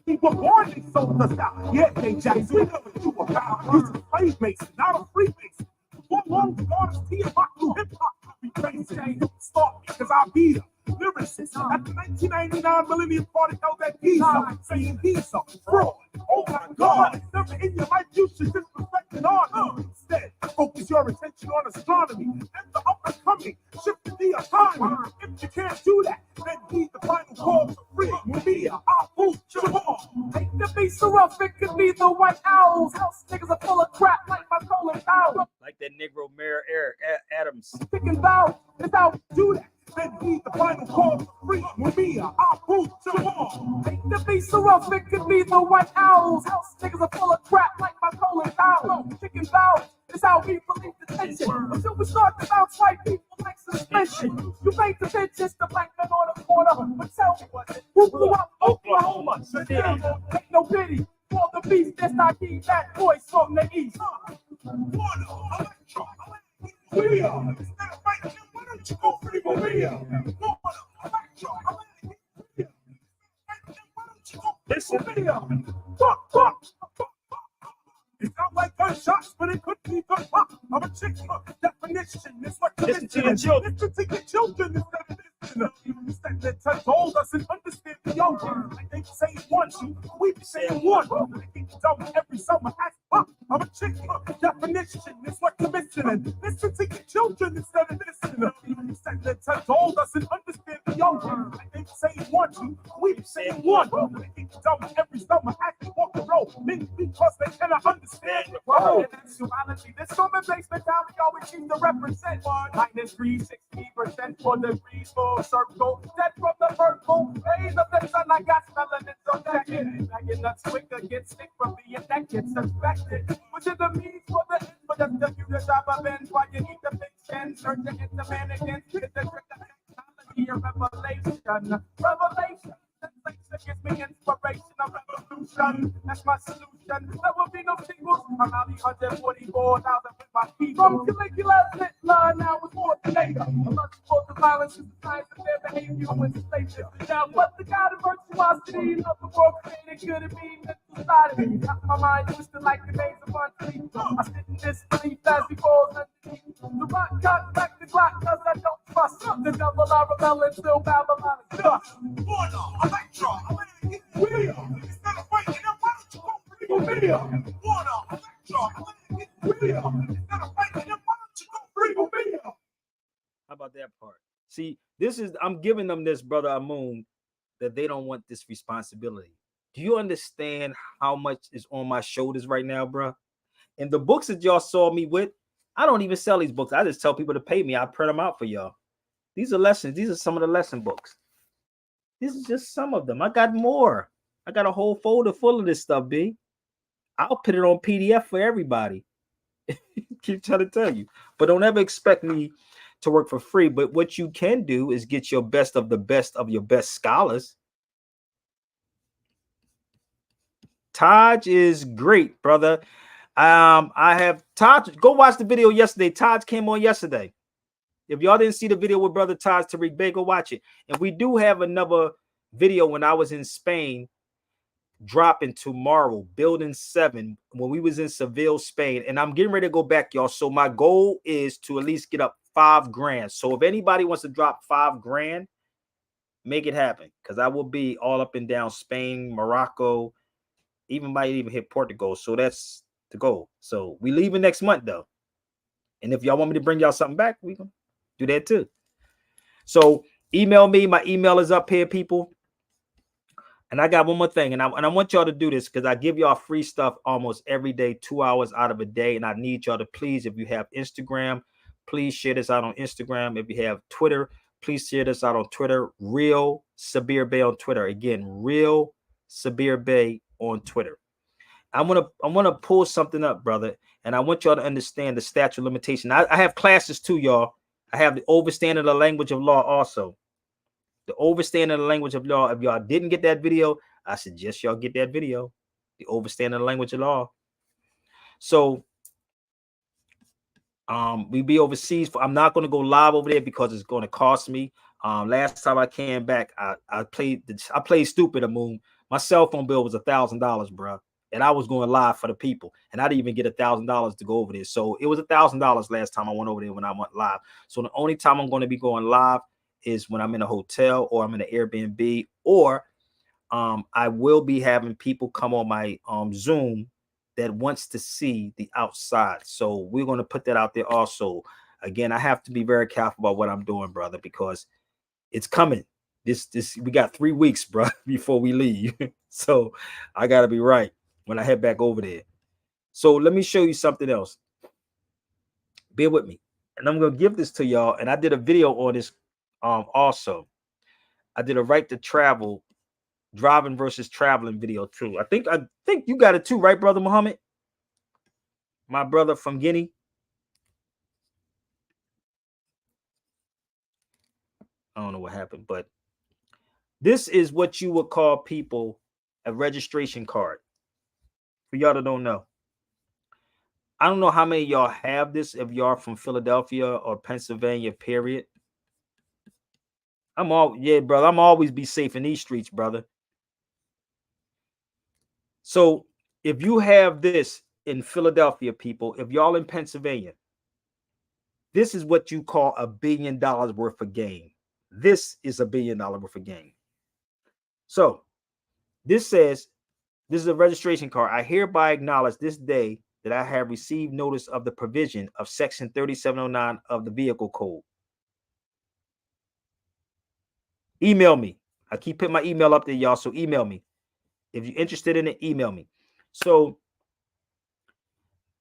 We were born, they sold us out. Yeah, Jay Jackson, we know what you about. He's a slave mason, not a Freemason. What long the artist T about you hip hop? Be crazy, don't stop me, cause I'll be the lyricist at the 1999 Millennium Party. Held that he's up, saying he's a fraud. Oh my God, never in your life you should disrespect an art. Instead, focus your attention on astronomy and the up and coming, shifting the economy. If you can't do that, then heed the final call for free. Mumia, I'll boot you all. Ain't the beast so rough, it could be the white owls. House niggas are full of crap like my colon cow. Like that Negro Mayor Eric Adams. Thinking about is how we do that. Then heed the final call for free. Mumia, I'll boot you all. Ain't the beast so rough, it could be the white owls. House niggas are full of crap like my colon cow. Chicken bow is how we believe the tension. Until we start to bounce white people like suspension. You make the bitches the black man on the corner. But tell me what it who blew up Oklahoma? Ain't no pity for the beast. That's not he, that voice from the east. Water, electro, we are. Instead of fighting them, why don't you go free Maria? Water, electro, listen, fuck. It sounds like gunshots, but it could be the pop of a chick. Definition is what Listen to your children. Listen to your children instead of listening. Instead that touch all us and understand the younger. Like they say one, we be saying one. They get dumb every summer. Ask pop of a chick. Definition is what commissioning. Listen to your children instead of listening. Instead that touch all us and understand the younger. Like they say one, we be saying one. They get dumb every summer. Ask walk the road. Maybe because they cannot understand the world. In actuality, this human based mentality always seems to represent minus 360% for degrees full circle. Dead from the vertical phase of the sun. I got melanin, so check it. Now your nuts quicker get sick from being that gets suspected. Which is the means for the end, but that's the you to drive a bench while you eat the big chin. Search to hit the mannequins, get the trick of technology and revelation. Revelation. Sensation gives me inspiration, a revolution. That's my solution. There will be no singles. I'm out 144,000 with my feet. From Caligula's lit line, now it's more than later. I'm not supposed to violence is the science of their behavior when enslavement. Now, what the God of virtuosity of the world created could it be mental side of me? Got my mind twisted like the maze of unsleep. I sit in disbelief as he falls underneath. The rock got back the clock cause I don't trust. The devil I rebel and still Babylon is dust. Water, electro, we are. Instead of fighting them, why don't you go free Maria? Water, electro, we are. Instead of fighting them, why don't you go free Maria? How about that part? See, this I'm giving them this, brother Amun, that they don't want this responsibility. Do you understand how much is on my shoulders right now, bro? And the books that y'all saw me with, I don't even sell these books. I just tell people to pay me. I print them out for y'all. These are lessons. These are some of the lesson books. This is just some of them. I got more. I got a whole folder full of this stuff, B. I'll put it on PDF for everybody. Keep trying to tell you. But don't ever expect me to work for free. But what you can do is get your best of the best of your best scholars. Taj is great, brother. I have Taj. Go watch the video yesterday. Taj came on yesterday. If y'all didn't see the video with brother Taj Tariq Bey, go watch it. And we do have another video when I was in Spain dropping tomorrow, building 7, when we was in Seville, Spain. And I'm getting ready to go back, y'all. So my goal is to at least get up $5,000. So if anybody wants to drop $5,000, make it happen, because I will be all up and down Spain, Morocco, might even hit Portugal. So that's the goal. So we leaving next month though. And if y'all want me to bring y'all something back, we can do that too. So email me. My email is up here, people. And I got one more thing. And I want y'all to do this because I give y'all free stuff almost every day, 2 hours out of a day. And I need y'all to please, if you have Instagram, please share this out on Instagram. If you have Twitter, please share this out on Twitter. Real Sabir Bey on Twitter. Again, Real Sabir Bey on Twitter. I want to pull something up, brother. And I want y'all to understand the statute of limitation. I have classes too, y'all. I have the overstanding the language of law also. The overstanding the language of law. If y'all didn't get that video, I suggest y'all get that video. The overstanding the language of law. So we be overseas. I'm not going to go live over there because it's going to cost me. Last time I came back, I played stupid, Moon. My cell phone bill was $1,000, bro. And I was going live for the people. And I didn't even get $1,000 to go over there. So it was $1,000 last time I went over there when I went live. So the only time I'm going to be going live is when I'm in a hotel or I'm in an Airbnb, or I will be having people come on my Zoom that wants to see the outside. So we're going to put that out there also. Again, I have to be very careful about what I'm doing, brother, because it's coming. This we got 3 weeks, bro, before we leave. So I got to be right when I head back over there. So let me show you something else. Bear with me. And I'm going to give this to y'all. And I did a video on this also. I did a right to travel, driving versus traveling video too. I think you got it too, right, brother Muhammad? My brother from Guinea. I don't know what happened, but this is what you would call, people, a registration card. For y'all that don't know. I don't know how many of y'all have this if y'all from Philadelphia or Pennsylvania, period. brother. I'm always be safe in these streets, brother. So if you have this in Philadelphia, people, if y'all in Pennsylvania, this is what you call $1 billion worth of gain. This is $1 billion worth of gain. So this says, this is a registration card. I hereby acknowledge this day that I have received notice of the provision of section 3709 of the vehicle code. Email me. I keep putting my email up there, y'all. So email me. If you're interested in it, email me. So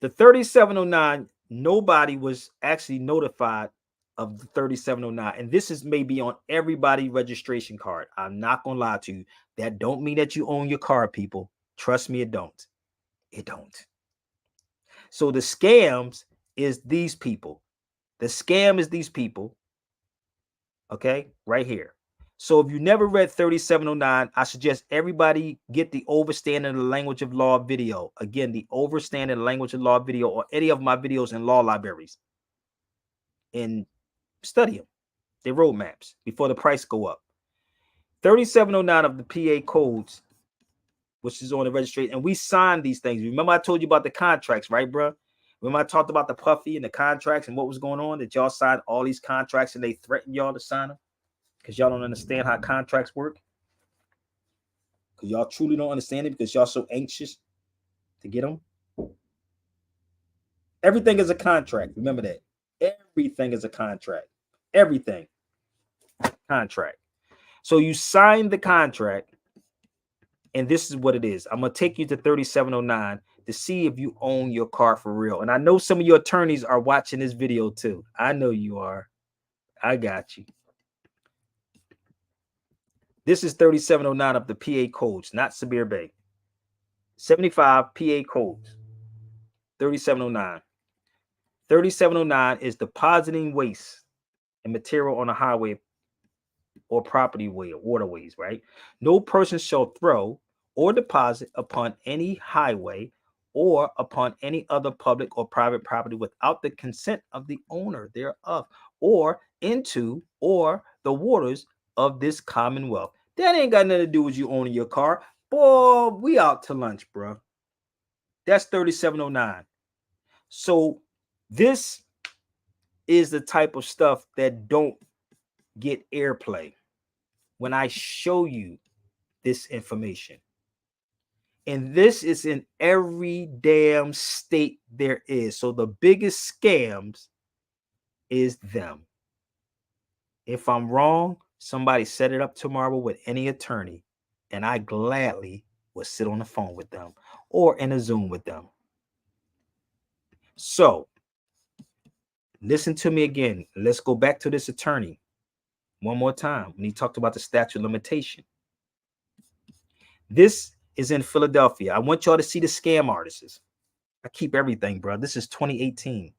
the 3709, nobody was actually notified of the 3709. And this is maybe on everybody's registration card. I'm not going to lie to you. That don't mean that you own your car, people. Trust me, it don't. It don't. So the scams is these people. The scam is these people. Okay, right here. So if you never read 3709, I suggest everybody get the Overstanding the Language of Law video. Again, the Overstanding the Language of Law video, or any of my videos in law libraries, and study them, their roadmaps, before the price go up. 3709 of the PA codes, which is on the registration, and we signed these things. Remember I told you about the contracts, right, bro? Remember I talked about the Puffy and the contracts and what was going on, that y'all signed all these contracts and they threatened y'all to sign them because y'all don't understand how contracts work? Because y'all truly don't understand it, because y'all so anxious to get them. Everything is a contract. Remember that. Everything is a contract. Everything. contract. So you sign the contract, and this is what it is. I'm gonna take you to 3709 to see if you own your car for real. And I know some of your attorneys are watching this video too. I know you are. I got you. This is 3709 of the PA codes, not Sabir Bay. 75 PA codes. 3709. 3709 is depositing waste and material on a highway or property way or waterways, right? No person shall throw or deposit upon any highway or upon any other public or private property without the consent of the owner thereof, or into or the waters of this commonwealth. That ain't got nothing to do with you owning your car. Boy, we out to lunch, bro. That's 3709. So this is the type of stuff that don't get airplay when I show you this information. And this is in every damn state there is. So the biggest scams is them. If I'm wrong, somebody set it up tomorrow with any attorney, and I gladly would sit on the phone with them or in a Zoom with them. So listen to me again. Let's go back to this attorney one more time when he talked about the statute of limitation. This is in Philadelphia. I want y'all to see the scam artists. I keep everything, bro. This is 2018.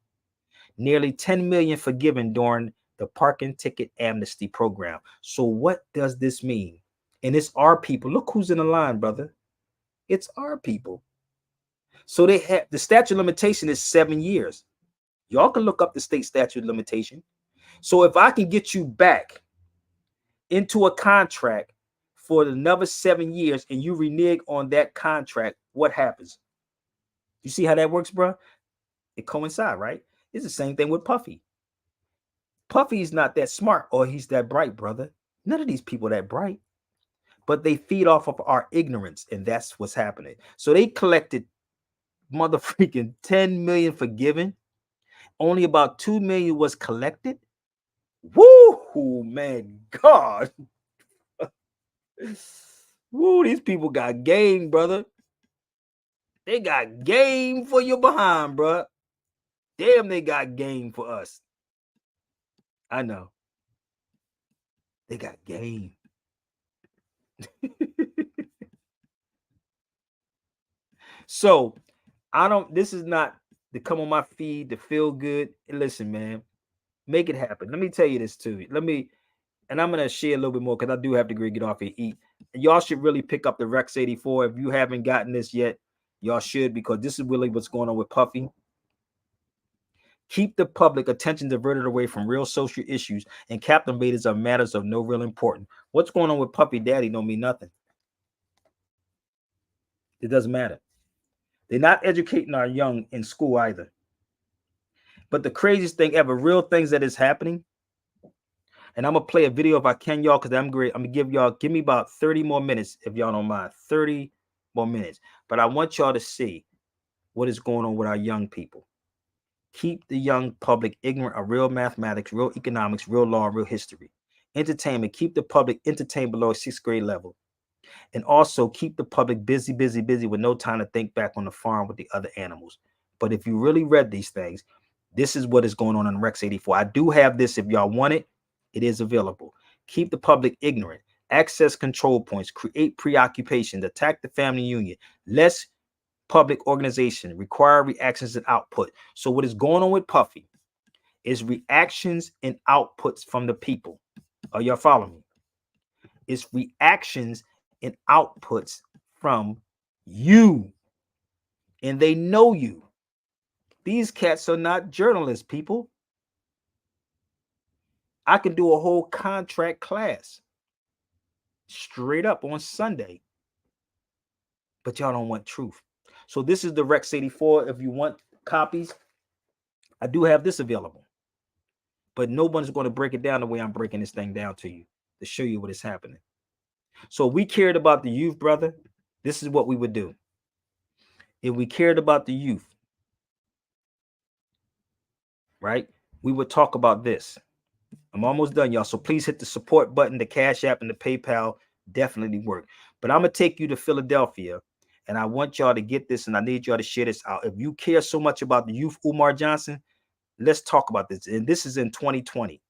Nearly 10 million forgiven during the parking ticket amnesty program. So what does this mean? And it's our people. Look who's in the line, brother. It's our people. So they have the statute of limitation is 7 years. Y'all can look up the state statute of limitation. So if I can get you back into a contract for another 7 years and you renege on that contract, what happens? You see how that works, bro? It coincides, right? It's the same thing with Puffy. Puffy's not that smart or he's that bright, brother. None of these people that bright, but they feed off of our ignorance, and that's what's happening. So they collected motherfucking 10 million forgiven. Only about 2 million was collected. Woo, man, God. Woo, these people got game, brother. They got game for your behind, bro. Damn, they got game for us. I know. They got game. So this is not to come on my feed to feel good. Listen, man, make it happen. Let me tell you this too. And I'm going to share a little bit more because I do have to get off and eat. And y'all should really pick up the Rex 84. If you haven't gotten this yet, y'all should, because this is really what's going on with Puffy. Keep the public attention diverted away from real social issues and captivators of matters of no real importance. What's going on with Puffy Daddy don't mean nothing. It doesn't matter. They're not educating our young in school either. But the craziest thing ever, real things that is happening, and I'm going to play a video if I can, y'all, because I'm great. I'm going to give me about 30 more minutes, if y'all don't mind. 30 more minutes. But I want y'all to see what is going on with our young people. Keep the young public ignorant of real mathematics, real economics, real law, real history. Entertainment, keep the public entertained below 6th grade level. And also keep the public busy with no time to think back on the farm with the other animals. But if you really read these things, this is what is going on Rex 84. I do have this. If y'all want it, it is available. Keep the public ignorant. Access control points. Create preoccupations. Attack the family union. Less public organization. Require reactions and output. So what is going on with Puffy is reactions and outputs from the people. Are y'all following me? It's reactions and outputs from you. And they know you. These cats are not journalists, people. I can do a whole contract class straight up on Sunday. But y'all don't want truth. So this is the Rex 84. If you want copies, I do have this available. But no one's going to break it down the way I'm breaking this thing down to you to show you what is happening. So if we cared about the youth, brother, this is what we would do. If we cared about the youth, right, we would talk about this. I'm almost done, y'all. So please hit the support button. The Cash App and the PayPal definitely work. But I'm going to take you to Philadelphia, and I want y'all to get this, and I need y'all to share this out. If you care so much about the youth Umar Johnson, let's talk about this. And this is in 2020.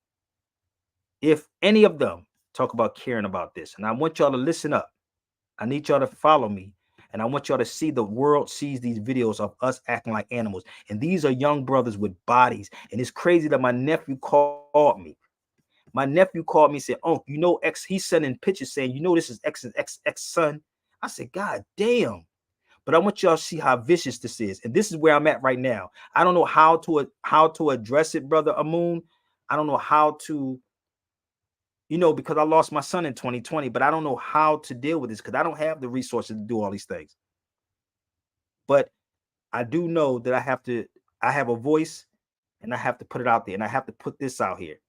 If any of them talk about caring about this, and I want y'all to listen up. I need y'all to follow me. And I want y'all to see the world sees these videos of us acting like animals. And these are young brothers with bodies. And it's crazy that my nephew called me. My nephew called me and said, "Oh, you know, X," he's sending pictures saying, "You know, this is X's X son." I said, "God damn." But I want y'all to see how vicious this is. And this is where I'm at right now. I don't know how to address it, brother Amun. I don't know how to, because I lost my son in 2020, but I don't know how to deal with this because I don't have the resources to do all these things. But I do know that I have a voice and I have to put it out there, and I have to put this out here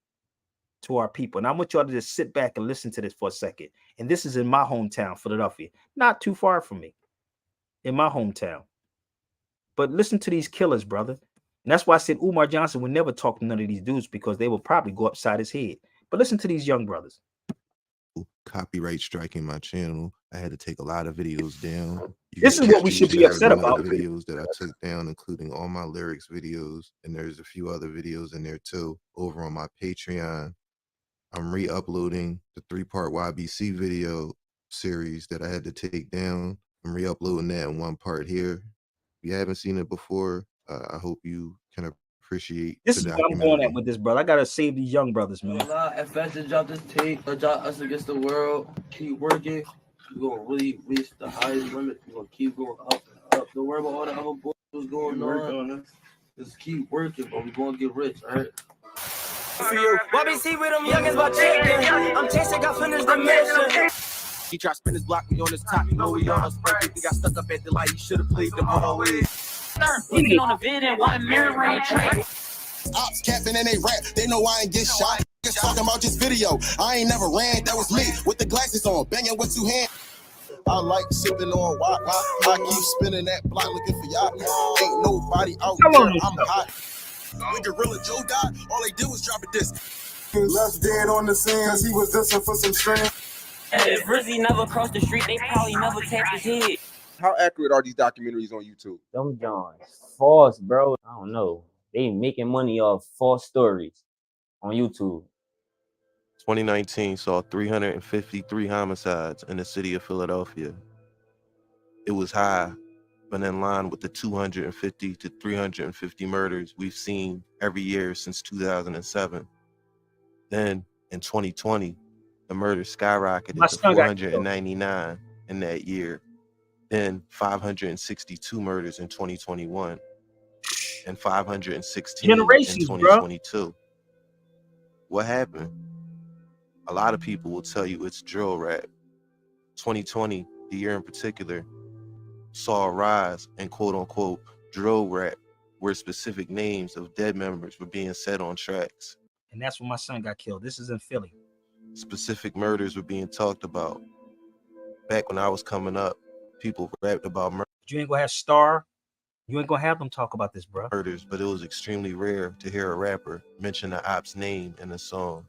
to our people. And I want y'all to just sit back and listen to this for a second. And this is in my hometown, Philadelphia, not too far from me, in my hometown. But listen to these killers, brother. And that's why I said Umar Johnson would never talk to none of these dudes because they will probably go upside his head. But listen to these young brothers. Copyright striking my channel. I had to take a lot of videos down. This is what we should be upset about. Videos that I took down, including all my lyrics videos, and there's a few other videos in there too. Over on my Patreon, I'm re-uploading the 3-part YBC video series that I had to take down. I'm re-uploading that in 1 part here. If you haven't seen it before, I hope you can appreciate this is what I'm going at with this, brother. I gotta save these young brothers, man. If I just drop this tape, drop us against the world, keep working, we're gonna really reach the highest limit. We're gonna keep going up and up. Don't worry about all the other boys what's going on. Just keep working, but we're gonna get rich, all right? YBC with them youngins about chicken. I'm chasing, got finished the mission. He tried to spin his block, we on his top, you know we on us. He got stuck up at the light, he should have played them always. Looking on the vid and one mirror range. Ops capping and they rap, they know I ain't get shot. Just talking about this video, I ain't never ran, that was me with the glasses on, banging with 2 hands. I like sipping on wop. I keep spinning that block looking for y'all. Ain't nobody out there, I'm hot. When Gorilla Joe died, all they did was drop a disc. Left dead on the scene, cause he was dissing for some strand. If Rizzy never crossed the street, they probably never tapped his head. How accurate are these documentaries on YouTube? Them Johns false, bro. I don't know. They making money off false stories on YouTube. 2019 saw 353 homicides in the city of Philadelphia. It was high, but in line with the 250 to 350 murders we've seen every year since 2007. Then, in 2020, the murders skyrocketed to 499 in that year. Then 562 murders in 2021 and 516 in 2022. Bro. What happened? A lot of people will tell you it's drill rap. 2020, the year in particular, saw a rise in quote-unquote drill rap, where specific names of dead members were being said on tracks. And that's when my son got killed. This is in Philly. Specific murders were being talked about. Back when I was coming up, people rapped about murder. You ain't gonna have Star. You ain't gonna have them talk about this, bro. Murders, but it was extremely rare to hear a rapper mention the op's name in a song.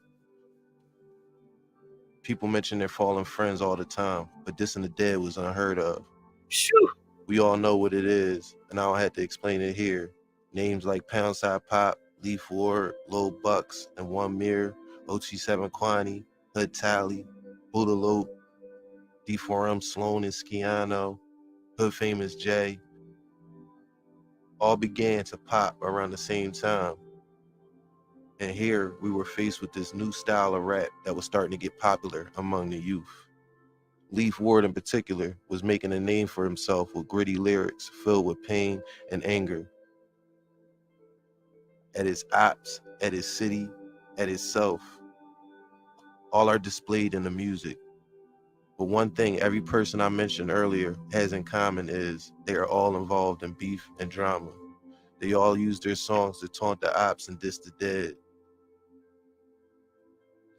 People mention their fallen friends all the time, but dissing the dead was unheard of. Shoot. We all know what it is, and I don't have to explain it here. Names like Poundside Pop, Leaf Ward, Lil Bucks, and One Mirror, OT7 Kwani, Hood Tally, Boodalope, D4M Sloan and Skiano, Hood Famous J, all began to pop around the same time. And here we were faced with this new style of rap that was starting to get popular among the youth. Leaf Ward in particular was making a name for himself with gritty lyrics filled with pain and anger. At his ops, at his city, at his self, all are displayed in the music. But one thing every person I mentioned earlier has in common is they are all involved in beef and drama. They all use their songs to taunt the ops and diss the dead.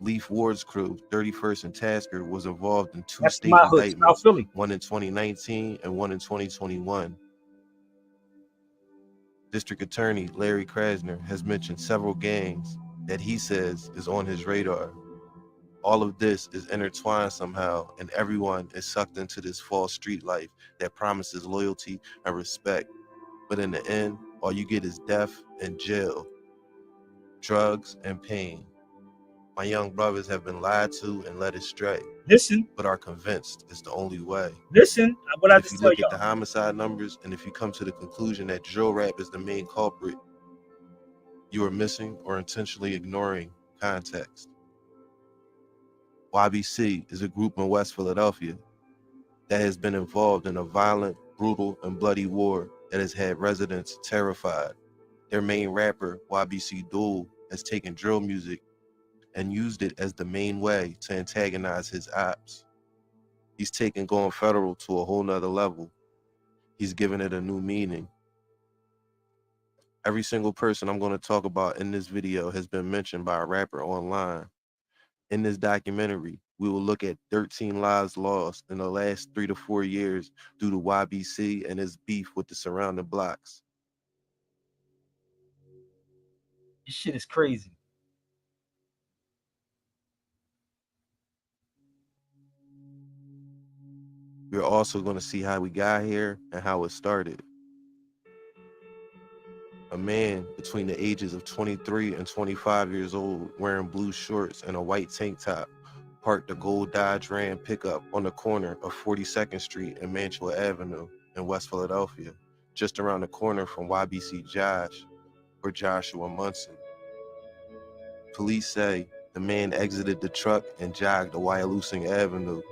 Leaf Ward's crew, 31st and Tasker, was involved in 2 state indictments, one in 2019 and one in 2021. District Attorney Larry Krasner has mentioned several gangs that he says is on his radar. All of this is intertwined somehow, and everyone is sucked into this false street life that promises loyalty and respect. But in the end, all you get is death and jail, drugs and pain. My young brothers have been lied to and led astray, Listen, but are convinced it's the only way. listen, what I And if just you tell look at the y'all. homicide numbers, and if you come to the conclusion that drill rap is the main culprit, you are missing or intentionally ignoring context. YBC is a group in West Philadelphia that has been involved in a violent, brutal, and bloody war that has had residents terrified. Their main rapper, YBC Duel, has taken drill music and used it as the main way to antagonize his ops. He's taken going federal to a whole nother level. He's given it a new meaning. Every single person I'm going to talk about in this video has been mentioned by a rapper online. In this documentary, we will look at 13 lives lost in the last 3 to 4 years due to YBC and his beef with the surrounding blocks. This shit is crazy. We're also going to see how we got here and how it started. A man between the ages of 23 and 25 years old wearing blue shorts and a white tank top parked a gold Dodge Ram pickup on the corner of 42nd Street and Mantua Avenue in West Philadelphia, just around the corner from YBC Josh, or Joshua Munson. Police say the man exited the truck and jogged to Wyalusing Avenue,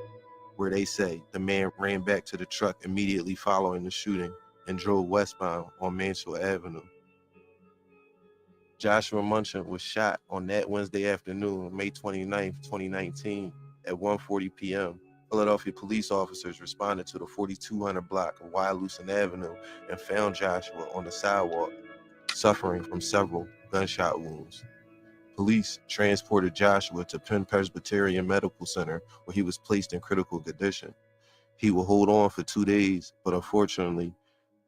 where they say the man ran back to the truck immediately following the shooting and drove westbound on Mantua Avenue. Joshua Munson was shot on that Wednesday afternoon, May 29, 2019, at 1:40 p.m. Philadelphia police officers responded to the 4200 block of Wyalusing Avenue and found Joshua on the sidewalk, suffering from several gunshot wounds. Police transported Joshua to Penn Presbyterian Medical Center, where he was placed in critical condition. He will hold on for 2 days, but unfortunately,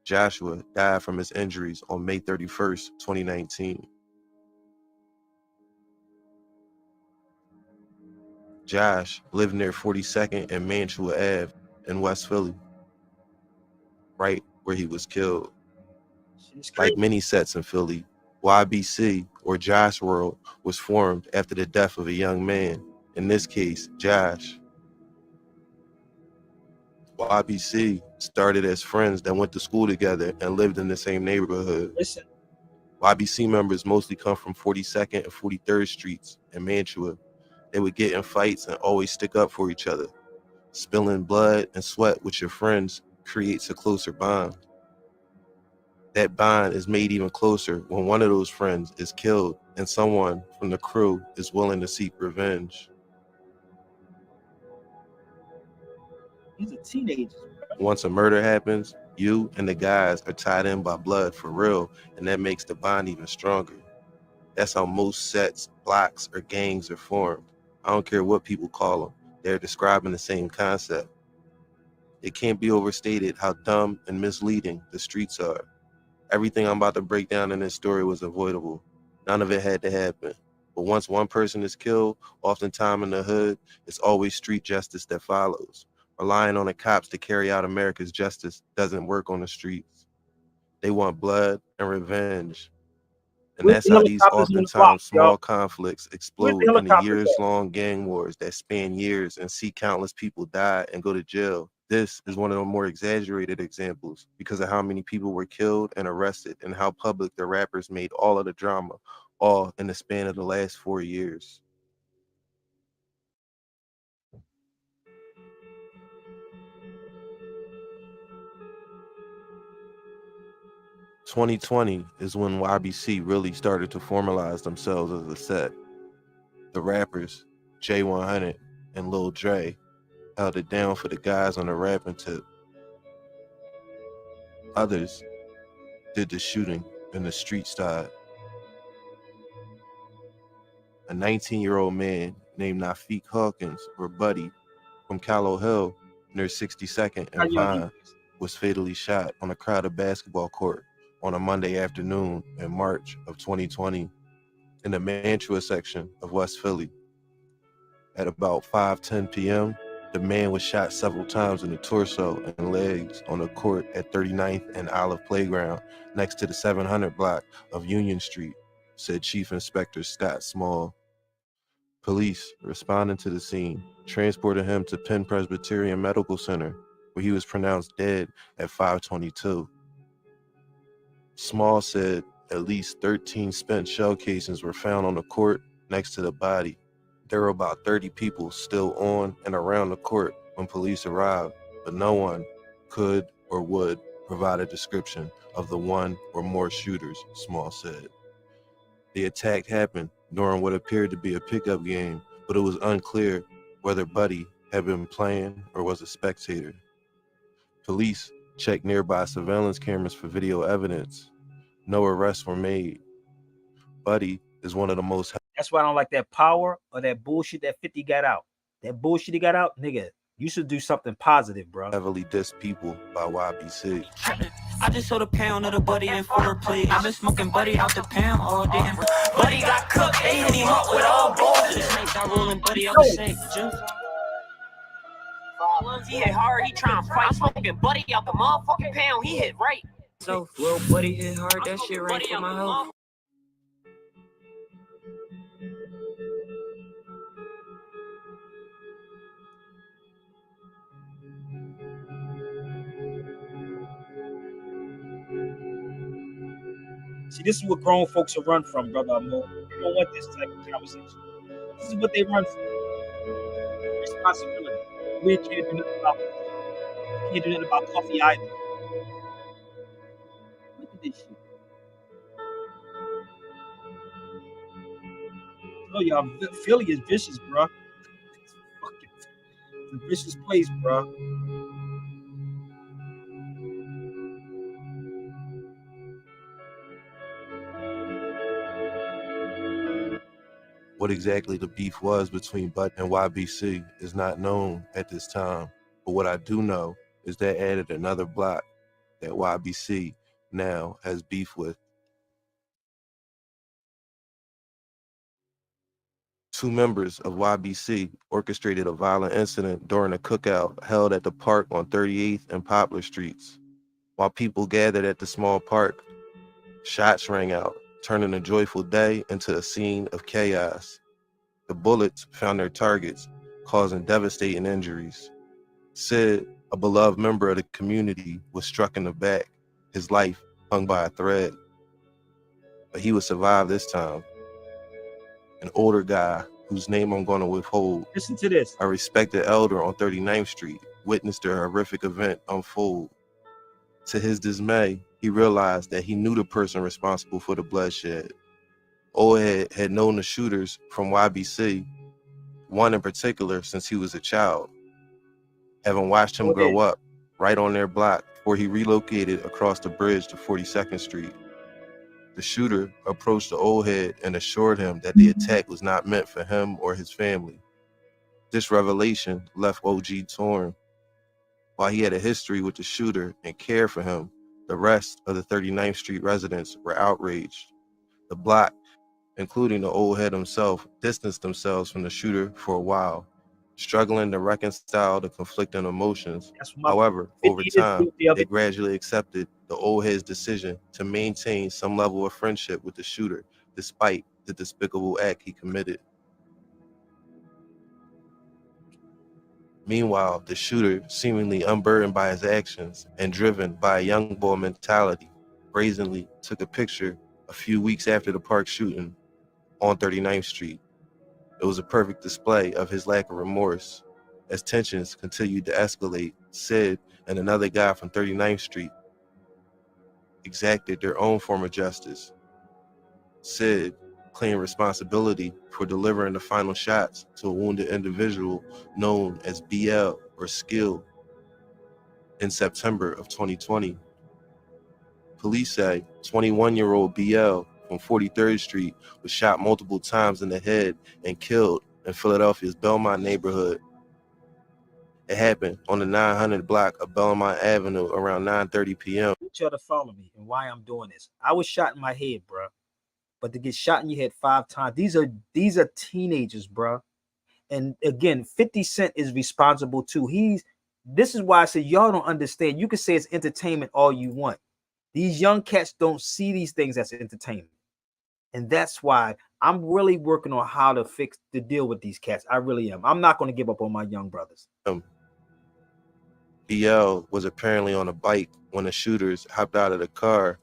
Joshua died from his injuries on May 31st, 2019. Josh lived near 42nd and Mantua Ave in West Philly, right where he was killed. Like many sets in Philly, YBC, or Josh World, was formed after the death of a young man, in this case, Josh. YBC started as friends that went to school together and lived in the same neighborhood. Listen. YBC members mostly come from 42nd and 43rd Streets in Mantua. They would get in fights and always stick up for each other. Spilling blood and sweat with your friends creates a closer bond. That bond is made even closer when one of those friends is killed and someone from the crew is willing to seek revenge. These are teenagers. Once a murder happens, you and the guys are tied in by blood for real, and that makes the bond even stronger. That's how most sets, blocks, or gangs are formed. I don't care what people call them. They're describing the same concept. It can't be overstated how dumb and misleading the streets are. Everything I'm about to break down in this story was avoidable. None of it had to happen. But once one person is killed, oftentimes in the hood, it's always street justice that follows. Relying on the cops to carry out America's justice doesn't work on the streets. They want blood and revenge. And that's how these oftentimes small conflicts explode into years-long gang wars that span years and see countless people die and go to jail. This is one of the more exaggerated examples because of how many people were killed and arrested and how public the rappers made all of the drama, all in the span of the last 4 years. "2020 is when YBC really started to formalize themselves as a set. The rappers, J100 and Lil Dre, held it down for the guys on the rapping tip. Others did the shooting and the street side. A 19-year-old man named Nafiq Hawkins, or Buddy, from Callow Hill near 62nd and Vine, was fatally shot on a crowded basketball court on a Monday afternoon in March of 2020. in the Mantua section of West Philly. At about 5:10 p.m., the man was shot several times in the torso and legs on a court at 39th and Olive Playground next to the 700 block of Union Street, said Chief Inspector Scott Small. Police, responding to the scene, transported him to Penn Presbyterian Medical Center, where he was pronounced dead at 5:22. Small said at least 13 spent shell casings were found on the court next to the body. There were about 30 people still on and around the court when police arrived, but no one could or would provide a description of the one or more shooters, Small said. The attack happened during what appeared to be a pickup game, but it was unclear whether Buddy had been playing or was a spectator. Police checked nearby surveillance cameras for video evidence. No arrests were made. Buddy is one of the most... That's why I don't like that power or that bullshit that 50 got out. That bullshit he got out, nigga, you should do something positive, bro. heavily dissed people by YBC. I just sold a pound of the Buddy in foreplay. I've been smoking Buddy out the pound all day. Buddy got cooked, they hit him up with all balls. This night got rolling Buddy out the shank. He hit hard, he trying to fight. I'm smoking Buddy out the motherfucking pound, he hit right. So, little Buddy hit hard, that shit right for my health. See, this is what grown folks will run from, brother Amo. They don't want this type of conversation. This is what they run from. Responsibility. We can't do nothing about this. We can't do nothing about coffee either. Look at this shit. Oh, y'all, Philly is vicious, bro. It's a vicious place, bro. What exactly the beef was between Bud and YBC is not known at this time, but what I do know is that added another block that YBC now has beef with. Two members of YBC orchestrated a violent incident during a cookout held at the park on 38th and Poplar Streets. While people gathered at the small park, shots rang out, turning a joyful day into a scene of chaos. The bullets found their targets, causing devastating injuries. Sid, a beloved member of the community, was struck in the back, his life hung by a thread. But he would survive this time. An older guy, whose name I'm going to withhold, listen to this. A respected elder on 39th Street, witnessed the horrific event unfold. To his dismay, he realized that he knew the person responsible for the bloodshed. Old Head had known the shooters from YBC, one in particular since he was a child, having watched him grow up right on their block before he relocated across the bridge to 42nd Street. The shooter approached the Old Head and assured him that the attack was not meant for him or his family. This revelation left OG torn. While he had a history with the shooter and cared for him, the rest of the 39th Street residents were outraged. The block, including the Old Head himself, distanced themselves from the shooter for a while, struggling to reconcile the conflicting emotions. However, over time, they gradually accepted the Old Head's decision to maintain some level of friendship with the shooter, despite the despicable act he committed. Meanwhile, the shooter, seemingly unburdened by his actions and driven by a young boy mentality, brazenly took a picture a few weeks after the park shooting on 39th Street. It was a perfect display of his lack of remorse. As tensions continued to escalate, Sid and another guy from 39th Street exacted their own form of justice. Sid claimed responsibility for delivering the final shots to a wounded individual known as BL or Skill in September of 2020. Police say 21-year-old BL from 43rd Street was shot multiple times in the head and killed in Philadelphia's Belmont neighborhood. It happened on the 900 block of Belmont Avenue around 9:30 p.m. I want y'all to follow me and why I'm doing this. I was shot in my head, bro. but to get shot in your head 5 times, these are teenagers, bro. And again, 50 Cent is responsible too. This is why I said y'all don't understand. You can say it's entertainment all you want. These young cats don't see these things as entertainment. And that's why I'm really working on how to deal with these cats. I really am. I'm not going to give up on my young brothers. BL was apparently on a bike when the shooters hopped out of the car.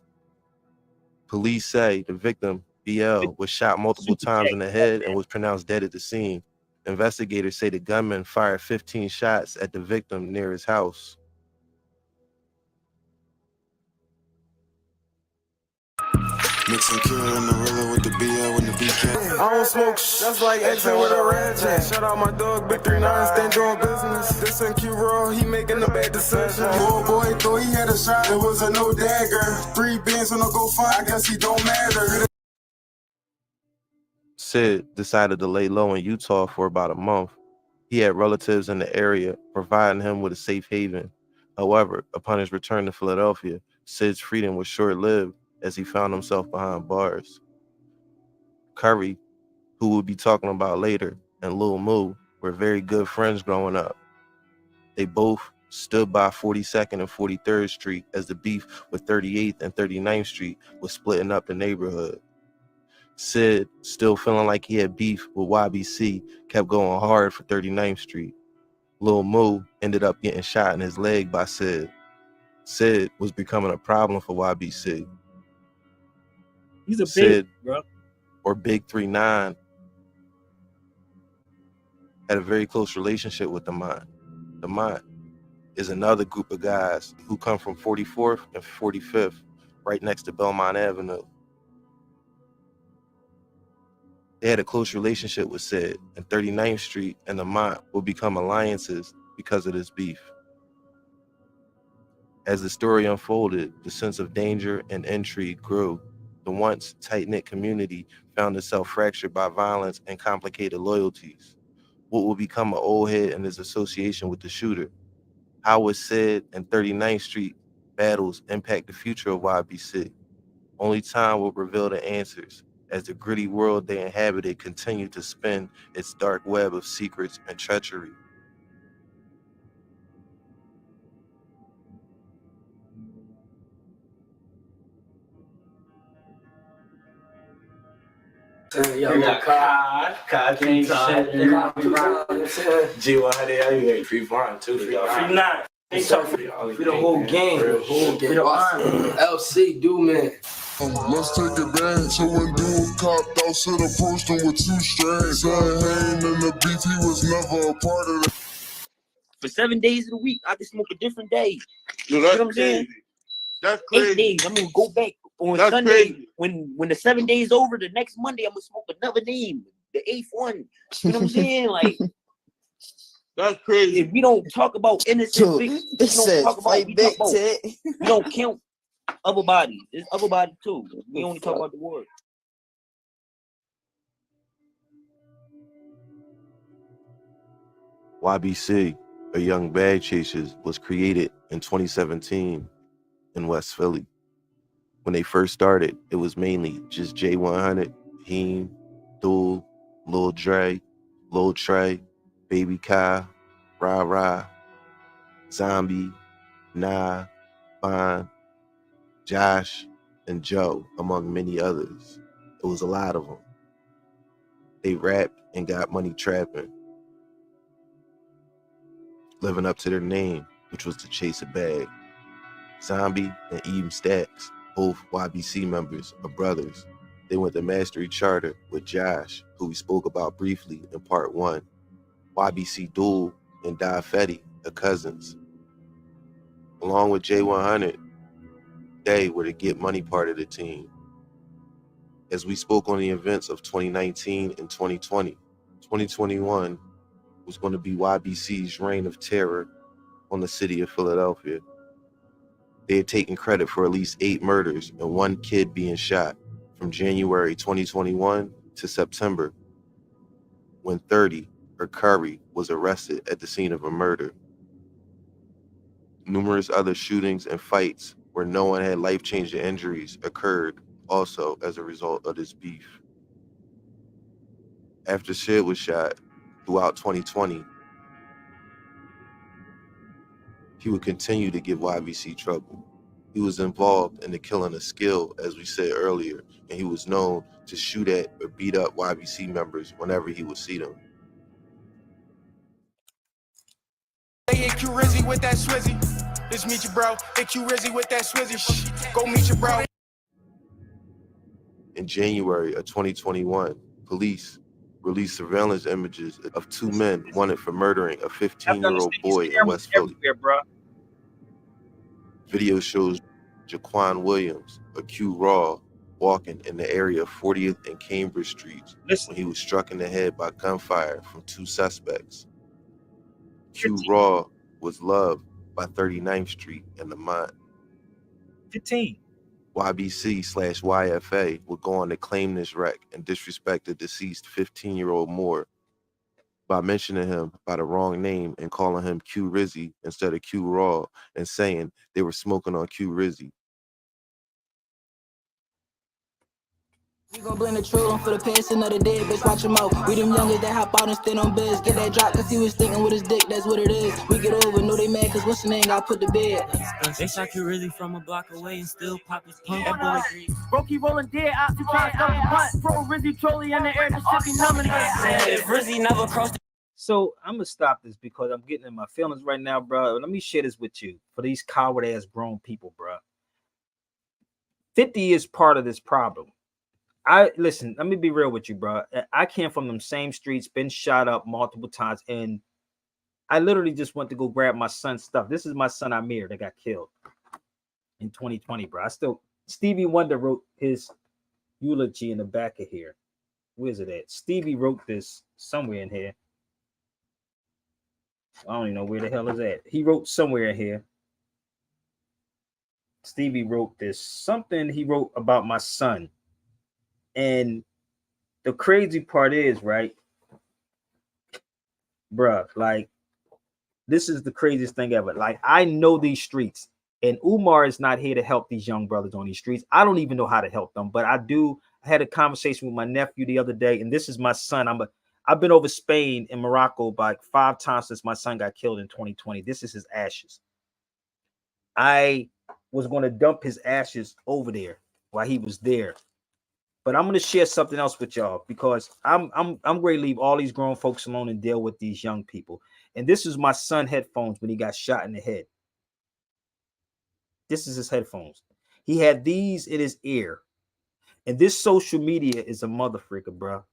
Police say the victim, BL, was shot multiple times in the head and was pronounced dead at the scene. Investigators say the gunman fired 15 shots at the victim near his house. Mixing Cure and the Rilla with the BL and the BK. I don't smoke that's like Xing with a red jet. Shout out my dog, Big 39, stand doing business. This and Q-Raw, he making the bad decision. Poor boy thought he had a shot, it was a no dagger. 3 bands on a go fight, I guess he don't matter. Sid decided to lay low in Utah for about a month. He had relatives in the area, providing him with a safe haven. However, upon his return to Philadelphia, Sid's freedom was short-lived as he found himself behind bars. Curry, who we'll be talking about later, and Lil Moo were very good friends growing up. They both stood by 42nd and 43rd Street as the beef with 38th and 39th Street was splitting up the neighborhood. Sid, still feeling like he had beef with YBC, kept going hard for 39th Street. Lil Moo ended up getting shot in his leg by Sid. Sid was becoming a problem for YBC. He's a Sid, big, bro. or Big 39, had a very close relationship with the Mont. The Mont is another group of guys who come from 44th and 45th, right next to Belmont Avenue. They had a close relationship with Sid, and 39th Street and the Mont would become alliances because of this beef. As the story unfolded, the sense of danger and intrigue grew. The once tight-knit community found itself fractured by violence and complicated loyalties. What would become an old head in his association with the shooter? How would Sid and 39th Street battles impact the future of YBC? Only time will reveal the answers as the gritty world they inhabited continued to spin its dark web of secrets and treachery. Yo, Cod King G100, I get free farm too. Free 9. For the whole game. For the army. LC, do man. Let's take advantage. So when dude copped out, Sid approached him with 2 strands. Said Hayne and the beef, he was never a part of that. For 7 days of the week, I can smoke a different day. Yo, that's crazy. That's crazy. 8 days, I'm gonna go back on That's Sunday. crazy. When the 7 days over, the next Monday, I'm gonna smoke another name, the 8th one. You know what I'm saying? Like, that's crazy. If we don't talk about innocent victims, we don't talk about, we don't count other bodies. There's other bodies too. We only talk about the war. YBC, or Young Bag Chasers, was created in 2017 in West Philly. When they first started, it was mainly just J100, Heem, Duel, Lil Dre, Lil Trey, Baby Kai, Ra Ra, Zombie, Nah, Bond, Josh, and Joe, among many others. It was a lot of them. They rapped and got money trapping, living up to their name, which was to chase a bag. Zombie and Eamil, both YBC members, are brothers. They went to Mastery Charter with Josh, who we spoke about briefly in part 1. YBC Duel and Die Fetty are cousins. Along with J100, they were the get money part of the team. As we spoke on the events of 2019 and 2020, 2021 was going to be YBC's reign of terror on the city of Philadelphia. They had taken credit for at least 8 murders and 1 kid being shot from January 2021 to September, when 30, or Curry, was arrested at the scene of a murder. Numerous other shootings and fights where no one had life-changing injuries occurred also as a result of this beef. After Sid was shot throughout 2020, he would continue to give YBC trouble. He was involved in the killing of Skill, as we said earlier, and he was known to shoot at or beat up YBC members whenever he would see them. Hey, Q Rizzy with that Swizzy. Let's meet you, bro. Hey, Q Rizzy with that Swizzy. Go meet you, bro. In January of 2021, police released surveillance images of two men wanted for murdering a 15-year-old boy in West Philly. Video shows Jaquan Williams, a Q Raw, walking in the area of 40th and Cambridge Streets when he was struck in the head by gunfire from two suspects. Q Raw was loved by 39th Street and Lamont. 15. YBC/YFA would go on to claim this wreck and disrespect the deceased 15-year-old Moore by mentioning him by the wrong name and calling him Q Rizzy instead of Q Raw and saying they were smoking on Q Rizzy. We gon' blend the true for the past another day, bitch, watch him out. We them youngers that hop out and stand on beds. Get that drop, cause he was thinking with his dick, that's what it is. We get over, know they mad, cause what's the name got put to bed. They shot you really from a block away and still pop his pump. That bullet green. Bro, keep rolling dead out to try to stop the butt. Throw Rizzy trolley in the air, the shit be numbing. If Rizzy never crossed. So I'm gonna stop this because I'm getting in my feelings right now, bro. Let me share this with you for these coward ass grown people, bro. 50 is part of this problem. Listen, let me be real with you, bro. I came from them same streets, been shot up multiple times, and I literally just went to go grab my son's stuff. This is my son Amir that got killed in 2020, bro. Stevie Wonder wrote his eulogy in the back of here. Where's it at? Stevie wrote this somewhere in here. I don't even know where the hell is that. He wrote somewhere in here. Stevie wrote this. Something he wrote about my son. And the crazy part is, right, bruh, like, this is the craziest thing ever. Like, I know these streets, and Umar is not here to help these young brothers on these streets. I don't even know how to help them, but I do. I had a conversation with my nephew the other day, and this is my son. I've been over Spain and Morocco like 5 times since my son got killed in 2020. This is his ashes. I was going to dump his ashes over there while he was there. But I'm going to share something else with y'all because I'm going to leave all these grown folks alone and deal with these young people. And this is my son headphones when he got shot in the head. This is his headphones. He had these in his ear. And this social media is a motherfucker, bro.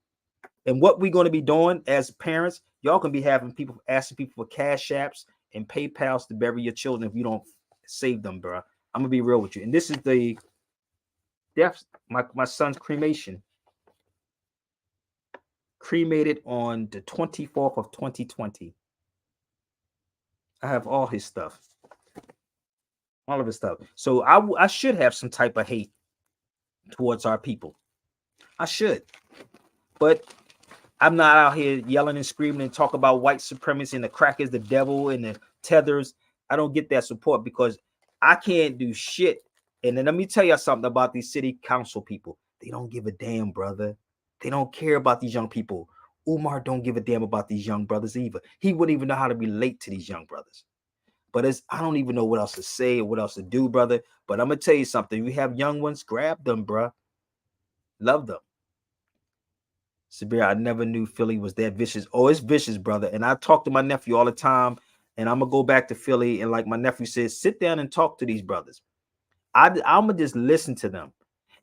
And what we're going to be doing as parents, y'all can be having people asking people for cash apps and PayPals to bury your children if you don't save them, bro. I'm going to be real with you. And this is the death, my son's cremation. Cremated on the 24th of 2020. I have all his stuff. All of his stuff. So I should have some type of hate towards our people. I should. But I'm not out here yelling and screaming and talk about white supremacy and the crackers, the devil, and the tethers. I don't get that support because I can't do shit. And then let me tell you something about these city council people. They don't give a damn, brother. They don't care about these young people. Umar don't give a damn about these young brothers either. He wouldn't even know how to relate to these young brothers. But I don't even know what else to say or what else to do, brother. But I'm going to tell you something. You have young ones, grab them, bro. Love them. Sabir, I never knew Philly was that vicious. Oh, it's vicious, brother. And I talk to my nephew all the time. And I'm going to go back to Philly. And like my nephew says, sit down and talk to these brothers. I'm going to just listen to them.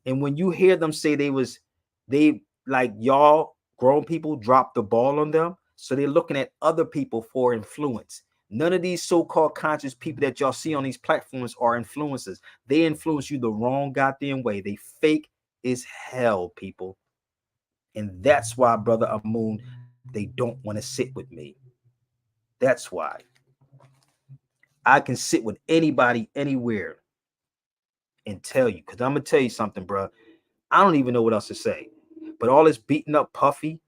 And when you hear them say they like y'all grown people dropped the ball on them. So they're looking at other people for influence. None of these so-called conscious people that y'all see on these platforms are influencers. They influence you the wrong goddamn way. They fake as hell, people. And that's why, brother Amun, they don't want to sit with me. That's why. I can sit with anybody, anywhere, and tell you. Because I'm going to tell you something, bro. I don't even know what else to say. But all this beating up Puffy,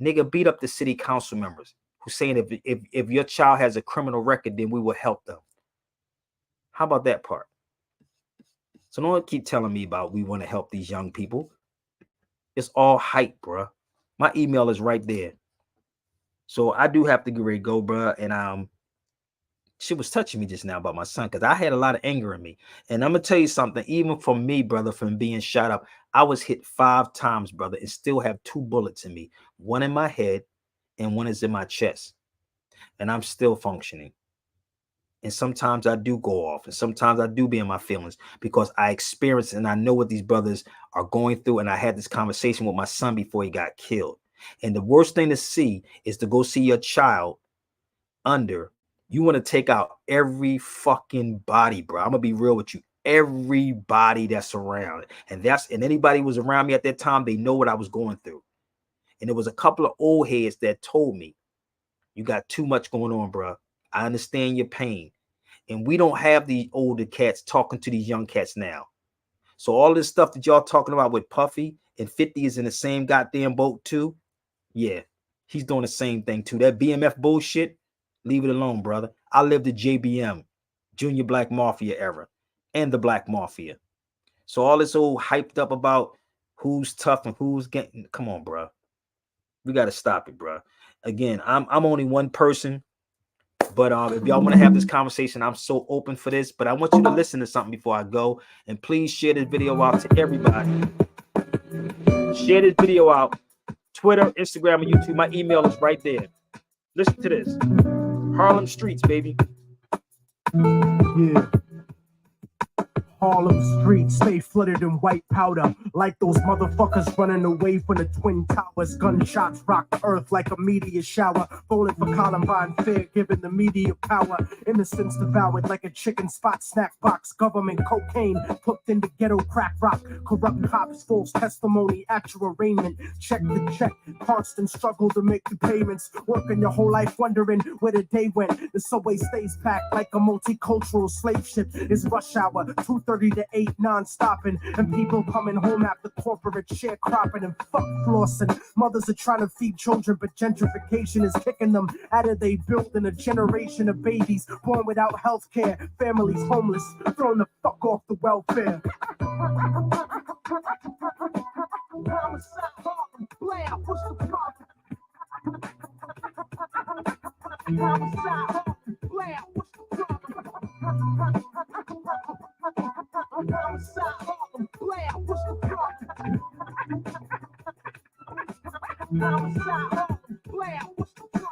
nigga, beat up the city council members who saying if your child has a criminal record, then we will help them. How about that part? So don't keep telling me about we want to help these young people. It's all hype, bro. My email is right there. So I do have to get ready to go, bro. And she was touching me just now about my son because I had a lot of anger in me. And I'm gonna tell you something, even for me, brother, from being shot up, I was hit 5 times, brother, and still have 2 bullets in me. One in my head and one is in my chest. And I'm still functioning. And sometimes I do go off, and sometimes I do be in my feelings because I experience and I know what these brothers are going through. And I had this conversation with my son before he got killed. And the worst thing to see is to go see your child under. You want to take out every fucking body, bro. I'm gonna be real with you. Everybody that's around, and anybody who was around me at that time, they know what I was going through. And there was a couple of old heads that told me, "You got too much going on, bro. I understand your pain." And we don't have these older cats talking to these young cats now. So all this stuff that y'all talking about with Puffy and 50 is in the same goddamn boat too. Yeah, he's doing the same thing too. That BMF bullshit, leave it alone, brother. I lived the JBM, Junior Black Mafia era, and the Black Mafia. So all this old hyped up about who's tough and who's getting, come on, bro. We got to stop it, bro. Again, I'm only one person. But if y'all want to have this conversation, I'm so open for this. But I want you to listen to something before I go. And please share this video out to everybody. Share this video out. Twitter, Instagram, and YouTube. My email is right there. Listen to this. Harlem streets, baby. Yeah. Harlem streets stay flooded in white powder, like those motherfuckers running away from the Twin Towers. Gunshots rock the earth like a meteor shower, falling for Columbine fear, giving the media power. Innocence devoured like a chicken spot snack box. Government cocaine cooked in the ghetto crack rock. Corrupt cops, false testimony, actual arraignment. Check the check, constant struggle to make the payments. Working your whole life wondering where the day went. The subway stays packed like a multicultural slave ship. It's rush hour, 2:30 to 8, non-stopping. And people coming home after corporate sharecropping and fuck flossing. Mothers are trying to feed children, but gentrification is kicking them out of they building a generation of babies born without health care. Families homeless, thrown the fuck off the welfare.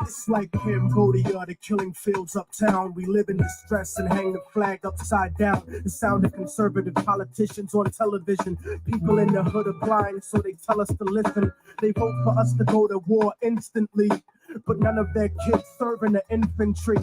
It's like Cambodia, the killing fields uptown. We live in distress and hang the flag upside down. The sound of conservative politicians on television. People in the hood are blind, so they tell us to listen. They vote for us to go to war instantly, but none of their kids serve in the infantry.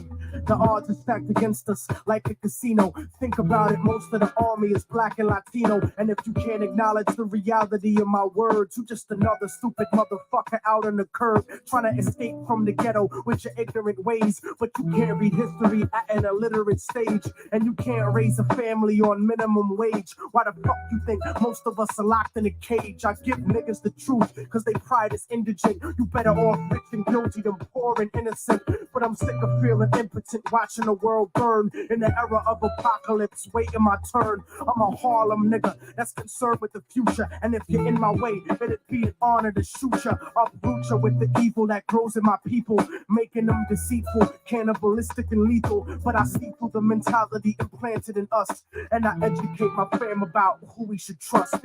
The odds are stacked against us like a casino. Think about it, most of the army is black and Latino. And if you can't acknowledge the reality of my words, you just another stupid motherfucker out on the curb, trying to escape from the ghetto with your ignorant ways. But you can't read history at an illiterate stage, and you can't raise a family on minimum wage. Why the fuck you think most of us are locked in a cage? I give niggas the truth, cause they pride is indigent. You better off rich and guilty than poor and innocent. But I'm sick of feeling impotent, watching the world burn in the era of apocalypse, waiting my turn. I'm a Harlem nigga that's concerned with the future, and if you're in my way, it'd be an honor to shoot ya, uproot ya with the evil that grows in my people, making them deceitful, cannibalistic and lethal. But I see through the mentality implanted in us, and I educate my fam about who we should trust.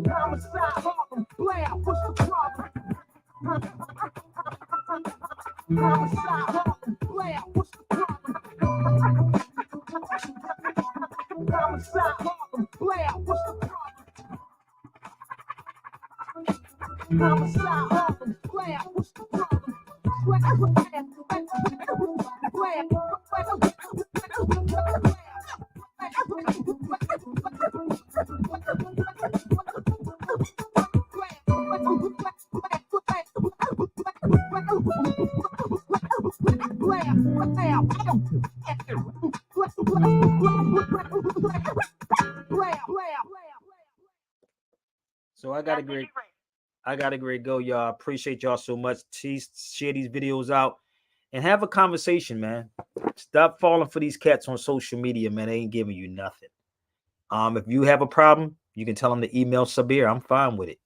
Homicide, Harlem, blam, what's the problem? Homicide, Harlem, blam, what's the problem? Homicide, Harlem, blam, what's the problem? Homicide, Harlem, blam, what's the problem? So I got a great go, y'all. Appreciate y'all so much. Please share these videos out. and have a conversation, man. Stop falling for these cats on social media, man. They ain't giving you nothing. If you have a problem, you can tell them to email Sabir. I'm fine with it.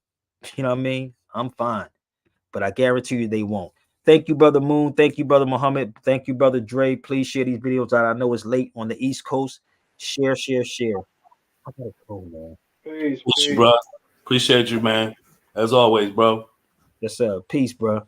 You know what I mean? I'm fine. But I guarantee you they won't. Thank you, Brother Moon. Thank you, Brother Muhammad. Thank you, Brother Dre. Please share these videos out. I know it's late on the East Coast. Share, share, share. I gotta go, man. Peace, Appreciate you, peace. bro. Appreciate you, man. As always, bro. Yes, sir. Peace, bro.